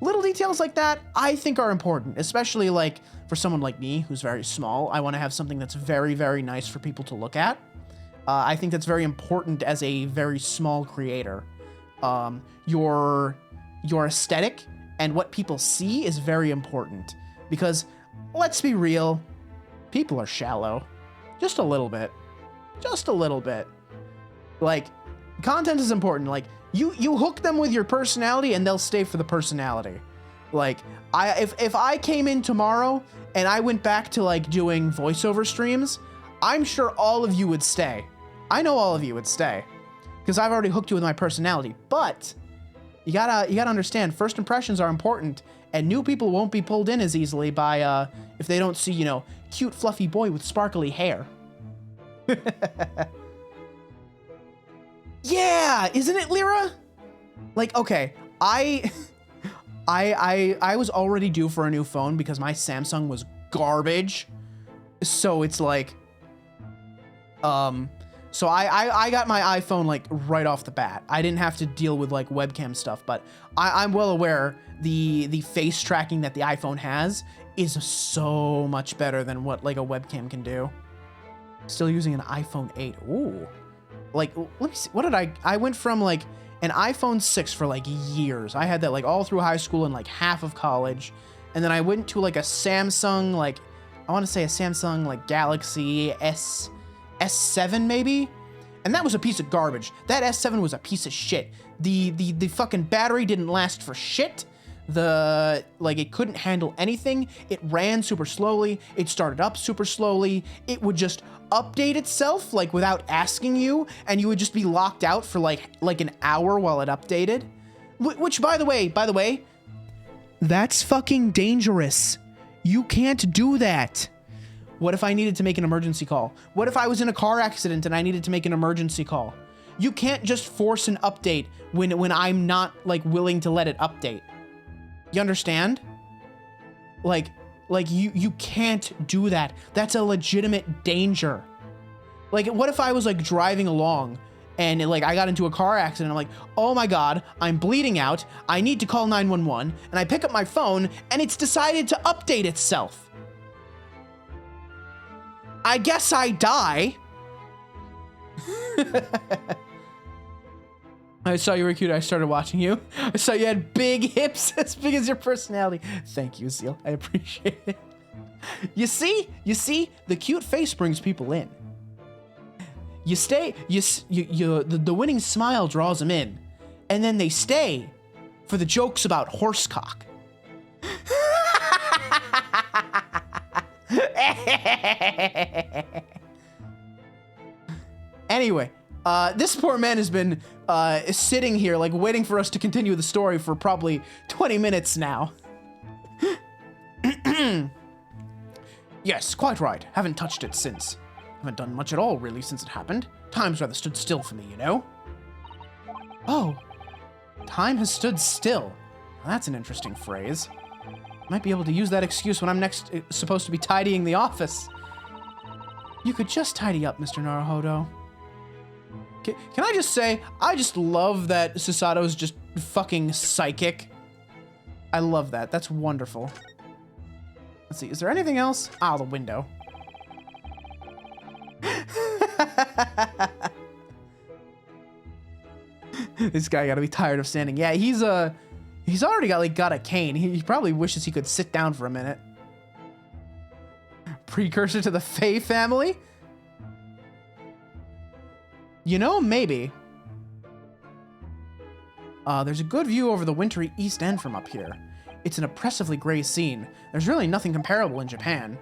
little details like that I think are important, especially like for someone like me who's very small. I want to have something that's very, very nice for people to look at. I think that's very important as a very small creator. Your aesthetic and what people see is very important because let's be real, people are shallow. Just a little bit. Just a little bit. Like, content is important. Like, you hook them with your personality and they'll stay for the personality. Like, if I came in tomorrow and I went back to like doing voiceover streams, I'm sure all of you would stay. I know all of you would stay because I've already hooked you with my personality. But you gotta understand, first impressions are important, and new people won't be pulled in as easily by if they don't see, you know, cute fluffy boy with sparkly hair. Yeah, isn't it, Lyra? Like, okay, I was already due for a new phone because my Samsung was garbage. So it's like, so I got my iPhone like right off the bat. I didn't have to deal with like webcam stuff, but I'm well aware the face tracking that the iPhone has is so much better than what like a webcam can do. Still using an iPhone 8. Ooh. Like, let me see. What did I went from like an iPhone 6 for like years. I had that like all through high school and like half of college. And then I went to like a Samsung, like, I want to say a Samsung like Galaxy S7 maybe. And that was a piece of garbage. That S7 was a piece of shit. The fucking battery didn't last for shit. It couldn't handle anything. It ran super slowly. It started up super slowly. It would just update itself like without asking you, and you would just be locked out for like an hour while it updated. Which by the way, that's fucking dangerous. You can't do that. What if I needed to make an emergency call? What if I was in a car accident and I needed to make an emergency call? You can't just force an update when I'm not like willing to let it update. You understand? Like you can't do that. That's a legitimate danger. Like, what if I was like driving along and like I got into a car accident? I'm like, oh my God, I'm bleeding out. I need to call 911. And I pick up my phone and it's decided to update itself. I guess I die. I saw you were cute. I started watching you. I saw you had big hips as big as your personality. Thank you, Seal. I appreciate it. You see, the cute face brings people in. You stay, the winning smile draws them in, and then they stay for the jokes about horsecock. Anyway, this poor man has been sitting here, like, waiting for us to continue the story for probably 20 minutes now. Yes, quite right. Haven't touched it since. Haven't done much at all, really, since it happened. Time's rather stood still for me, you know? Oh, time has stood still. Well, that's an interesting phrase. Might be able to use that excuse when I'm next supposed to be tidying the office. You could just tidy up, Mr. Naruhodo. Can I just say, I just love that Susato's just fucking psychic. I love that. That's wonderful. Let's see, is there anything else? Ah, the window. This guy gotta be tired of standing. Yeah, he's already got a cane. He probably wishes he could sit down for a minute. Precursor to the Fae family? You know, maybe. There's a good view over the wintry East End from up here. It's an oppressively gray scene. There's really nothing comparable in Japan.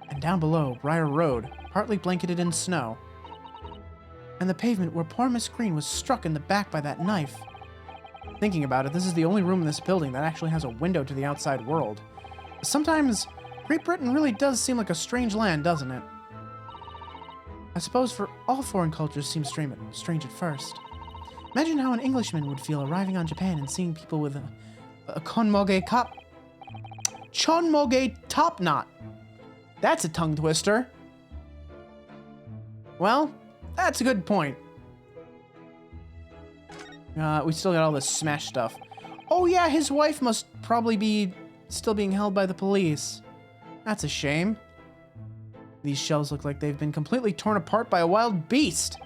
And down below, Briar Road, partly blanketed in snow. And the pavement where poor Miss Green was struck in the back by that knife. Thinking about it, this is the only room in this building that actually has a window to the outside world. Sometimes, Great Britain really does seem like a strange land, doesn't it? I suppose for all foreign cultures seem strange at first. Imagine how an Englishman would feel arriving on Japan and seeing people with a chonmoge top knot. That's a tongue twister. Well, that's a good point. We still got all this Smash stuff. Oh yeah, his wife must probably be still being held by the police. That's a shame. These shelves look like they've been completely torn apart by a wild beast.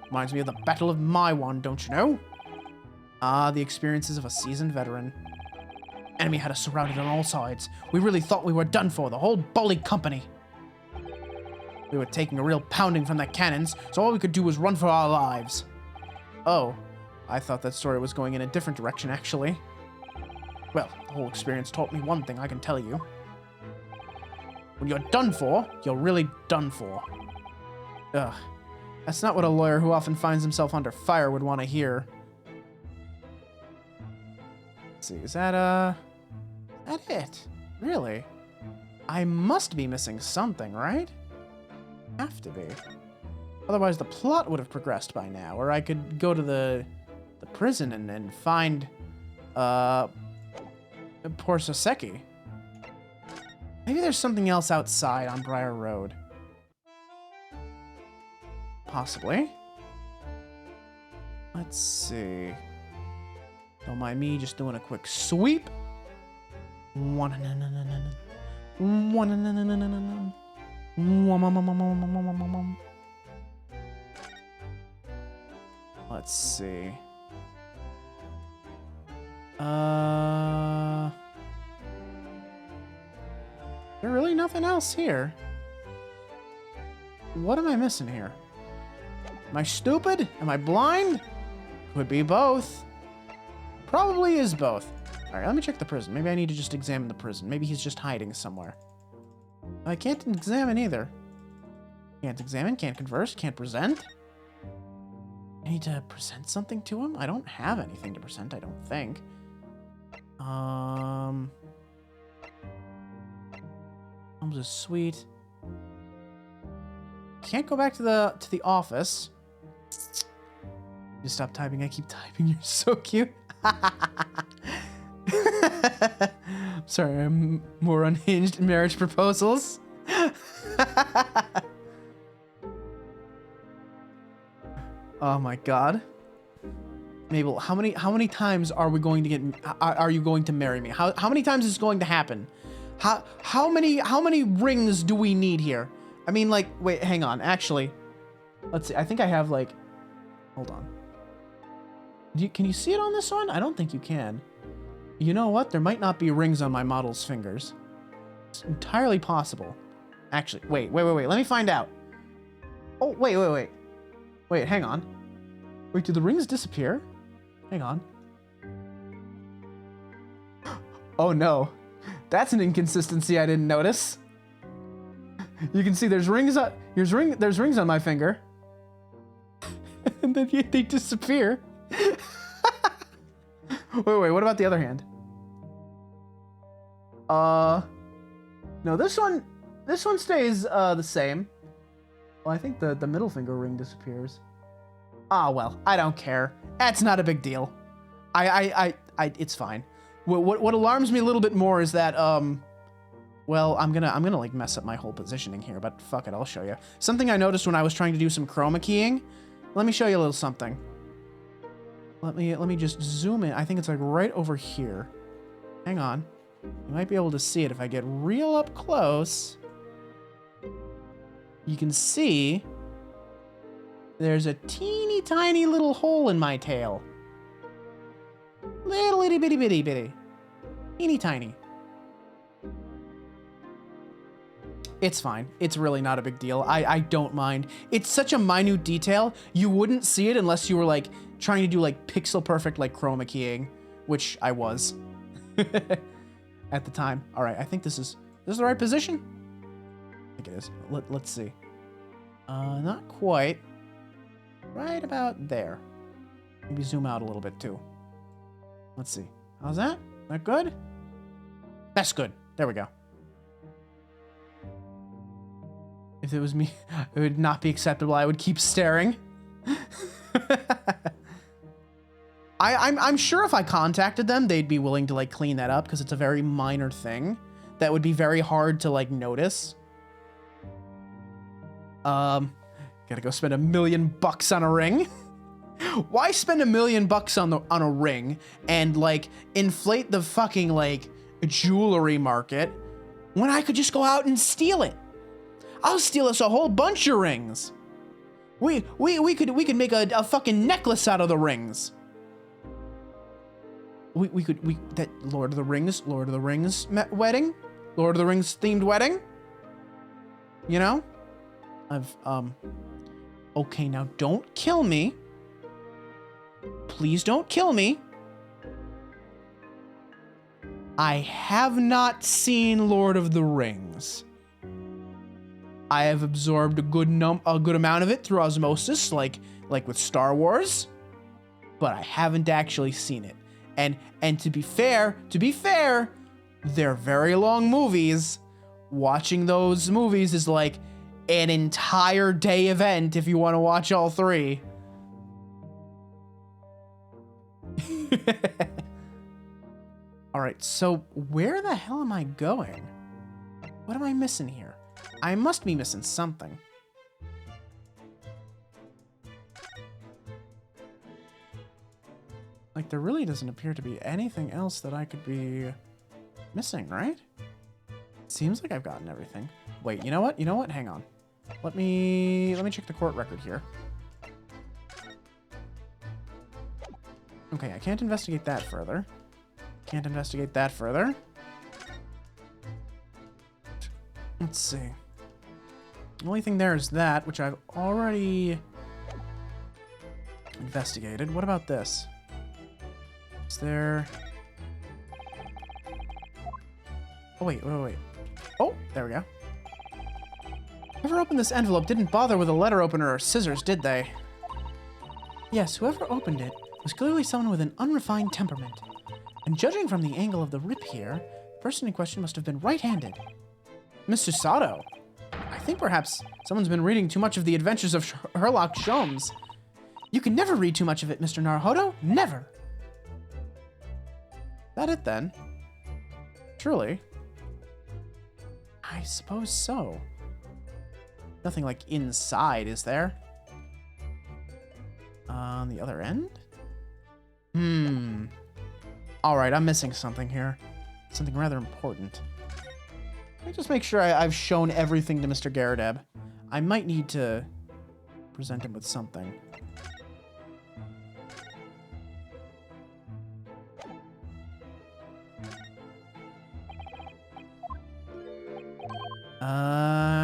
Reminds me of the Battle of Maiwan, don't you know? Ah, the experiences of a seasoned veteran. Enemy had us surrounded on all sides. We really thought we were done for, the whole bully company. We were taking a real pounding from the cannons, so all we could do was run for our lives. Oh, I thought that story was going in a different direction, actually. Well, the whole experience taught me one thing, I can tell you. When you're done for, you're really done for. Ugh. That's not what a lawyer who often finds himself under fire would want to hear. Let's see, is that it? Really? I must be missing something, right? Have to be. Otherwise the plot would have progressed by now, or I could go to the prison and find poor Soseki. Maybe there's something else outside on Briar Road. Possibly. Let's see. Don't mind me just doing a quick sweep. Let's see. There's really nothing else here. What am I missing here? Am I stupid? Am I blind? Could be both. Probably is both. Alright, let me check the prison. Maybe I need to just examine the prison. Maybe he's just hiding somewhere. I can't examine either. Can't examine, can't converse, can't present. I need to present something to him? I don't have anything to present, I don't think. Homes is sweet. Can't go back to the office. You stop typing, I keep typing. You're so cute. Sorry, I'm more unhinged in marriage proposals. Oh my god. Mabel, how many times are we going to get? Are you going to marry me? How many times is this going to happen? How many rings do we need here? I mean, like, wait, hang on. Actually, let's see. I think I have like. Hold on. Can you see it on this one? I don't think you can. You know what? There might not be rings on my model's fingers. It's entirely possible. Actually, wait. Let me find out. Oh, wait, wait, wait. Wait, hang on. Wait, did the rings disappear? Hang on. Oh no. That's an inconsistency I didn't notice. You can see there's rings on my finger. And then they disappear. Wait, what about the other hand? No, this one stays the same. Well, I think the middle finger ring disappears. Ah, well, I don't care. That's not a big deal. It's fine. What alarms me a little bit more is that, well, I'm gonna like mess up my whole positioning here, but fuck it, I'll show you. Something I noticed when I was trying to do some chroma keying. Let me show you a little something. Let me just zoom in. I think it's like right over here. Hang on. You might be able to see it if I get real up close. You can see there's a teeny tiny little hole in my tail. Little itty bitty bitty bitty. Teeny tiny. It's fine. It's really not a big deal. I don't mind. It's such a minute detail. You wouldn't see it unless you were like trying to do like pixel perfect like chroma keying, which I was at the time. All right, I think this is the right position? I think it is. Let's see. Not quite. Right about there. Maybe zoom out a little bit too. Let's see. How's that? That good? That's good. There we go. If it was me, it would not be acceptable. I would keep staring. I'm sure if I contacted them, they'd be willing to like clean that up because it's a very minor thing that would be very hard to like notice. Gotta go spend $1 million on a ring. Why spend $1 million on a ring and like inflate the fucking like jewelry market when I could just go out and steal it? I'll steal us a whole bunch of rings. We could make a fucking necklace out of the rings. We could that Lord of the Rings wedding, Lord of the Rings themed wedding. You know, okay, now don't kill me. Please don't kill me. I have not seen Lord of the Rings. I have absorbed a good amount of it through osmosis, like with Star Wars, but I haven't actually seen it. And to be fair, they're very long movies. Watching those movies is like an entire day event if you want to watch all three. All right, so where the hell am I going? What am I missing here? I must be missing something. Like, there really doesn't appear to be anything else that I could be missing, right? Seems like I've gotten everything. Wait, you know what? Hang on. Let me check the court record here. Okay, I can't investigate that further. Let's see. The only thing there is that, which I've already investigated. What about this? Is there... Oh, wait. Oh, there we go. Whoever opened this envelope didn't bother with a letter opener or scissors, did they? Yes, whoever opened it was clearly someone with an unrefined temperament. And judging from the angle of the rip here, the person in question must have been right-handed. Mr. Sato, I think perhaps someone's been reading too much of the adventures of Sherlock Sholmes. You can never read too much of it, Mr. Naruhodo. Never. That it then? Truly? I suppose so. Nothing like inside, is there? On the other end? Alright, I'm missing something here. Something rather important. Let me just make sure I've shown everything to Mr. Gyarados. I might need to present him with something.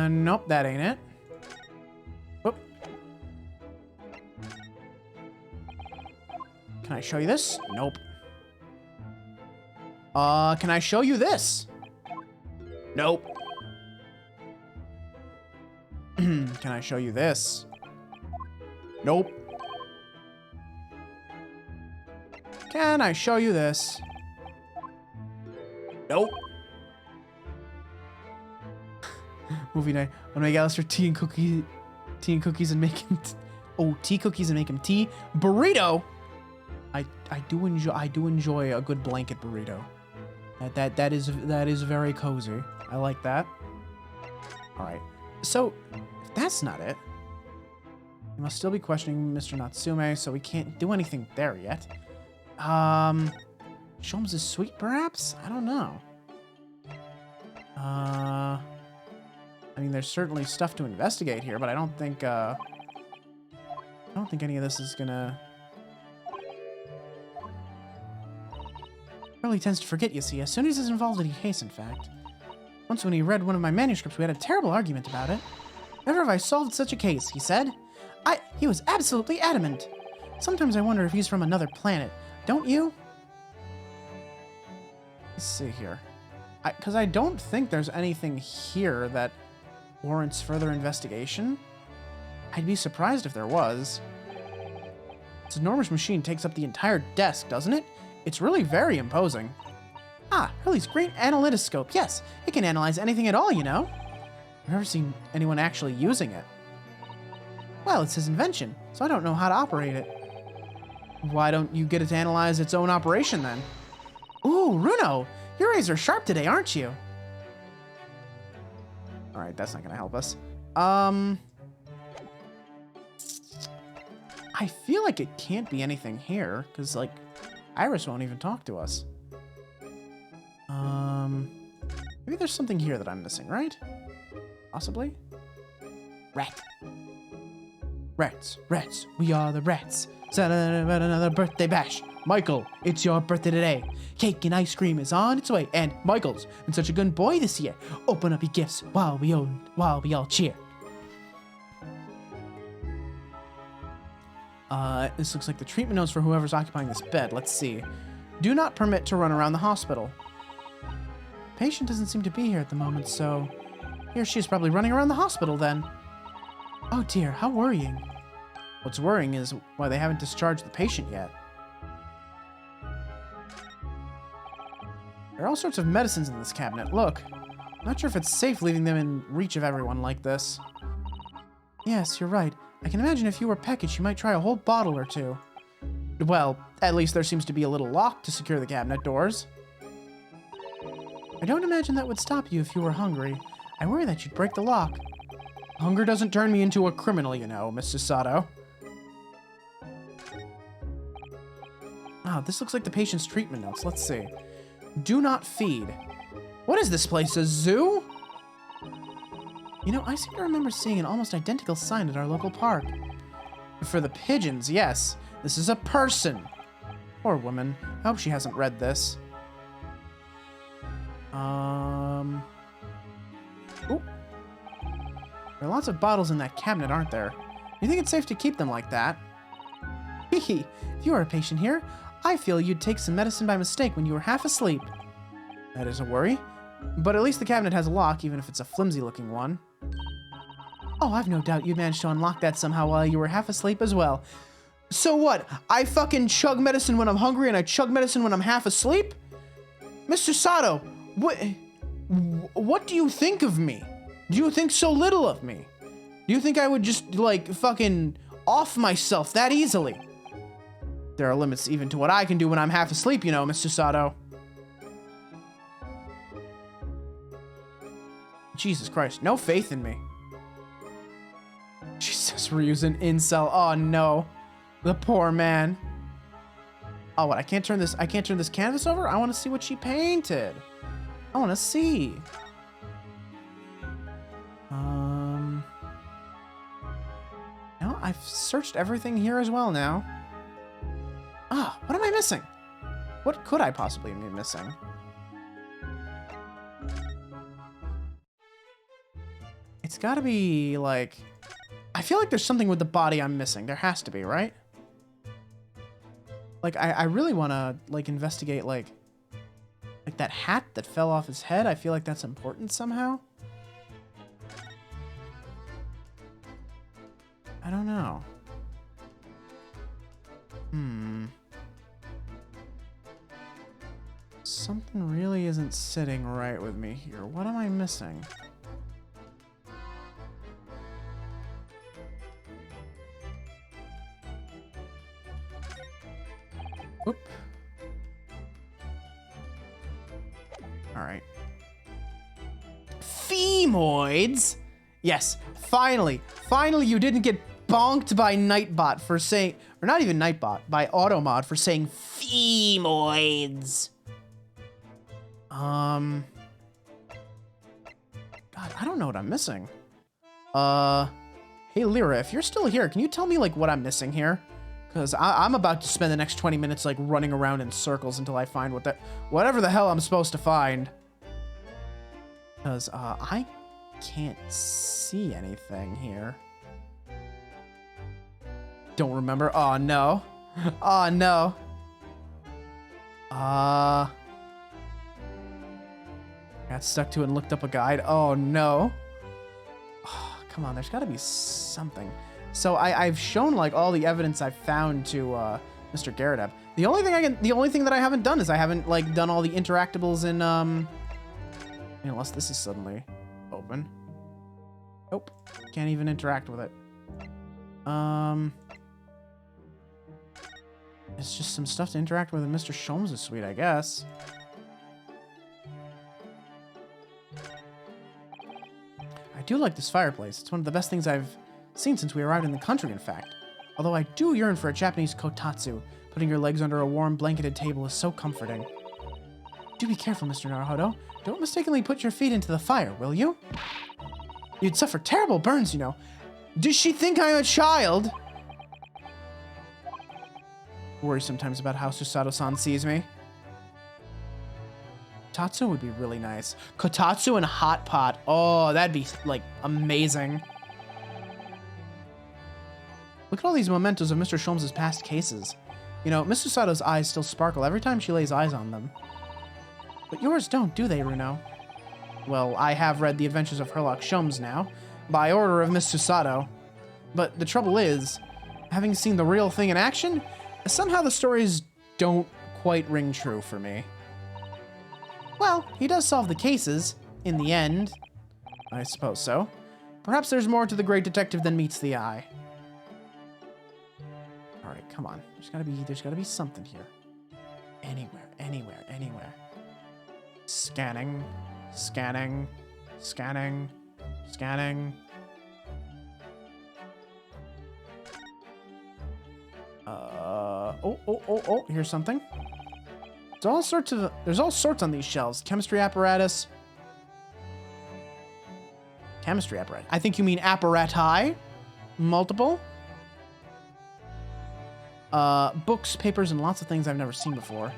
Nope, that ain't it. Whoop, Can I show you this? Nope. Can I show you this? Nope. Can I show you this? Nope. Can I show you this? Nope. Movie night. I'm gonna make Alistair tea and cookies and make him tea cookies and make him tea. Burrito. I do enjoy a good blanket burrito. That is very cozy. I like that. All right. So if that's not it, we must still be questioning Mr. Natsume, so we can't do anything there yet. Sholmes' suite, perhaps? I don't know. I mean, there's certainly stuff to investigate here, but I don't think any of this is gonna... Really tends to forget, you see. As soon as he's involved, he hates, in fact. Once when he read one of my manuscripts, we had a terrible argument about it. Never have I solved such a case, he said. He was absolutely adamant. Sometimes I wonder if he's from another planet. Don't you? Let's see here. Because I don't think there's anything here that warrants further investigation. I'd be surprised if there was. This enormous machine takes up the entire desk, doesn't it? It's really very imposing. Ah, Hurley's great analytoscope. Yes, it can analyze anything at all, you know. I've never seen anyone actually using it. Well, it's his invention, so I don't know how to operate it. Why don't you get it to analyze its own operation, then? Ooh, Runo, your eyes are sharp today, aren't you? All right, that's not gonna help us. I feel like it can't be anything here, because, like, Iris won't even talk to us. Maybe there's something here that I'm missing, right? Possibly? Rat. Rats, rats, we are the rats. About another birthday bash. Michael, it's your birthday today. Cake and ice cream is on its way. And Michael's been such a good boy this year. Open up your gifts while we all cheer. This looks like the treatment notes for whoever's occupying this bed. Let's see. Do not permit to run around the hospital. Patient doesn't seem to be here at the moment, so he or she is probably running around the hospital then. Oh dear, how worrying. What's worrying is why they haven't discharged the patient yet. There are all sorts of medicines in this cabinet. Look, I'm not sure if it's safe leaving them in reach of everyone like this. Yes, you're right. I can imagine if you were Peckish, you might try a whole bottle or two. Well, at least there seems to be a little lock to secure the cabinet doors. I don't imagine that would stop you if you were hungry. I worry that you'd break the lock. Hunger doesn't turn me into a criminal, you know, Mr. Sato. Ah, this looks like the patient's treatment notes. Let's see. Do not feed. What is this place, a zoo? You know, I seem to remember seeing an almost identical sign at our local park. For the pigeons, yes. This is a person. Poor woman. I hope she hasn't read this. Ooh. There are lots of bottles in that cabinet, aren't there? You think it's safe to keep them like that? Hehe. If you are a patient here, I feel you'd take some medicine by mistake when you were half asleep. That is a worry. But at least the cabinet has a lock, even if it's a flimsy-looking one. Oh, I've no doubt you managed to unlock that somehow while you were half asleep as well. So what? I fucking chug medicine when I'm hungry and I chug medicine when I'm half asleep? Mr. Sato, what do you think of me? Do you think so little of me? Do you think I would just, like, fucking off myself that easily? There are limits even to what I can do when I'm half asleep, you know, Mr. Sato. Jesus Christ, no faith in me. Jesus, Ryu's an incel. Oh no. The poor man. Oh, what? I can't turn this canvas over? I want to see what she painted. I want to see. No, I've searched everything here as well now. Ah, what am I missing? What could I possibly be missing? It's gotta be, like... I feel like there's something with the body I'm missing. There has to be, right? Like, I really want to, like, investigate, like that hat that fell off his head. I feel like that's important somehow. I don't know. Something really isn't sitting right with me here. What am I missing? Oop. All right. Femoids? Yes, finally. Finally, you didn't get bonked by Nightbot for saying, or not even Nightbot, by Automod for saying femoids. God, I don't know what I'm missing. Hey Lyra, if you're still here, can you tell me, like, what I'm missing here? Because I'm about to spend the next 20 minutes, like, running around in circles until I find whatever the hell I'm supposed to find. Because, I can't see anything here. Don't remember. Oh, no. Oh, no. Got stuck to it and looked up a guide. Oh, no. Oh, come on, there's got to be something. So I've shown, like, all the evidence I've found to Mr. Gyarados. The only thing that I haven't done is I haven't, like, done all the interactables in unless this is suddenly open. Nope. Can't even interact with it. It's just some stuff to interact with in Mr. Sholmes' suite, I guess. I do like this fireplace. It's one of the best things I've seen since we arrived in the country, in fact. Although I do yearn for a Japanese kotatsu. Putting your legs under a warm, blanketed table is so comforting. Do be careful, Mr. Naruhodo. Don't mistakenly put your feet into the fire, will you? You'd suffer terrible burns, you know. Does she think I'm a child? Worry sometimes about how Susato-san sees me. Kotatsu would be really nice. Kotatsu and a hot pot. Oh, that'd be, like, amazing. Look at all these mementos of Mr. Sholmes' past cases. You know, Miss Susato's eyes still sparkle every time she lays eyes on them. But yours don't, do they, Runo? Well, I have read The Adventures of Herlock Sholmes now, by order of Miss Susato. But the trouble is, having seen the real thing in action, somehow the stories don't quite ring true for me. Well, he does solve the cases, in the end. I suppose so. Perhaps there's more to the great detective than meets the eye. Alright, come on. There's gotta be something here. Anywhere. Scanning. Oh, here's something. There's all sorts on these shelves. Chemistry apparatus. I think you mean apparati. Multiple. Books, papers, and lots of things I've never seen before.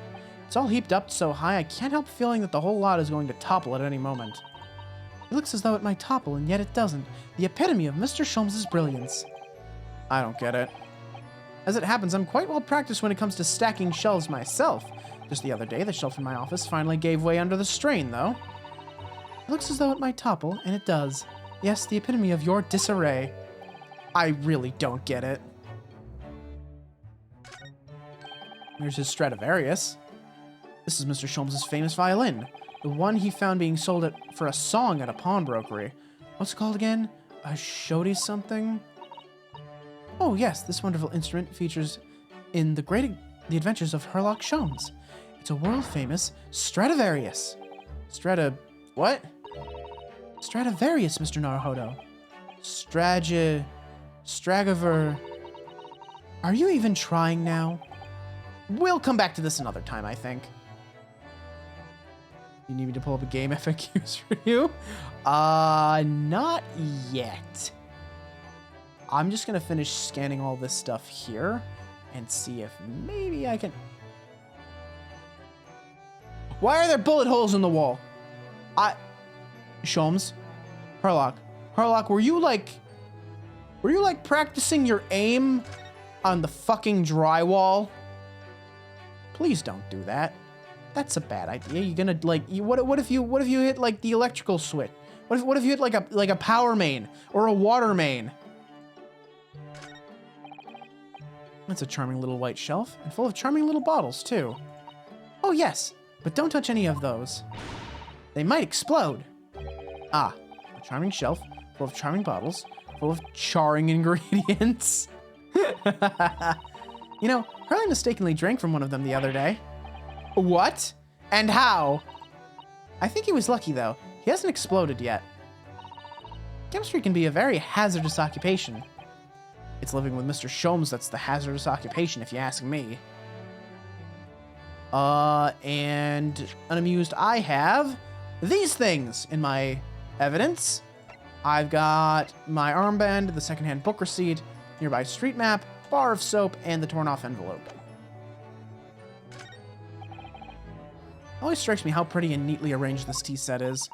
It's all heaped up so high I can't help feeling that the whole lot is going to topple at any moment. It looks as though it might topple, and yet it doesn't. The epitome of Mr. Sholmes' brilliance. I don't get it. As it happens, I'm quite well practiced when it comes to stacking shelves myself. Just the other day, the shelf in my office finally gave way under the strain, though. It looks as though it might topple, and it does. Yes, the epitome of your disarray. I really don't get it. Here's his Stradivarius. This is Mr. Sholmes' famous violin. The one he found being sold for a song at a pawnbrokery. What's it called again? A Shodi something? Oh yes, this wonderful instrument features in The Adventures of Herlock Sholmes. It's a world-famous Stradivarius. What? Stradivarius, Mr. Naruhodo. Stragaver. Are you even trying now? We'll come back to this another time, I think. You need me to pull up a game FAQs for you? Not yet. I'm just gonna finish scanning all this stuff here and see if maybe I can... Why are there bullet holes in the wall? Sholmes? Herlock, were you like practicing your aim on the fucking drywall? Please don't do that. That's a bad idea. You're gonna like what if you hit like the electrical switch? What if you hit like a power main or a water main? That's a charming little white shelf and full of charming little bottles too. Oh yes, but don't touch any of those. They might explode. Ah, a charming shelf full of charming bottles, full of charring ingredients. You know, Harley mistakenly drank from one of them the other day. What? And how? I think he was lucky though. He hasn't exploded yet. Chemistry can be a very hazardous occupation. It's living with Mr. Sholmes that's the hazardous occupation, if you ask me. And unamused, I have these things in my evidence. I've got my armband, the secondhand book receipt, nearby street map, bar of soap, and the torn off envelope. Always strikes me how pretty and neatly arranged this tea set is.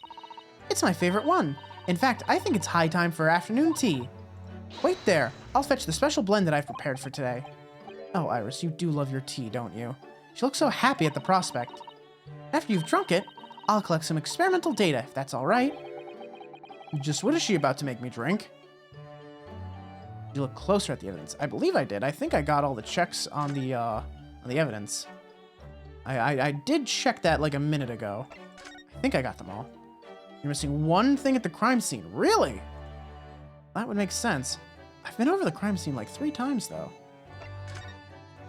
It's my favorite one. In fact, I think it's high time for afternoon tea. Wait there. I'll fetch the special blend that I've prepared for today. Oh, Iris, you do love your tea, don't you? She looks so happy at the prospect. After you've drunk it, I'll collect some experimental data, if that's all right. Just what is she about to make me drink? You look closer at the evidence. I believe I did. I think I got all the checks on the evidence. I did check that like a minute ago. I think I got them all. You're missing one thing at the crime scene. Really? That would make sense. I've been over the crime scene like 3 times, though.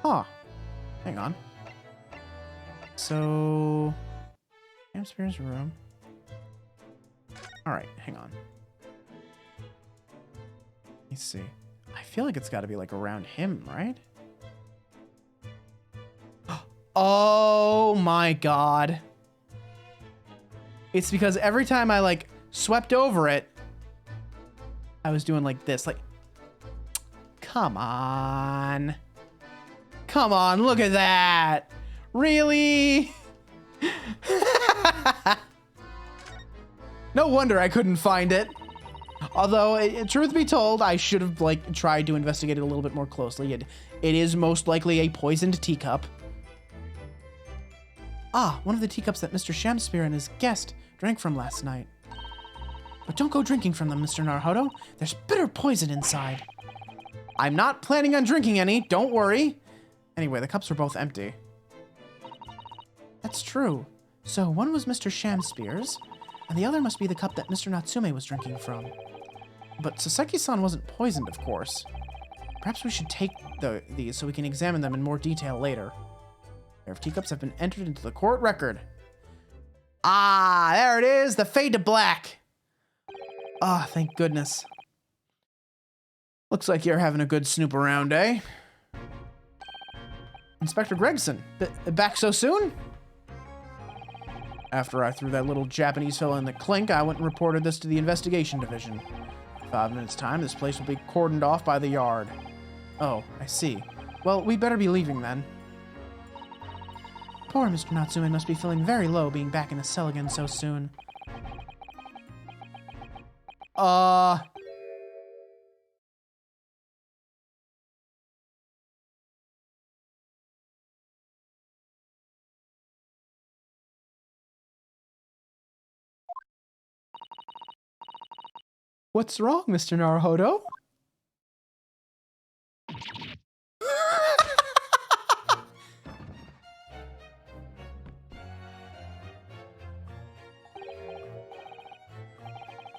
Huh. Hang on. So... Spears' room. Alright, hang on. Let me see. I feel like it's got to be like around him, right? Oh my god. It's because every time I like swept over it, I was doing like this, like, come on. Come on, look at that. Really? No wonder I couldn't find it. Although, truth be told, I should have like tried to investigate it a little bit more closely. It is most likely a poisoned teacup. Ah, one of the teacups that Mr. Shamspear and his guest drank from last night. But don't go drinking from them, Mr. Naruhodo. There's bitter poison inside. I'm not planning on drinking any, don't worry. Anyway, the cups are both empty. That's true. So one was Mr. Shamspear's, and the other must be the cup that Mr. Natsume was drinking from. But Saseki-san wasn't poisoned, of course. Perhaps we should take these so we can examine them in more detail later. A pair of teacups have been entered into the court record. Ah, there it is, the fade to black. Ah, thank goodness. Looks like you're having a good snoop around, eh? Inspector Gregson, back so soon? After I threw that little Japanese fellow in the clink, I went and reported this to the investigation division. In 5 minutes' time, this place will be cordoned off by the yard. Oh, I see. Well, we better be leaving then. Poor Mr. Natsume must be feeling very low being back in his cell again so soon. What's wrong, Mr. Naruhodo?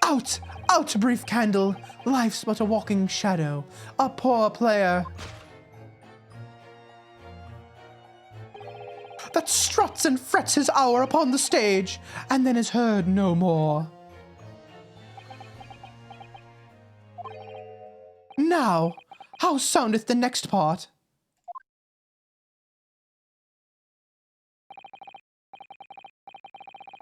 Out! Out, brief candle! Life's but a walking shadow. A poor player that struts and frets his hour upon the stage, and then is heard no more. Now, how soundeth the next part?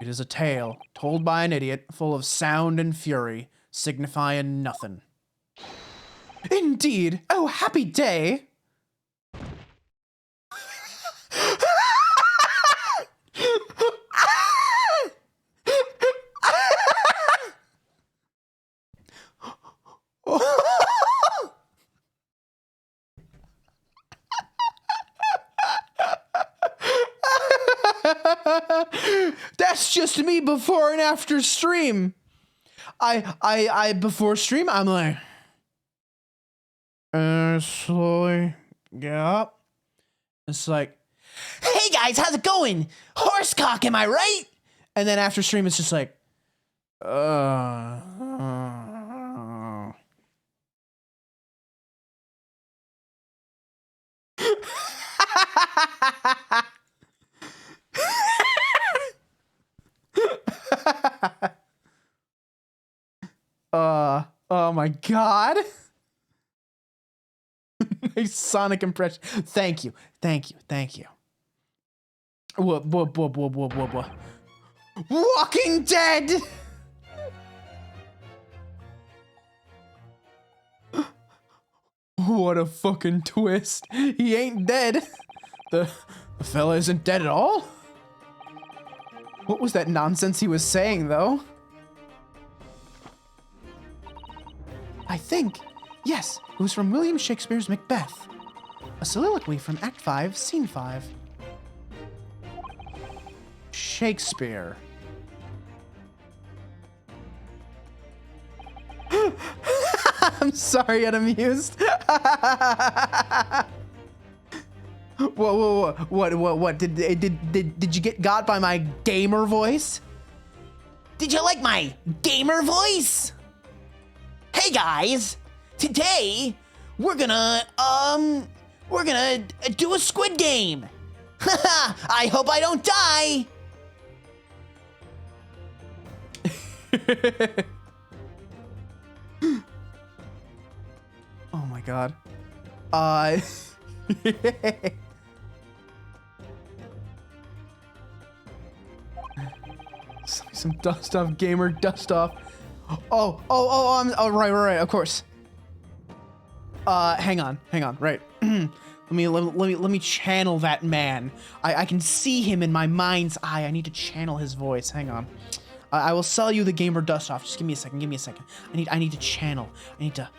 It is a tale told by an idiot, full of sound and fury, signifying nothing. Indeed! Oh, happy day! That's just me before and after stream. Before stream, I'm like, slowly get up. It's like, hey guys, how's it going? Horsecock, am I right? And then after stream, it's just like, oh my god. Nice Sonic impression. Thank you. Whoop. Walking Dead! What a fucking twist. He ain't dead. The fella isn't dead at all? What was that nonsense he was saying, though? I think, yes, it was from William Shakespeare's Macbeth. A soliloquy from Act 5, Scene 5. Shakespeare. I'm sorry, I'm amused. Whoa, what? Did you get got by my gamer voice? Did you like my gamer voice? Hey guys, today we're gonna do a squid game. I hope I don't die. Oh my god. Some dust off, gamer, dust off. Right, of course. Hang on, right. let me channel that man. I can see him in my mind's eye. I need to channel his voice. Hang on. I will sell you the gamer dust off. Just give me a second. I need to channel. I need to.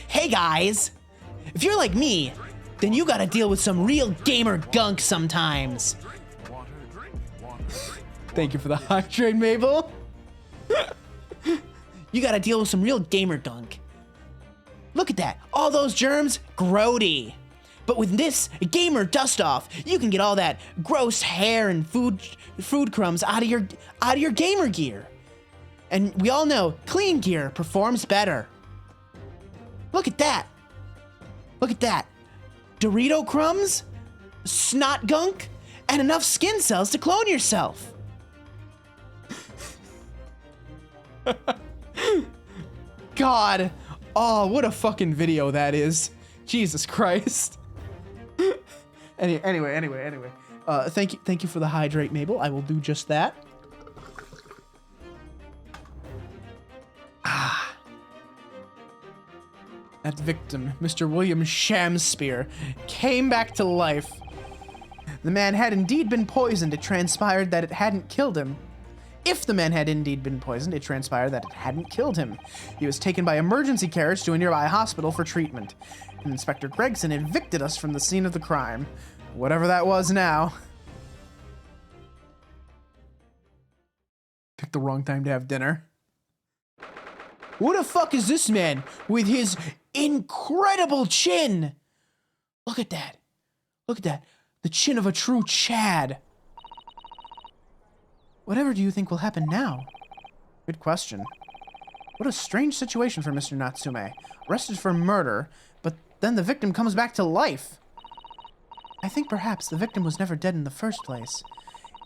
Hey guys, if you're like me, then you gotta deal with some real gamer gunk sometimes. Thank you for the hydrate, Mabel. You gotta deal with some real gamer gunk. Look at that, all those germs, grody. But with this gamer dust off, you can get all that gross hair and food crumbs out of your gamer gear. And we all know clean gear performs better. Look at that. Dorito crumbs, snot gunk, and enough skin cells to clone yourself. God. Oh, what a fucking video that is. Jesus Christ. Anyway. Thank you for the hydrate, Mabel. I will do just that. That victim, Mr. William Shamspear, came back to life. The man had indeed been poisoned. It transpired that it hadn't killed him. If the man had indeed been poisoned, it transpired that it hadn't killed him. He was taken by emergency carriage to a nearby hospital for treatment. And Inspector Gregson evicted us from the scene of the crime. Whatever that was now. Picked the wrong time to have dinner. Who the fuck is this man with his incredible chin? Look at that. The chin of a true Chad. Whatever do you think will happen now? Good question. What a strange situation for Mr. Natsume. Arrested for murder, but then the victim comes back to life. I think perhaps the victim was never dead in the first place.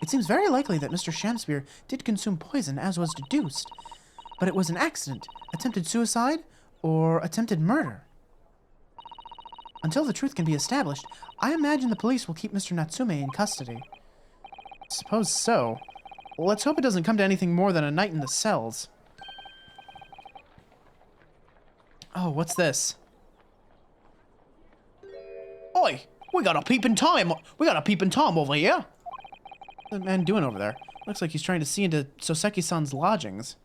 It seems very likely that Mr. Shamspear did consume poison, as was deduced. But it was an accident, attempted suicide, or attempted murder. Until the truth can be established, I imagine the police will keep Mr. Natsume in custody. Suppose so. Well, let's hope it doesn't come to anything more than a night in the cells. Oh, what's this? Oi! We got a peeping Tom over here! What's that man doing over there? Looks like he's trying to see into Soseki-san's lodgings.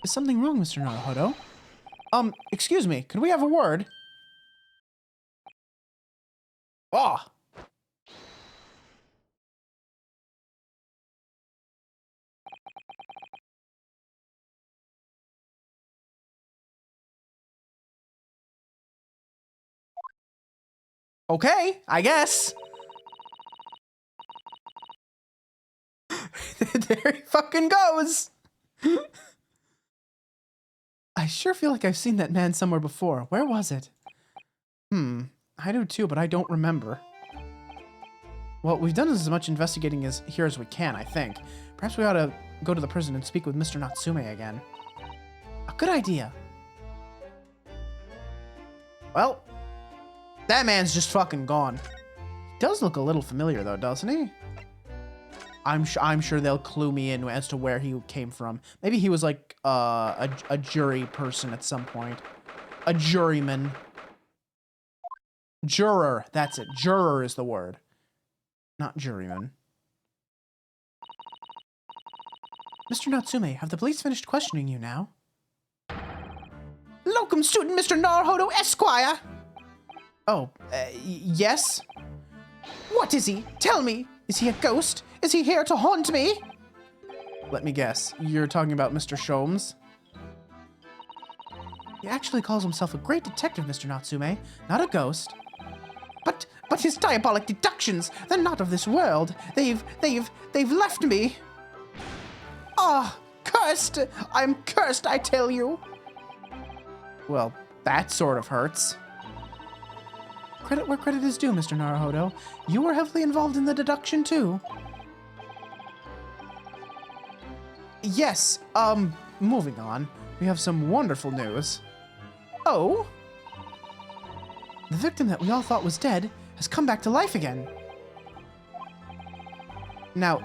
Is something wrong, Mr. Naruhodo? Excuse me, could we have a word? Oh. Okay, I guess. There he fucking goes. I sure feel like I've seen that man somewhere before. Where was it? I do too, but I don't remember. Well, we've done as much investigating here as we can, I think. Perhaps we ought to go to the prison and speak with Mr. Natsume again. A good idea. Well, that man's just fucking gone. He does look a little familiar, though, doesn't he? I'm sure they'll clue me in as to where he came from. Maybe he was like a jury person at some point. A juryman. Juror, that's it. Juror is the word. Not juryman. Mr. Natsume, have the police finished questioning you now? Locum student Mr. Naruhodo Esquire! Oh, yes? What is he? Tell me! Is he a ghost? Is he here to haunt me? Let me guess. You're talking about Mr. Sholmes? He actually calls himself a great detective, Mr. Natsume, not a ghost. But his diabolic deductions, they're not of this world. They've left me. Ah, cursed! I'm cursed, I tell you. Well, that sort of hurts. Credit where credit is due, Mr. Naruhodo. You were heavily involved in the deduction, too. Yes, moving on. We have some wonderful news. Oh? The victim that we all thought was dead has come back to life again. Now,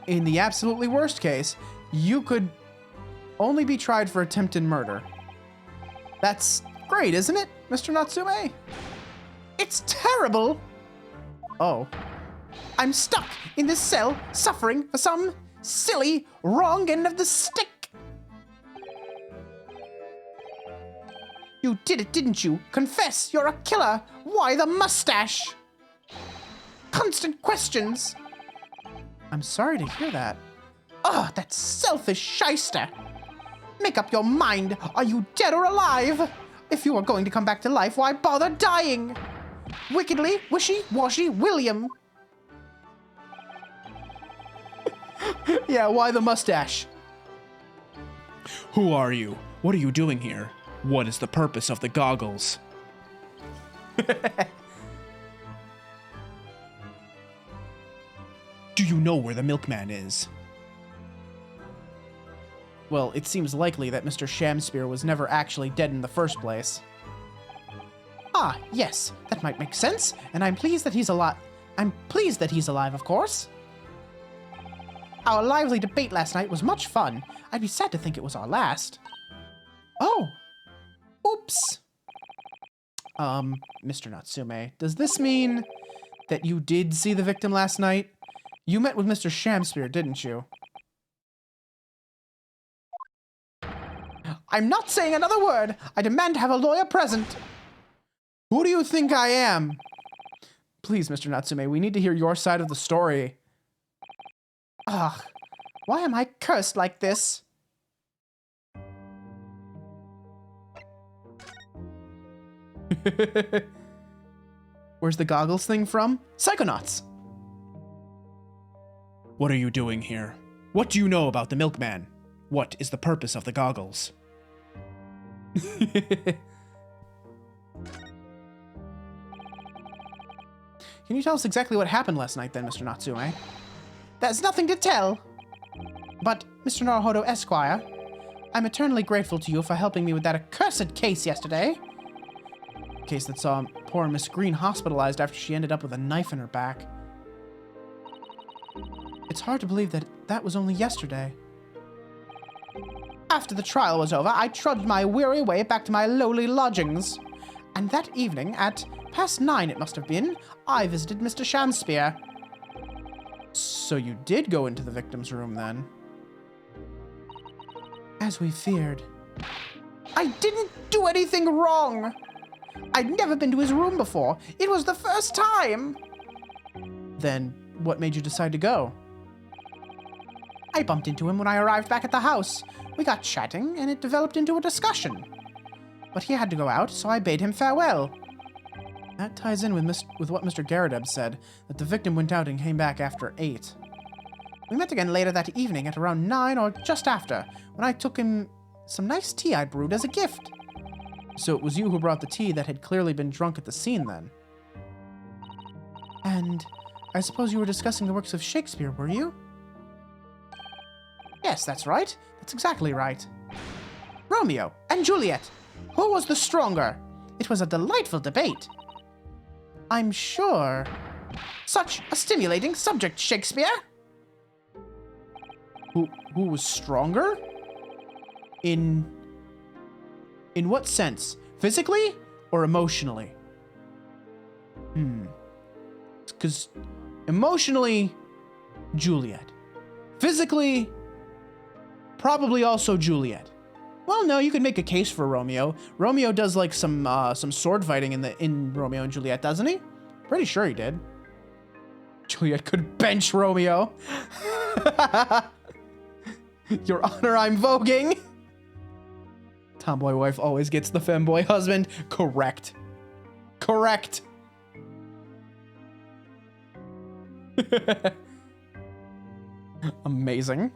in the absolutely worst case, you could only be tried for attempted murder. That's great, isn't it, Mr. Natsume? It's terrible! Oh. I'm stuck in this cell, suffering for some silly, wrong end of the stick! You did it, didn't you? Confess, you're a killer! Why the mustache? Constant questions! I'm sorry to hear that. Ugh, that selfish shyster! Make up your mind! Are you dead or alive? If you are going to come back to life, why bother dying? Wickedly, wishy-washy William! Yeah, why the mustache? Who are you? What are you doing here? What is the purpose of the goggles? Do you know where the milkman is? Well, it seems likely that Mr. Shamspear was never actually dead in the first place. Ah, yes, that might make sense, and I'm pleased that he's alive. I'm pleased that he's alive, of course. Our lively debate last night was much fun. I'd be sad to think it was our last. Oh. Oops. Mr. Natsume, does this mean that you did see the victim last night? You met with Mr. Shamspear, didn't you? I'm not saying another word. I demand to have a lawyer present. Who do you think I am? Please, Mr. Natsume, we need to hear your side of the story. Ugh, why am I cursed like this? Where's the goggles thing from? Psychonauts! What are you doing here? What do you know about the milkman? What is the purpose of the goggles? Can you tell us exactly what happened last night then, Mr. Natsume? There's nothing to tell. But, Mr. Naruhodo Esquire, I'm eternally grateful to you for helping me with that accursed case yesterday. Case that saw poor Miss Green hospitalized after she ended up with a knife in her back. It's hard to believe that that was only yesterday. After the trial was over, I trudged my weary way back to my lowly lodgings. And that evening, at past 9 it must have been, I visited Mr. Shamspear. So you did go into the victim's room then? As we feared. I didn't do anything wrong. I'd never been to his room before. It was the first time. Then what made you decide to go? I bumped into him when I arrived back at the house. We got chatting, and it developed into a discussion. But he had to go out, so I bade him farewell. That ties in with what Mr. Gyarados said, that the victim went out and came back after 8. We met again later that evening at around 9 or just after, when I took him some nice tea I brewed as a gift. So it was you who brought the tea that had clearly been drunk at the scene then. And I suppose you were discussing the works of Shakespeare, were you? Yes, that's right. That's exactly right. Romeo and Juliet. Who was the stronger? It was a delightful debate. I'm sure. Such a stimulating subject, Shakespeare. Who was stronger? In what sense? Physically or emotionally? Because emotionally, Juliet. Physically, probably also Juliet. Well, no, you could make a case for Romeo. Romeo does like some sword fighting in Romeo and Juliet, doesn't he? Pretty sure he did. Juliet could bench Romeo. Your Honor, I'm voguing. Tomboy wife always gets the femboy husband. Correct. Correct. Amazing.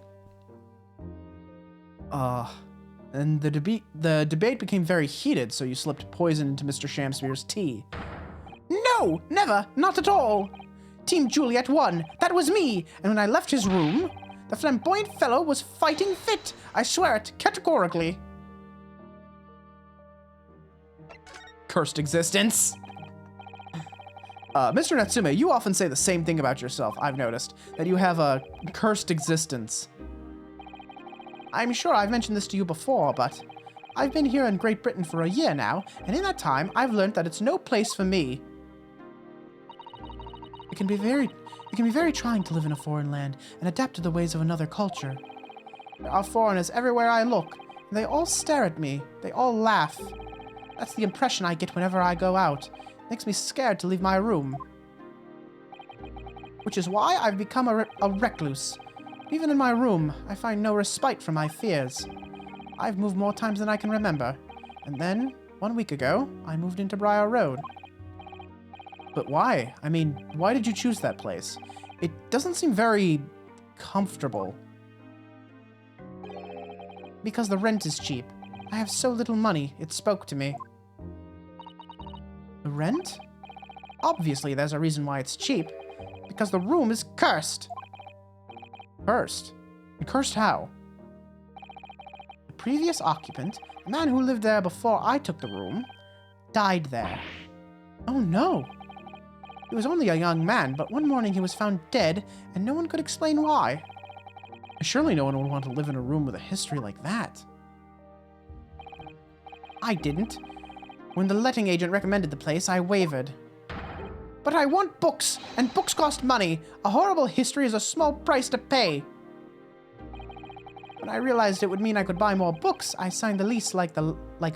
And the debate became very heated, so you slipped poison into Mr. Shamspeare's tea. No, never, not at all. Team Juliet won. That was me. And when I left his room, the flamboyant fellow was fighting fit. I swear it, categorically. Cursed existence. Mr. Natsume, you often say the same thing about yourself, I've noticed. That you have a cursed existence. I'm sure I've mentioned this to you before, but I've been here in Great Britain for a year now, and in that time, I've learned that it's no place for me. It can be very trying to live in a foreign land and adapt to the ways of another culture. There are foreigners everywhere I look, and they all stare at me. They all laugh. That's the impression I get whenever I go out. It makes me scared to leave my room. Which is why I've become a recluse. Even in my room, I find no respite from my fears. I've moved more times than I can remember. And then, 1 week ago, I moved into Briar Road. But why? I mean, why did you choose that place? It doesn't seem very comfortable. Because the rent is cheap. I have so little money, it spoke to me. The rent? Obviously, there's a reason why it's cheap. Because the room is cursed. Cursed? And cursed how? The previous occupant, a man who lived there before I took the room, died there. Oh no! He was only a young man, but one morning he was found dead, and no one could explain why. Surely no one would want to live in a room with a history like that. I didn't. When the letting agent recommended the place, I wavered. But I want books, and books cost money. A horrible history is a small price to pay. When I realized it would mean I could buy more books, I signed the lease like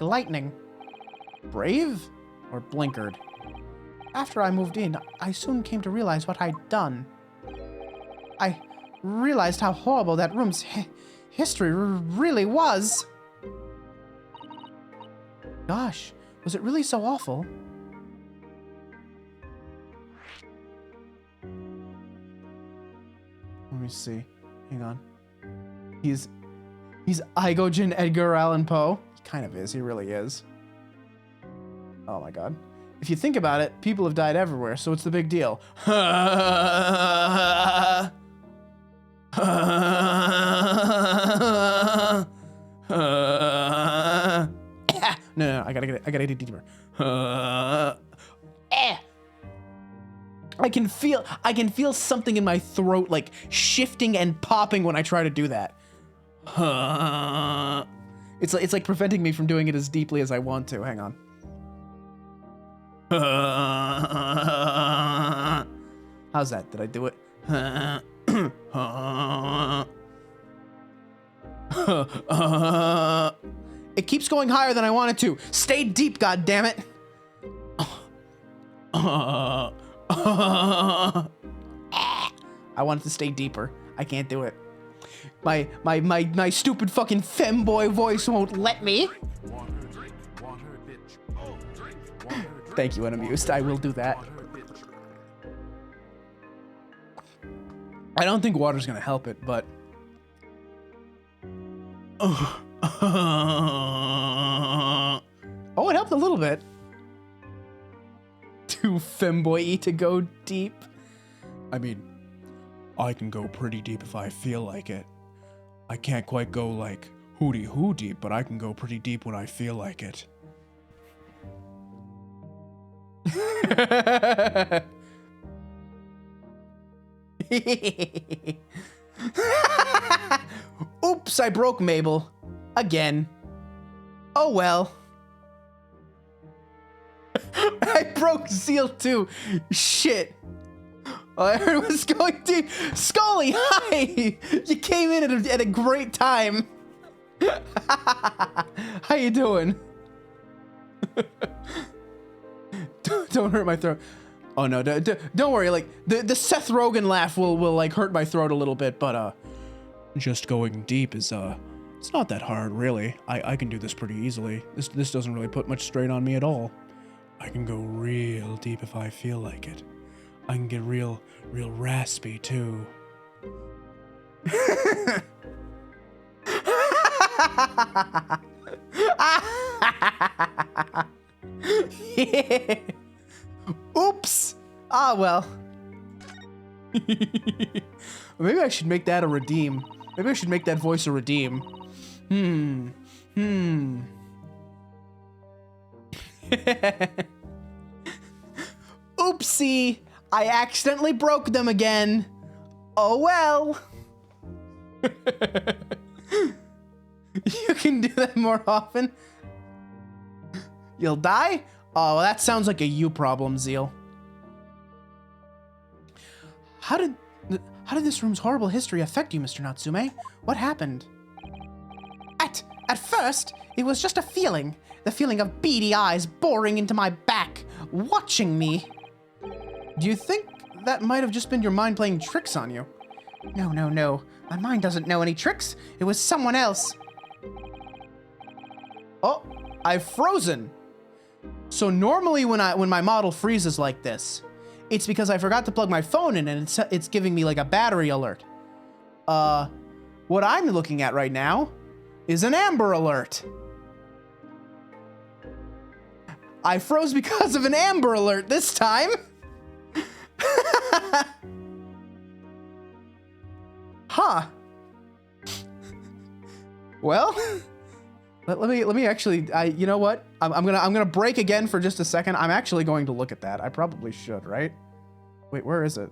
lightning. Brave? Or blinkered? After I moved in, I soon came to realize what I'd done. I realized how horrible that room's history really was. Gosh, was it really so awful? Let me see. Hang on. He's Igojin Edgar Allan Poe. He kind of is. He really is. Oh my god. If you think about it, people have died everywhere, so what's the big deal? No, I gotta get it deeper. I can feel something in my throat like shifting and popping when I try to do that. It's like preventing me from doing it as deeply as I want to. Hang on. How's that? Did I do it? It keeps going higher than I want it to. Stay deep, goddammit. I want it to stay deeper. I can't do it. My stupid fucking femboy voice won't let me. Thank you, Unamused. I will do that. I don't think water's gonna help it, but... Oh, it helped a little bit. Too femboy-y to go deep. I mean, I can go pretty deep if I feel like it. I can't quite go like hooty-hoo deep, but I can go pretty deep when I feel like it. Oops, I broke Mabel. Again. Oh well. I broke Zeal too. Shit. I heard it was going deep. Scully, hi! You came in at a great time. How you doing? Don't hurt my throat. Oh no, don't worry. Like the Seth Rogen laugh will like hurt my throat a little bit, but just going deep is it's not that hard really. I can do this pretty easily. This doesn't really put much strain on me at all. I can go real deep if I feel like it. I can get real raspy too. Yeah. Oops. Ah, well. Maybe I should make that a redeem. Maybe I should make that voice a redeem. Oopsie. I accidentally broke them again. Oh well. You can do that more often. You'll die? Oh, well, that sounds like a you problem, Zeal. How did this room's horrible history affect you, Mr. Natsume? What happened? At first, it was just a feeling. The feeling of beady eyes boring into my back, watching me. Do you think that might have just been your mind playing tricks on you? No. My mind doesn't know any tricks. It was someone else. Oh, I've frozen. So normally when my model freezes like this, it's because I forgot to plug my phone in and it's giving me like a battery alert. What I'm looking at right now is an Amber Alert. I froze because of an Amber Alert this time. Huh. Well, let me actually, you know what? I'm gonna break again for just a second. I'm actually going to look at that. I probably should, right? Wait, where is it?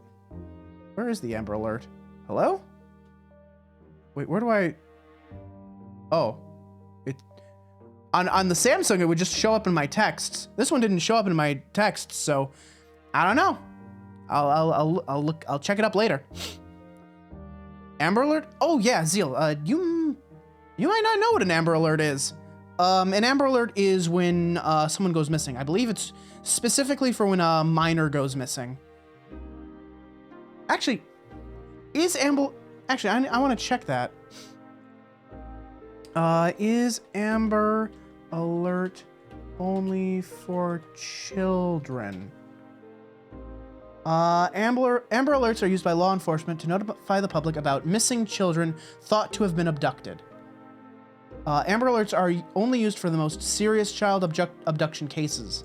Where is the Amber Alert? Hello? Wait, where do I? Oh, on the Samsung it would just show up in my texts. This one didn't show up in my texts, so I don't know. I'll check it up later. Amber Alert? Oh yeah, Zeal. You might not know what an Amber Alert is. An Amber Alert is when someone goes missing. I believe it's specifically for when a minor goes missing. Actually, Actually, I want to check that. Is Amber Alert only for children? Amber Alerts are used by law enforcement to notify the public about missing children thought to have been abducted. Amber Alerts are only used for the most serious child abduction cases,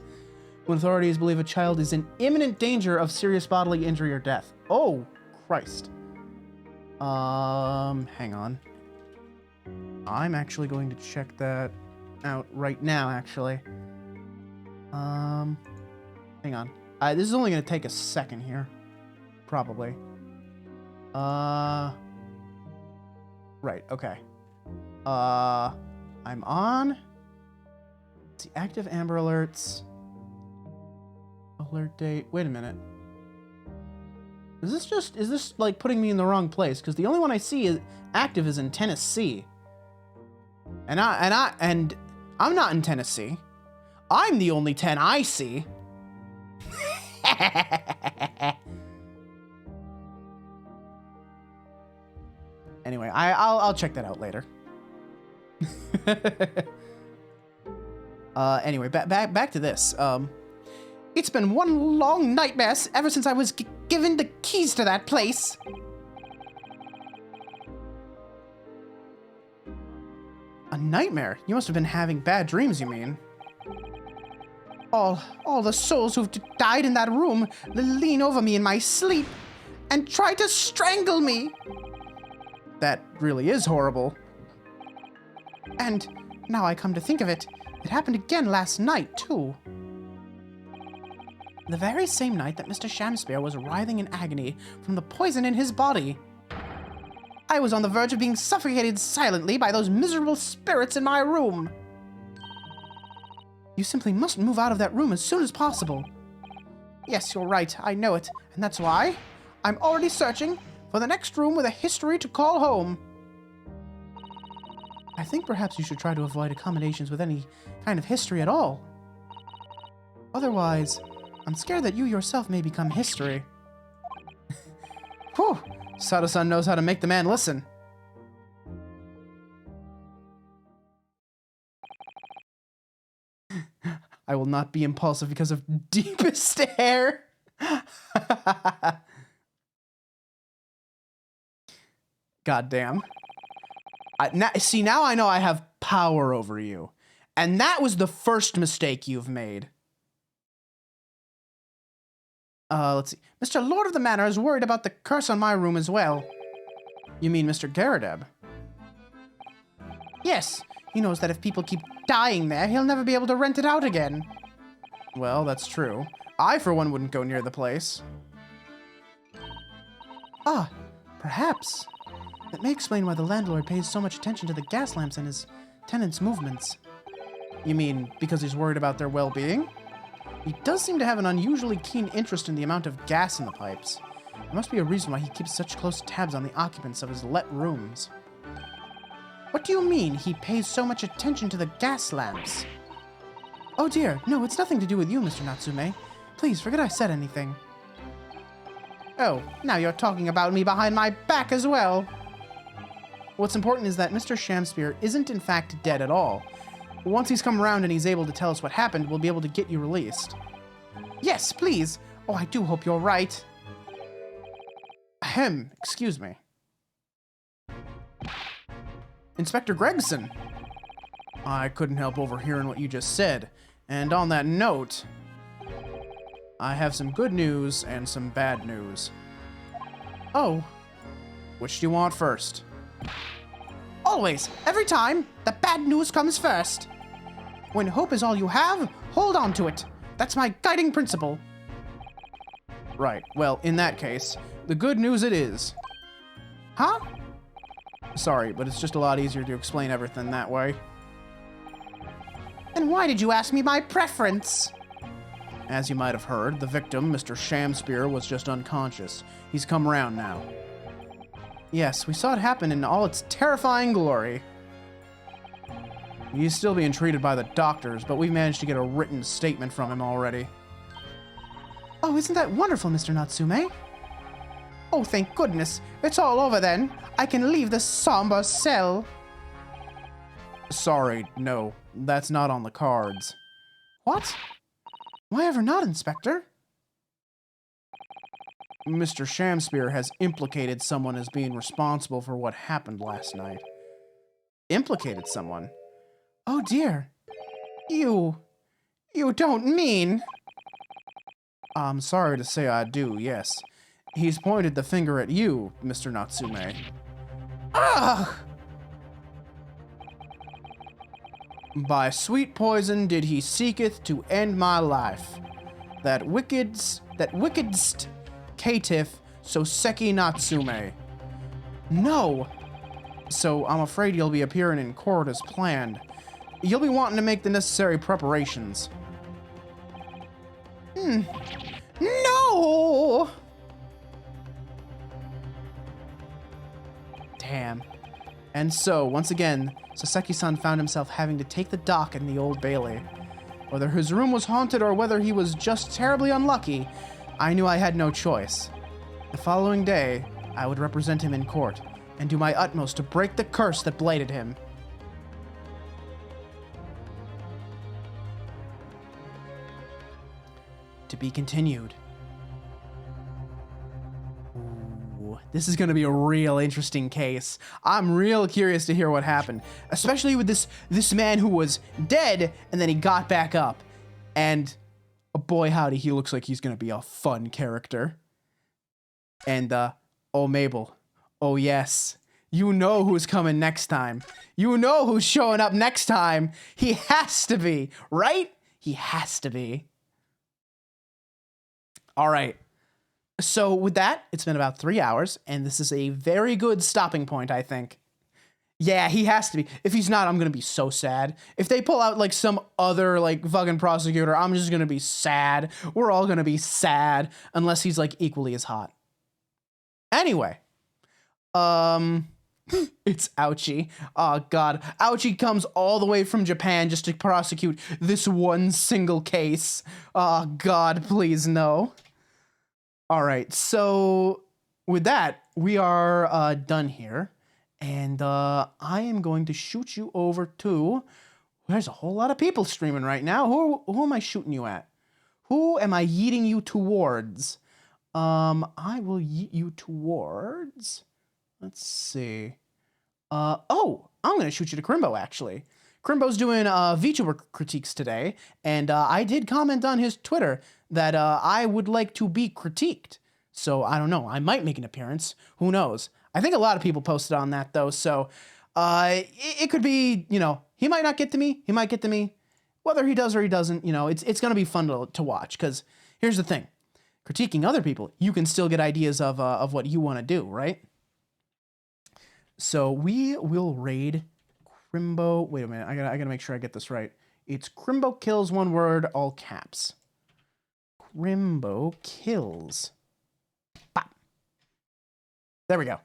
when authorities believe a child is in imminent danger of serious bodily injury or death. Oh, Christ. Hang on. I'm actually going to check that out right now, actually. Hang on. This is only going to take a second here. Probably. Right, okay. I'm on. Let's see, active Amber Alerts. Alert date. Wait a minute. Is this like putting me in the wrong place? Because the only one I see is active is in Tennessee. And I'm not in Tennessee. I'm the only 10 I see. Anyway, I'll check that out later. Anyway, back to this. It's been one long nightmare ever since I was given the keys to that place. A nightmare? You must have been having bad dreams, you mean? All the souls who've died in that room lean over me in my sleep and try to strangle me. That really is horrible. And now I come to think of it, it happened again last night, too. The very same night that Mr. Shamspeare was writhing in agony from the poison in his body. I was on the verge of being suffocated silently by those miserable spirits in my room. You simply must move out of that room as soon as possible. Yes, you're right, I know it, and that's why I'm already searching for the next room with a history to call home. I think perhaps you should try to avoid accommodations with any kind of history at all. Otherwise, I'm scared that you yourself may become history. Whew, Sato-san knows how to make the man listen. I will not be impulsive because of deepest hair. God damn. Now I know I have power over you. And that was the first mistake you've made. Let's see. Mr. Lord of the Manor is worried about the curse on my room as well. You mean Mr. Gyarados? Yes. He knows that if people keep dying there, he'll never be able to rent it out again. Well, that's true. I, for one, wouldn't go near the place. Ah, perhaps. That may explain why the landlord pays so much attention to the gas lamps and his tenants' movements. You mean because he's worried about their well-being? He does seem to have an unusually keen interest in the amount of gas in the pipes. There must be a reason why he keeps such close tabs on the occupants of his let rooms. What do you mean, he pays so much attention to the gas lamps? Oh dear, no, it's nothing to do with you, Mr. Natsume. Please, forget I said anything. Oh, now you're talking about me behind my back as well. What's important is that Mr. Shamspeare isn't in fact dead at all. Once he's come around and he's able to tell us what happened, we'll be able to get you released. Yes, please. Oh, I do hope you're right. Ahem, excuse me. Inspector Gregson. I couldn't help overhearing what you just said. And on that note, I have some good news and some bad news. Oh. Which do you want first? Always, every time, the bad news comes first. When hope is all you have, hold on to it. That's my guiding principle. Right, well, in that case, the good news it is. Huh? Sorry, but it's just a lot easier to explain everything that way. Then why did you ask me my preference? As you might have heard, the victim, Mr. Shamspeare, was just unconscious. He's come around now. Yes, we saw it happen in all its terrifying glory. He's still being treated by the doctors, but we managed to get a written statement from him already. Oh, isn't that wonderful, Mr. Natsume? Oh, thank goodness. It's all over then. I can leave this somber cell. Sorry, no. That's not on the cards. What? Why ever not, Inspector? Mr. Shamspeare has implicated someone as being responsible for what happened last night. Implicated someone? Oh dear. You don't mean... I'm sorry to say I do, yes. He's pointed the finger at you, Mr. Natsume. Ugh! By sweet poison did he seeketh to end my life. That wickedst caitiff Soseki Natsume. No! So I'm afraid you'll be appearing in court as planned. You'll be wanting to make the necessary preparations. No! Damn. And so, once again, Saseki-san found himself having to take the dock in the Old Bailey. Whether his room was haunted or whether he was just terribly unlucky, I knew I had no choice. The following day, I would represent him in court and do my utmost to break the curse that blighted him. To be continued. Ooh, this is going to be a real interesting case. I'm real curious to hear what happened, especially with this man who was dead and then he got back up. And boy howdy, he looks like he's going to be a fun character. And oh Mabel, oh yes, you know who's coming next time. You know who's showing up next time. He has to be, right? He has to be. All right. So with that, it's been about 3 hours, and this is a very good stopping point, I think. Yeah, he has to be. If he's not, I'm going to be so sad. If they pull out, like, some other, like, fucking prosecutor, I'm just going to be sad. We're all going to be sad, unless he's, like, equally as hot. Anyway. It's Ouchie. Oh, God. Ouchie comes all the way from Japan just to prosecute this one single case. Oh, God, please, no. All right, so with that, we are done here. And I am going to shoot you over to... There's a whole lot of people streaming right now. Who am I shooting you at? Who am I yeeting you towards? I will yeet you towards... Let's see. Oh, I'm going to shoot you to Crimbo, actually. Crimbo's doing VTuber critiques today, and I did comment on his Twitter that I would like to be critiqued. So, I don't know. I might make an appearance. Who knows? I think a lot of people posted on that, though, so it could be, you know, he might not get to me. He might get to me. Whether he does or he doesn't, you know, it's going to be fun to watch, because here's the thing. Critiquing other people, you can still get ideas of what you want to do, right? So we will raid Crimbo. Wait a minute. I gotta make sure I get this right. It's Crimbo kills, one word, all caps. Crimbo kills. Bop. There we go.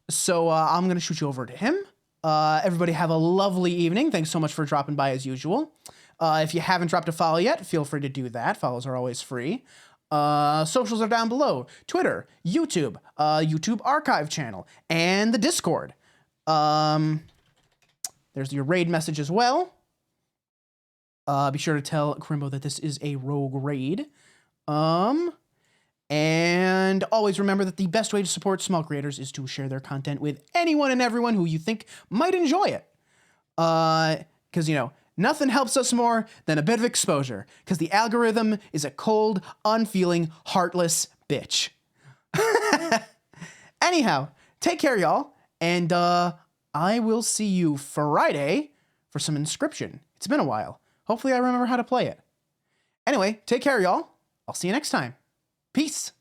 So I'm gonna shoot you over to him. Everybody have a lovely evening. Thanks so much for dropping by as usual. If you haven't dropped a follow yet, feel free to do that. Follows are always free. Socials are down below. Twitter, YouTube, YouTube archive channel, and the Discord. There's your raid message as well. Be sure to tell Crimbo that this is a rogue raid. And always remember that the best way to support small creators is to share their content with anyone and everyone who you think might enjoy it. Because, you know, nothing helps us more than a bit of exposure, because the algorithm is a cold, unfeeling, heartless bitch. Anyhow, take care, y'all, and I will see you Friday for some Inscription. It's been a while. Hopefully I remember how to play it. Anyway, take care, y'all. I'll see you next time. Peace.